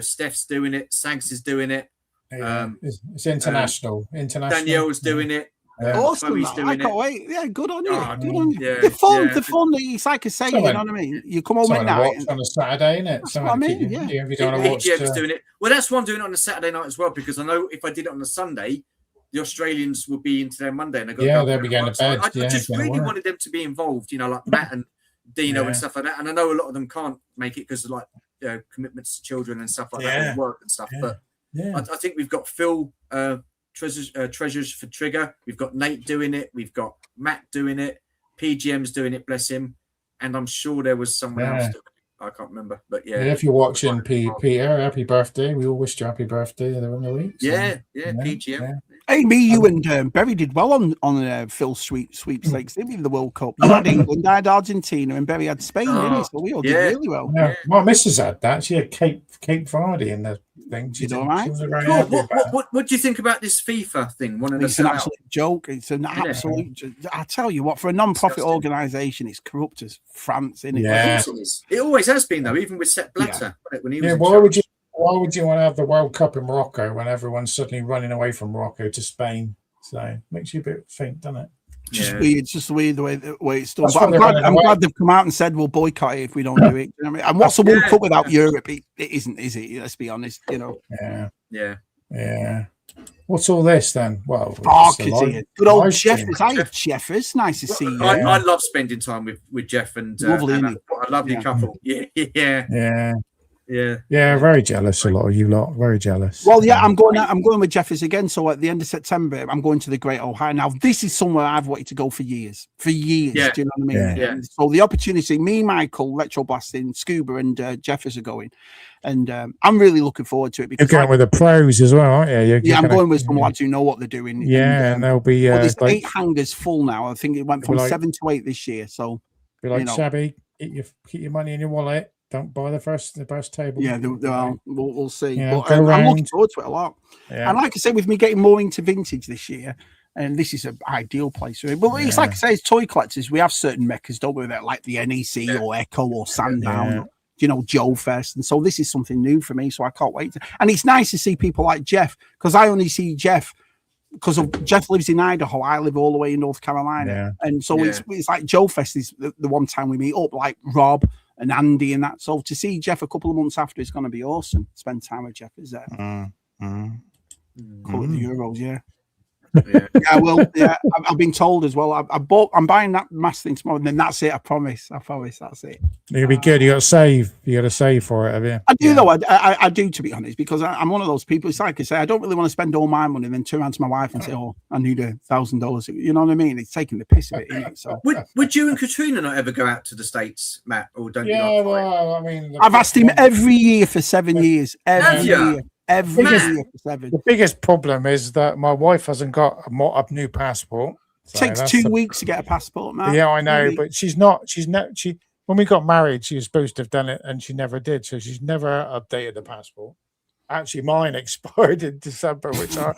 Steph's doing it, Sags is doing it. It's international. Danielle's doing it. Awesome! I can't wait. Yeah, good on you. Good on you. The fun. It's like I say, you know what I mean. You come home at night on a Saturday, innit? That's what I mean. If you don't want to watch, doing it. Well, that's why I'm doing it on a Saturday night as well, because I know if I did it on a Sunday, the Australians would be into their Monday, and they'll be going to bed. I just really wanted them to be involved, like Matt and Dino and stuff like that. And I know a lot of them can't make it because of commitments to children and stuff like that, work and stuff. But I think we've got Phil Treasures for Trigger. We've got Nate doing it. We've got Matt doing it. PGM's doing it. Bless him. And I'm sure there was someone else. I can't remember, but if you're watching Peter, happy birthday. We all wished you happy birthday the other week. PGM. Yeah. Hey, you and Berry did well on Phil's sweepstakes, didn't we, in the World Cup? You had England, I had Argentina, and Berry had Spain, didn't he? So we all did really well. Yeah. My missus had that. She had Cape Vardy in the thing. She's all right. What do you think about this FIFA thing? It's an absolute joke. It's an absolute. I tell you what, for a non-profit organisation, it's corrupt as France, isn't it? Yeah. It always has been, though, even with Sepp Blatter. When he was why would you want to have the World Cup in Morocco when everyone's suddenly running away from Morocco to Spain? So it makes you a bit think, doesn't it? Weird. It's just weird the way it's done. But I'm glad they've come out and said we'll boycott it if we don't do it. You know what I mean? And what's the World Cup without Europe? It isn't, is it? Let's be honest. Yeah. What's all this then? Well, good old Jeff. Hi, Jeff. It's nice to see you. I love spending time with Jeff and lovely couple. Yeah. Yeah, very jealous. A lot of you lot, very jealous. Well, yeah, I'm going with Jeffers again. So at the end of September, I'm going to the Great Ohio. Now, this is somewhere I've wanted to go for years. Yeah. Do you know what I mean? Yeah. And so the opportunity, me, Michael, Retro Blasting, Scuba, and Jeffers are going, and I'm really looking forward to it. Because you're going with the pros as well, aren't you? I'm going with some lads who know what they're doing. Yeah, and they'll be. There's 8 hangars full now. I think it went from 7 to 8 this year. So, shabby. Keep your money in your wallet. Don't buy the first table. Yeah, we'll see. Yeah, but I'm looking forward to it a lot. Yeah. And like I say, with me getting more into vintage this year, and this is an ideal place for it. But it's like I say, as toy collectors, we have certain meccas, don't we? That like the NEC or Echo or Sandown, or, Joe Fest. And so this is something new for me. So I can't wait. And it's nice to see people like Jeff, because I only see Jeff because Jeff lives in Idaho. I live all the way in North Carolina. And so it's like Joe Fest is the one time we meet up, like Rob and Andy and that. So to see Jeff a couple of months after is going to be awesome. Spend time with Jeff is there. Call it the Euros, I've been told as well. I'm buying that mask thing tomorrow, and then that's it. I promise that's it. You'll be good. You got to save for it, have you? I do though. I do, to be honest, because I'm one of those people. It's like I say, I don't really want to spend all my money and then turn around to my wife and say, "Oh, I need $1,000." You know what I mean? It's taking the piss of it, isn't it? So would you and Katrina not ever go out to the States, Matt, or don't? Well, I mean, I've asked him every year for 7 years. Every year. The biggest problem is that my wife hasn't got a new passport. So takes 2 weeks to get a passport, man. Yeah, I know, but she's not. When we got married, she was supposed to have done it, and she never did. So she's never updated the passport. Actually, mine expired in December, which I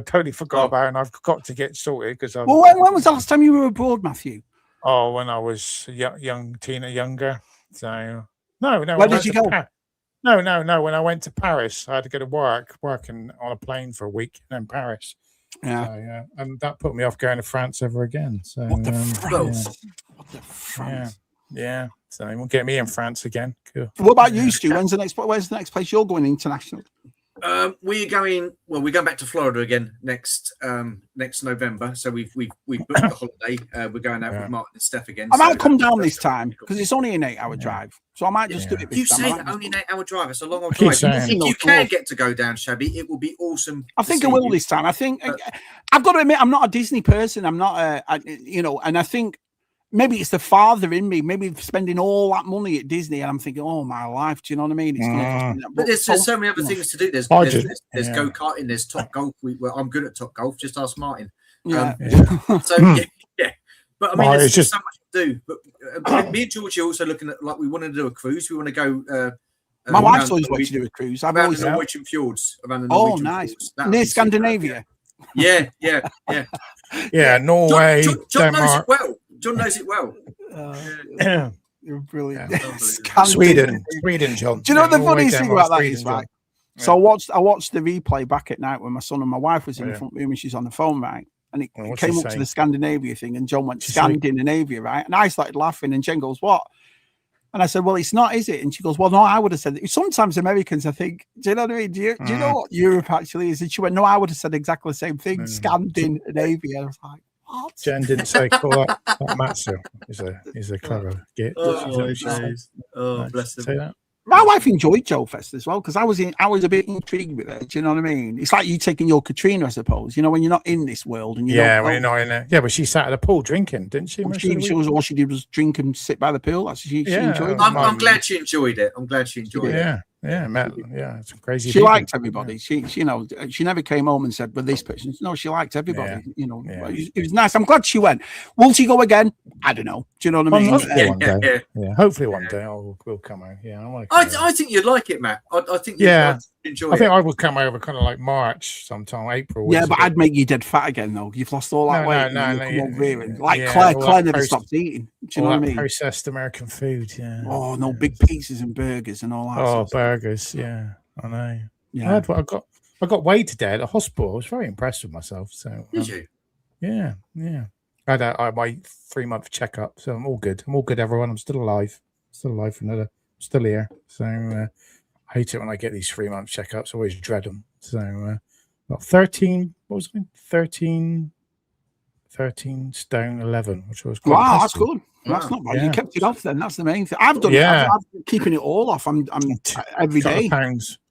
totally forgot about, and I've got to get sorted because. Well, when was the last time you were abroad, Matthew? Oh, when I was younger. So no. Where did you go? No. When I went to Paris, I had to go to working on a plane for a week in Paris. Yeah. And that put me off going to France ever again. So What the France? Yeah. So it won't get me in France again. Cool. What about you, Stu? Where's the next place you're going international? We're going back to Florida again next November. So we've booked the holiday. We're going out with Martin and Steph again. I might come down this time because it's only an 8-hour drive. So I might just do it this time. You say only an 8-hour drive. It's a long old drive. If you can get to go down, Shabby, it will be awesome. I think I will this time. I think I've got to admit I'm not a Disney person. I'm not and I think maybe it's the father in me, maybe spending all that money at Disney, and I'm thinking, oh, my life, do you know what I mean? It's but there's so many other things to do. There's go-karting, there's Top Golf. I'm good at Top Golf, just ask Martin. But I mean, there's just so much to do. But me and George are also looking at, like, we want to do a cruise. We want to go... my wife's always wanted to do a cruise. I've always Norwegian fjords. Around the Norwegian fjords. Near Scandinavia. Yeah. Norway, John knows it well. John knows it well. You're brilliant. Sweden, John. Do you know what the funniest thing about that is, right? So I watched the replay back at night when my son and my wife was in the front room and she's on the phone, right? And it came up to the Scandinavia thing, and John went Scandinavia, right? And I started laughing, and Jen goes, "What?" And I said, "Well, it's not, is it?" And she goes, "Well, no, I would have said it." Sometimes Americans, I think, do you know what I mean? Do you know what Europe actually is? And she went, "No, I would have said exactly the same thing, Scandinavia." I was like, what? Jen didn't say call that Matsu. He's a clever git. Bless him. My wife enjoyed Joe Fest as well because I was a bit intrigued with it. Do you know what I mean? It's like you taking your Katrina, I suppose. You know, when you're not in this world and when you're not in there. Yeah, but she sat at the pool drinking, didn't she? All she did was drink and sit by the pool. That's she enjoyed it. I'm glad she enjoyed it. Yeah, Matt. Yeah, it's crazy. She liked everybody. She never came home and said, "But this person." No, she liked everybody. It was nice. I'm glad she went. Will she go again? I don't know. Do you know what I mean? Yeah. Hopefully one day we'll come out. Yeah, I think you'd like it, Matt. I think you'd enjoy it. I think I would come over kind of like March sometime, April. Yeah, but I'd make you dead fat again though. You've lost all that weight. Claire never stopped eating. Do you know what I mean? Processed American food. Yeah. Oh no, big pizzas and burgers and all that. Oh, burgers. Yeah, I know. Yeah, I got weighed today at the hospital. I was very impressed with myself. So did you? Yeah. I had my 3-month checkup, so I'm all good. Everyone. I'm still alive. Still here. So I hate it when I get these 3-month checkups. I always dread them. So 13. What was it? 13 stone 11, which was quite wow. That's good. Wow. That's not bad. You kept it off then. That's the main thing. I've done it. I'm keeping it all off. I'm every day.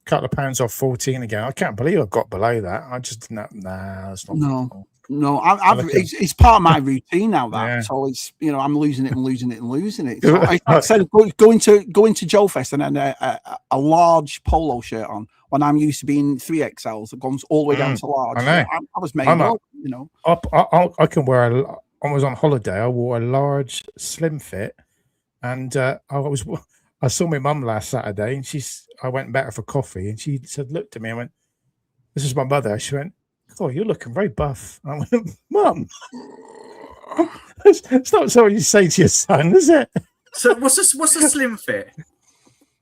Couple of pounds off 14 again. I can't believe I got below that. I just that's not. No. It's part of my routine now. So it's I'm losing it and losing it and losing it. So I said going to Joe Fest and then a large polo shirt on when I'm used to being 3XLs. It goes all the way down to large. I was made up. I can wear I was on holiday. I wore a large slim fit, and I saw my mum last Saturday, and I went and met her for coffee, and she looked at me and went, "This is my mother." She went, "Oh, you're looking very buff." I went, "Mum, it's not something you say to your son, is it?" So what's a slim fit?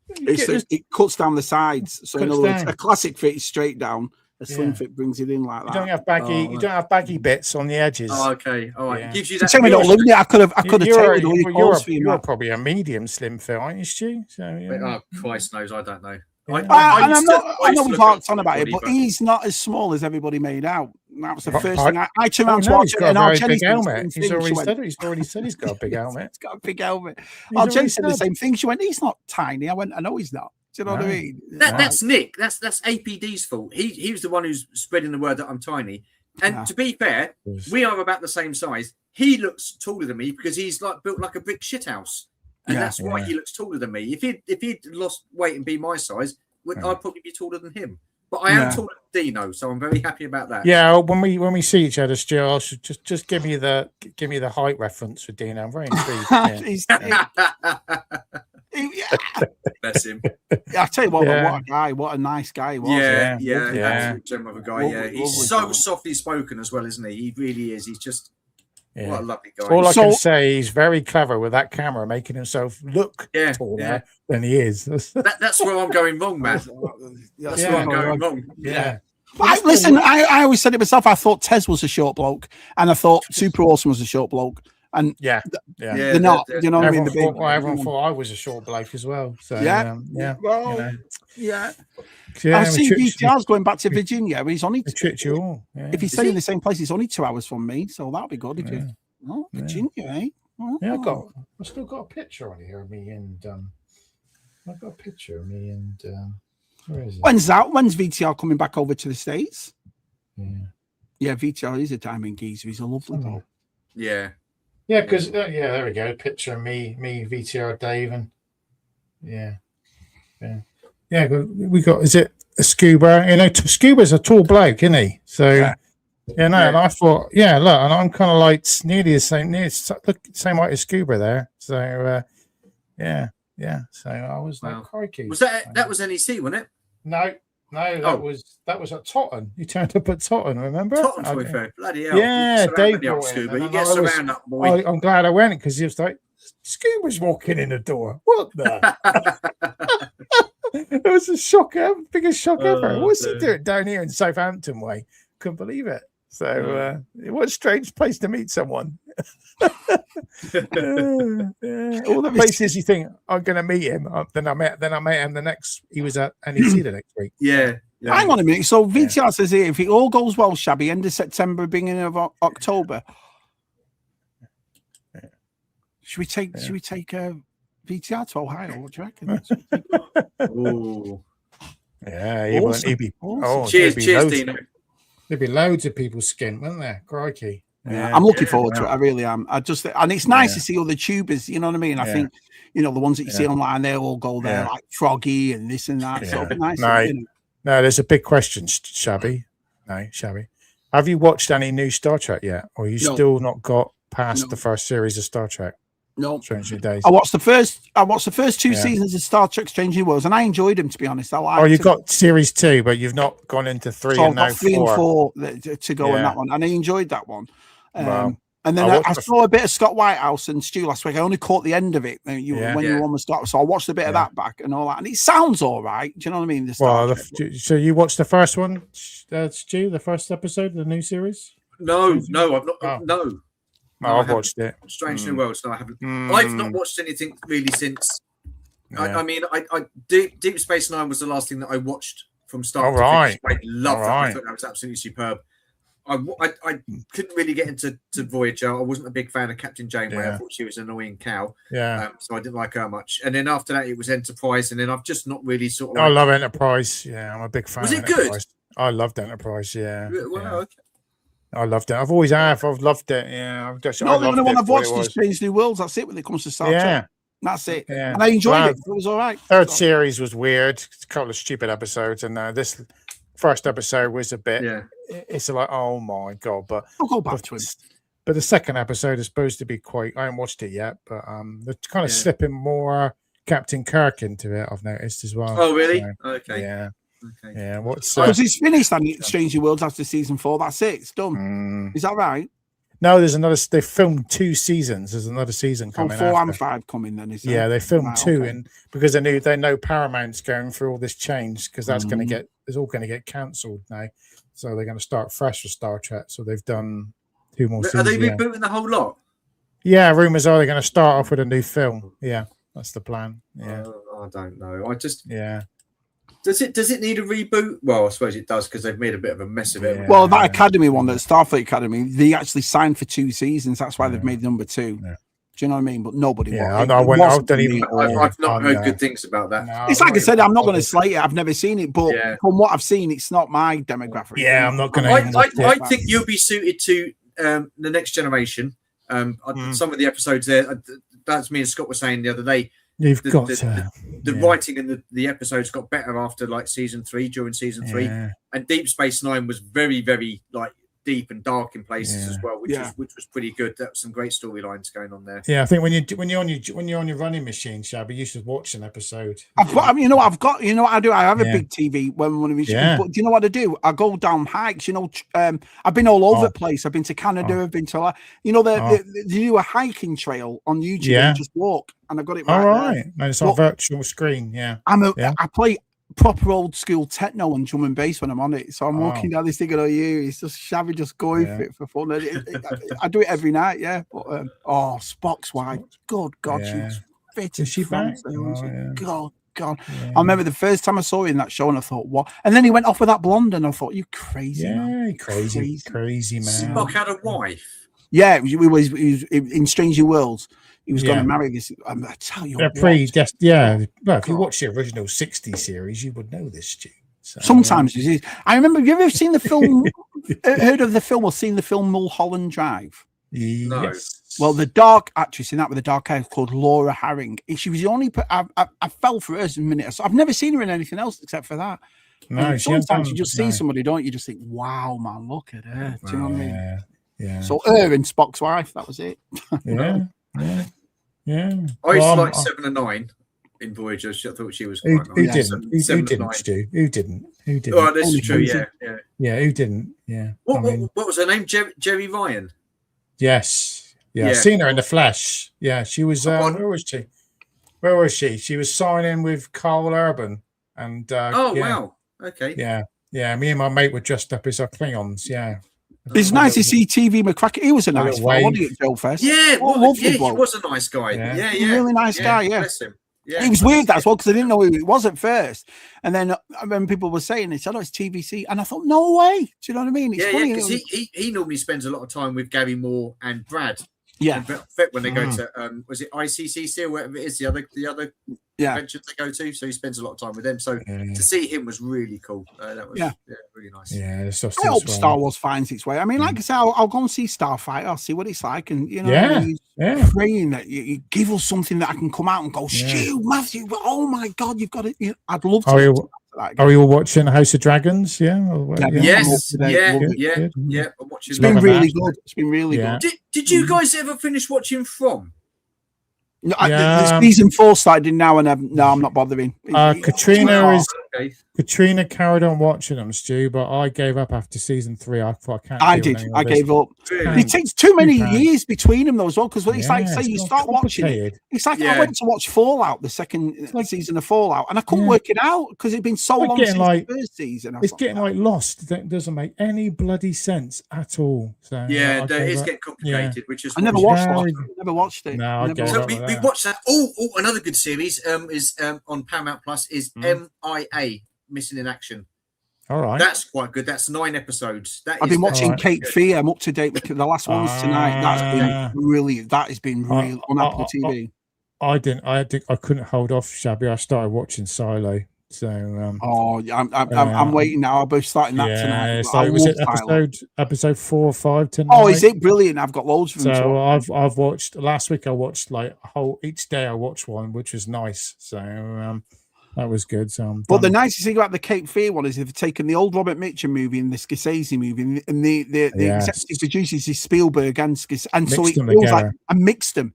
It cuts down the sides. So in other words, a classic fit is straight down. A slim fit brings it in like that. You don't have baggy bits on the edges. Oh, okay, all right. Yeah. Gives you that. Tell me not losing it. I could have tailored all your clothes for you. You're probably a medium slim fit, aren't you, Stu? So, Oh, Christ knows, I don't know. Yeah. I know we've talked on about it, but he's not as small as everybody made out. That was the first thing. I turned around to watch it, and our Jenny's helmet. He's already said he's got a big helmet. He's got a big helmet. Our Jenny said the same thing. She went, "He's not tiny." I went, "I know he's not." Do you know what I mean? That's Nick. That's APD's fault. He was the one who's spreading the word that I'm tiny. And to be fair, we are about the same size. He looks taller than me because he's built like a brick shithouse, and that's why he looks taller than me. If he'd lost weight and be my size, I'd probably be taller than him. But I am taller than Dino, so I'm very happy about that. Yeah, when we see each other, Stu, just give me the height reference for Dino. I'm very intrigued. Bless him. I tell you what a guy, what a nice guy he was. Absolute gem of a guy. He's so softly spoken as well, isn't he? He really is. He's just what a lovely guy. All I can say, he's very clever with that camera, making himself look taller than he is. That's where I'm going wrong, man. That's where I'm going wrong. Yeah. Listen, I always said it myself. I thought Tez was a short bloke, and I thought Super Awesome was a short bloke. And they're not. You know what I mean? Everyone thought I was a short bloke as well. So I've seen VTRs going back to Virginia. He's only if he's staying in the same place, it's only 2 hours from me. So that'll be good. If you Virginia, eh? I've still got a picture on here of me and I've got a picture of me and where is it? When's that? When's VTR coming back over to the States? Yeah, VTR is a diamond geezer. He's a lovely dog. Yeah. Yeah, because there we go. Picture of me, VTR, Dave, and we got. Is it a Scuba? You know, Scuba's a tall bloke, isn't he? So and I thought, look, and I'm kind of like nearly the same, same height as Scuba there. So So I was like, crikey. Was that was NEC, wasn't it? No, that was at Totten. You turned up at Totten, remember? Totten, to be fair. Bloody hell. Yeah, Dave brought Scuba. You get surround that boy. I'm glad I went because he was like, Scuba's walking in the door. What the? It was a shocker, biggest shock ever. What's he doing down here in Southampton way? Couldn't believe it. So what a strange place to meet someone. All the places you think I'm going to meet him, then I met him the next. He was at NEC the next week. Hang on a minute. So VTR says here, if it all goes well, Shabby, end of September, beginning of October. Should we take VTR to Ohio? What do you reckon? He'd be. Cheers, Dino. There'd be loads of people skint, wouldn't there? Crikey. Yeah, I'm looking forward to it. I really am. And it's nice to see all the tubers, you know what I mean? I think, the ones that you see online, they all go there like Froggy and this and that. So it'd be nice. No, there's a big question, Shabby. No, Shabby. Have you watched any new Star Trek yet? Or you still not got past the first series of Star Trek? No. Strange New Days. I watched the first 2 seasons of Star Trek Strange New Worlds, and I enjoyed them, to be honest. You've got series 2, but you've not gone into 3 so and now 3 and 4 to go in that one, and I enjoyed that one. And then I saw a bit of Scott Whitehouse and Stu last week. I only caught the end of it when you were on the start, so I watched a bit of that back and all that, and it sounds all right. Do you know what I mean? So you watched the first one, Stu, the first episode of the new series? No, I've not. No. I've watched it. Strange New Worlds. No, I haven't. I've not watched anything really since. I mean, Deep Space Nine was the last thing that I watched from start to finish. I loved that. I thought that was absolutely superb. I couldn't really get into Voyager. I wasn't a big fan of Captain Janeway. I thought she was an annoying cow. Yeah. So I didn't like her much. And then after that, it was Enterprise. And then I've just not really sort of. I love Enterprise. Yeah, I'm a big fan. Was it of Enterprise. good? I loved Enterprise. Yeah. Well, okay. I loved it. I've always have. I've loved it. Yeah. The only one I've watched is Strange New Worlds. That's it when it comes to Star Trek. That's it. Yeah. And I enjoyed it. It was all right. Third series was weird. A couple of stupid episodes, and this first episode was a bit. Yeah. It's like, oh my god! But I'll go back to him. But the second episode is supposed to be quite. I haven't watched it yet, but they're kind of slipping more Captain Kirk into it. I've noticed as well. Oh really? So, okay. Yeah. Okay. Yeah. What's because it's finished and Strange New Worlds after season 4. That's it. It's done. Is that right? No, there's another. They filmed 2 seasons. There's another season coming. 4 and 5 coming then. Is that? Yeah, they filmed 2 in because they know Paramount's going through all this change because that's going to get. It's all going to get cancelled now, so they're going to start fresh with Star Trek. So they've done 2 more seasons. Are they rebooting the whole lot? Yeah, rumors are they're going to start off with a new film. Yeah, that's the plan. Yeah, I don't know. Yeah. Does it need a reboot? Well, I suppose it does because they've made a bit of a mess of it. Yeah. Well, that Academy one, that Starfleet Academy, they actually signed for 2 seasons. That's why they've made number 2. Yeah. Do you know what I mean? But nobody. I've not heard good things about that. No, it's like I said, I'm not going to slate it. I've never seen it, but from what I've seen, it's not my demographic. Yeah, I'm not going to. I think you'll be suited to the Next Generation. Some of the episodes there. That's me and Scott were saying the other day. You've got the writing and the episodes got better after like season 3, during season 3, and Deep Space Nine was very, very like deep and dark in places as well, which was pretty good. There was some great storylines going on there. Yeah, I think when you're on your running machine, Shabby, you should watch an episode. I've got what I do. I have a big TV when one of these. But do you know what I do? I go down hikes. I've been all over the place. I've been to Canada. I've been to they do a hiking trail on YouTube. And just walk, and I got it right. All right, and it's on virtual screen. Yeah, I play proper old school techno and drum and bass when I'm on it. So I'm walking down this thing and it's just Shabby just going for it for fun. I do it every night, But Spock's wife, good God, she was fit. Is she back? God. I remember the first time I saw her in that show and I thought, what? And then he went off with that blonde and I thought, you crazy man. Crazy man. Spock had a wife. Yeah, he was in Strange New Worlds. He was going to marry this. I tell you, Well, if you watch the original 60 series, you would know this, Stu. So, sometimes it is. I remember. Have you ever seen the film? Heard of the film or seen the film Mulholland Drive? No. Yes. Well, the dark actress in that with the dark hair called Laura Harring. She was the only. I fell for her a minute. So I've never seen her in anything else except for that. No, sometimes you just see somebody, don't you? Just think, wow, man, look at her. Do you know what I mean? Yeah. So her and Spock's wife. That was it. Yeah. I used to like 7 and 9 in Voyager. I thought she was quite nice. Who didn't, Stu? Who didn't? Oh, this is true. Yeah. Who didn't? Yeah. What was her name? Jerry Ryan. Yes. Yeah. I've seen her in the flesh. Yeah. She was. Where was she? She was signing with Carl Urban. And wow. Okay. Yeah. Me and my mate were dressed up as our Klingons. Yeah. It's nice to see TV McCracken. He was a nice guy, wasn't he, at Joe Fest? Yeah, he was a nice guy. Yeah. Really nice guy, Bless him. Yeah. It was weird that as well because I didn't know who it was at first. And then when people were saying it, said, it's TVC. And I thought, no way. Do you know what I mean? It's funny. Because he normally spends a lot of time with Gary Moore and Brad. Yeah. When they go to, was it ICCC or whatever it is, the other conventions they go to. So he spends a lot of time with them. So to see him was really cool. That was really nice. Yeah. I hope Star Wars finds its way. I mean, like I said, I'll go and see Starfighter. I'll see what it's like. And, praying that you give us something that I can come out and go, Stu, Matthew, oh my God, you've got it. I'd love to. Are you all watching House of Dragons? Yeah. Yes. Yeah. I'm watching. It's been really good. It's been really good. Did you guys ever finish watching From? No, the season 4 started now, and I'm not bothering. Katrina carried on watching them, Stu, but I gave up after season 3. I thought I gave up. Really? It takes too many years between them, though, as well. Because it's like, say, you start watching it. It's like I went to watch Fallout, the second season of Fallout, and I couldn't work it out because it'd been so long since the first season. It's getting like lost. That doesn't make any bloody sense at all. So it is getting complicated, which is I never watched it. No, we watched that. Another good series is on Paramount Plus is MIA, Missing in Action. All right. That's quite good. That's 9 episodes. I've been watching Cape Fear. I'm up to date with the last one was tonight. That's been brilliant. That has been real on Apple TV. I couldn't hold off, Shabby. I started watching Silo. So I'm waiting now. I'll be starting that tonight. So was it episode 4 or 5 tonight? Oh, is it brilliant? I've got loads of them. So I've watched last week. I watched like each day. I watched one, which was nice. So that was good. So, but the nicest thing about the Cape Fear one is they've taken the old Robert Mitchum movie and the Scorsese movie, and the executive producers is Spielberg and Scorsese, and so it feels like I mixed them.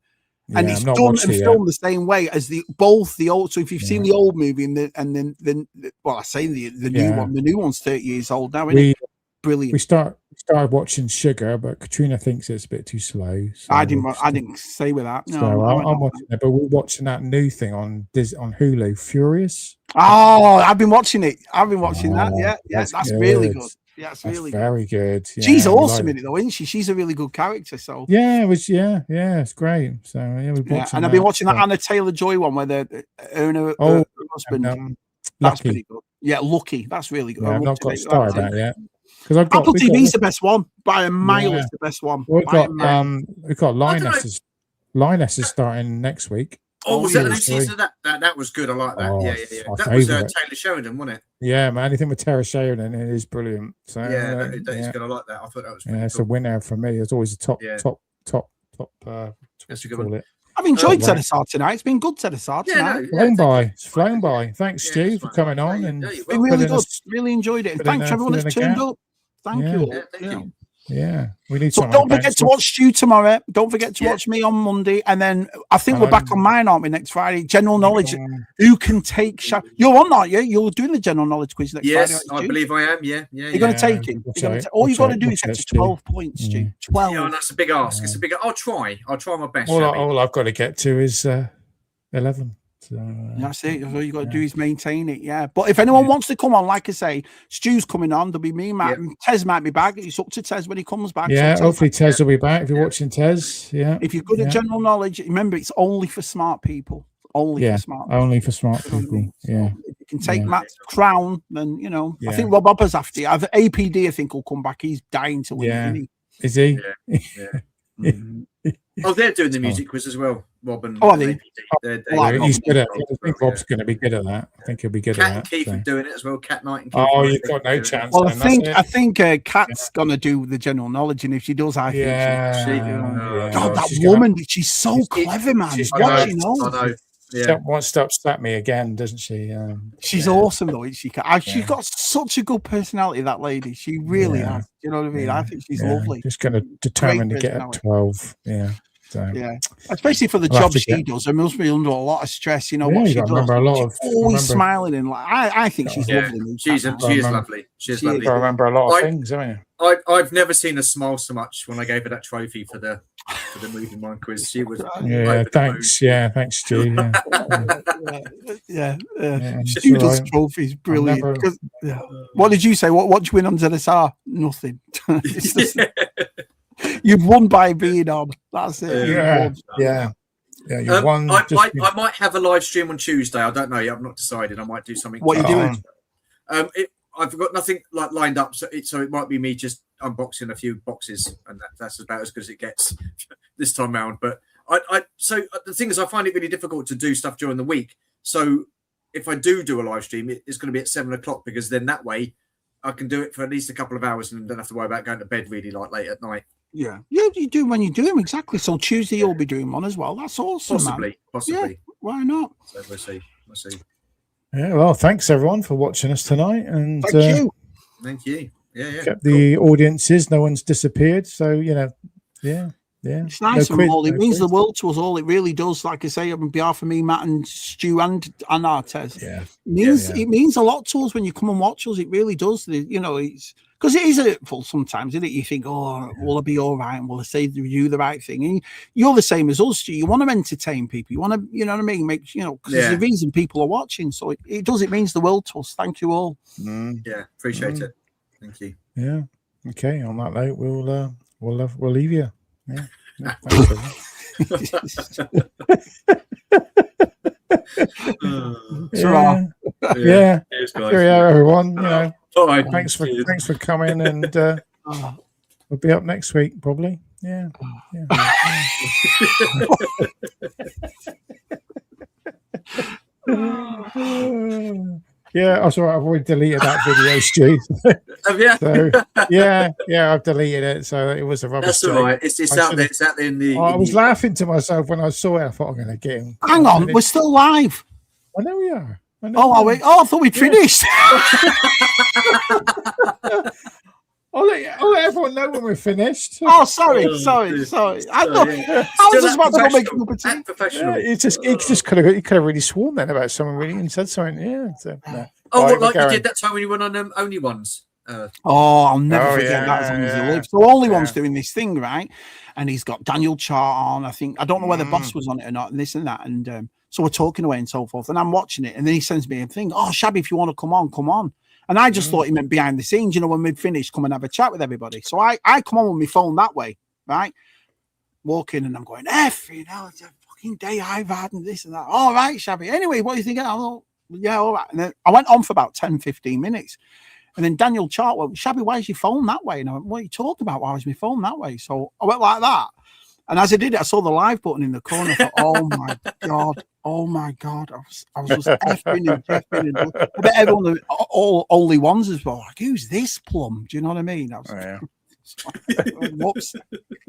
And it's done and filmed the same way as the old. So if you've seen the old movie and then well, I say the new one. The new one's 30 years old now. Isn't it? Brilliant. We started watching Sugar, but Katrina thinks it's a bit too slow. So I didn't say with that. No, so I'm watching it, but we're watching that new thing on Hulu, Furious. Oh, I've been watching it. I've been watching that. Yeah, that's really good. Yeah, it's really very good. Yeah, she's awesome in it though, isn't she? She's a really good character. So it's great. So and I've been watching that Anna Taylor-Joy one where her and her husband. That's pretty good. Yeah, Lucky. That's really good. Yeah, I've not got started that yet. Apple TV's the best one by a mile. It's the best one. We've got Lioness is starting next week. Oh, was that the new season of that? That was good. I like that. Yeah. That was Taylor Sheridan, wasn't it? Yeah, man. Anything with Taylor Sheridan, it is brilliant. So that is good. I like that. I thought that was pretty it's a winner for me. It's always a top. That's a good one. I've enjoyed ZSR tonight. It's been good ZSR tonight. It's flown by. Thanks, Stu, for coming on. And it's been really good. Really enjoyed it. And thanks everyone that's turned up. Thank you. Yeah, we need. So don't forget to watch Stu tomorrow. Don't forget to watch me on Monday, and then I think we're back on mine, aren't we? Next Friday. General knowledge. Who can take? You're on, aren't you? You're doing the general knowledge quiz next Friday. Yes, I believe I am. Yeah. You're going to take it. All you got to do is get to 12 points, Stu. 12. Yeah, that's a big ask. It's a big. I'll try my best. All I've got to get to is 11. So, that's it. All you got to do is maintain it. Yeah. But if anyone wants to come on, like I say, Stu's coming on. There'll be me, Matt, and Tez might be back. It's up to Tez when he comes back. Yeah, hopefully Tez will be back. If you're watching Tez, if you're good at general knowledge, remember it's only for smart people. Only for smart people. Yeah. If you can take Matt's crown, then I think Rob Hopper's after you. APD, I think, will come back. He's dying to win. Yeah. Isn't he? Is he? Yeah. Oh, they're doing the music quiz as well, Rob and he's good at it. I think Rob's going to be good at that. I think he'll be good at that. Keith are doing it as well. Cat Knight and Keith. Oh, you've got no chance. Well, I think Kat's going to do the general knowledge, and if she does, I think God, that woman, she's so clever, man. I know. She wants to upset me again, doesn't she? She's awesome, though. She's got such a good personality, that lady. She really has. You know what I mean? I think she's lovely. Just going to determine to get at 12. Yeah. So, especially for the job she does. She must be under a lot of stress. You know what she does. She's always smiling and I think she's lovely. She is lovely. She's lovely. I remember a lot of things, haven't you? I've never seen her smile so much when I gave her that trophy for the movie mind quiz. She was thanks. Yeah, thanks, Stu. Stu does trophies, brilliant. What did you say? What did you win on ZSR? Nothing. You've won by being on. That's it. You won. I might have a live stream on Tuesday. I don't know yet. I've not decided. I might do something. What are you doing? I've got nothing lined up, so it might be me just unboxing a few boxes, and that's about as good as it gets this time round. But so the thing is, I find it really difficult to do stuff during the week. So if I do a live stream, it's going to be at 7:00 because then that way I can do it for at least a couple of hours and don't have to worry about going to bed really late at night. Yeah, you do when you do them exactly. So Tuesday you'll be doing one as well. That's awesome. Possibly. Yeah, why not? So we'll see. Yeah, well, thanks everyone for watching us tonight, and thank you. Yeah. Kept the audiences. No one's disappeared, so Yeah. It's nice and all. It means the world to us all. It really does. Like I say, on behalf of me, Matt, and Stu, and Artez. It means a lot to us when you come and watch us. It really does. It's because it is hurtful sometimes, isn't it? You think, will I be all right? And will I say do the right thing? And you're the same as us, Stu. You want to entertain people. You want to, you know what I mean? Make because there's a reason people are watching. So it does. It means the world to us. Thank you all. Yeah, appreciate it. Thank you. Yeah. Okay. On that note, we'll leave you. Yeah. Cheers, guys. Everyone. All right. Thanks for coming, and we'll be up next week probably. Yeah. Yeah, that's all right. I've already deleted that video, Stu. Have you? So, yeah, I've deleted it. So it was a rubbish. That's all right. It's out there. It's out there in the. I was laughing to myself when I saw it. I thought I'm going to get him. Hang on, we're still live. I know we are. I thought we'd finished. I'll let everyone know when we're finished. Oh, sorry. I thought I was just about to go make a cup of tea. Professional. He just could have really sworn then about someone really and said something. Yeah. So, no. What, like you did that time when you went on Only Ones? I'll never forget that as long as he lives. So Only One's doing this thing, right? And he's got Daniel Chart on. I don't know whether Boss was on it or not, and this and that. And so we're talking away and so forth. And I'm watching it, and then he sends me a thing. Oh, Shabby, if you want to come on, come on. And I just thought he meant behind the scenes, when we'd finished, come and have a chat with everybody. So I come on with my phone that way, right? Walk in and I'm going, it's a fucking day I've had and this and that. All right, Shabby. Anyway, what do you think? Yeah, all right. And then I went on for about 10, 15 minutes. And then Daniel Chart went, Shabby, why is your phone that way? And I went, what are you talking about? Why is my phone that way? So I went like that. And as I did it, I saw the live button in the corner. I thought, oh my God. I was just effing and jeffing. And I bet everyone, all Only Ones as well. Like, who's this plum? Do you know what I mean? I was whoops.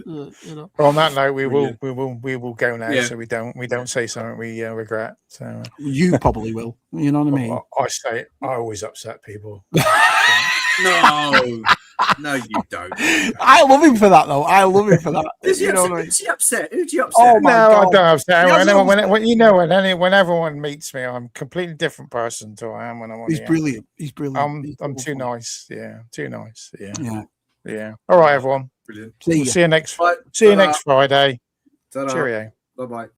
Well, on that note, we will go now, so we don't say something we regret. So you probably will. You know what I mean? I always upset people. No, you don't. I love him for that, though. I love him for that. Is he upset? Who'd you upset? Oh my God. I don't upset anyone. When everyone meets me, I'm a completely different person to I am when I'm on. He's brilliant. He's brilliant. I'm too nice. Yeah, too nice. Yeah. All right, everyone. Brilliant. We'll see you next. See you next Friday. Ta-da. Cheerio. Bye bye.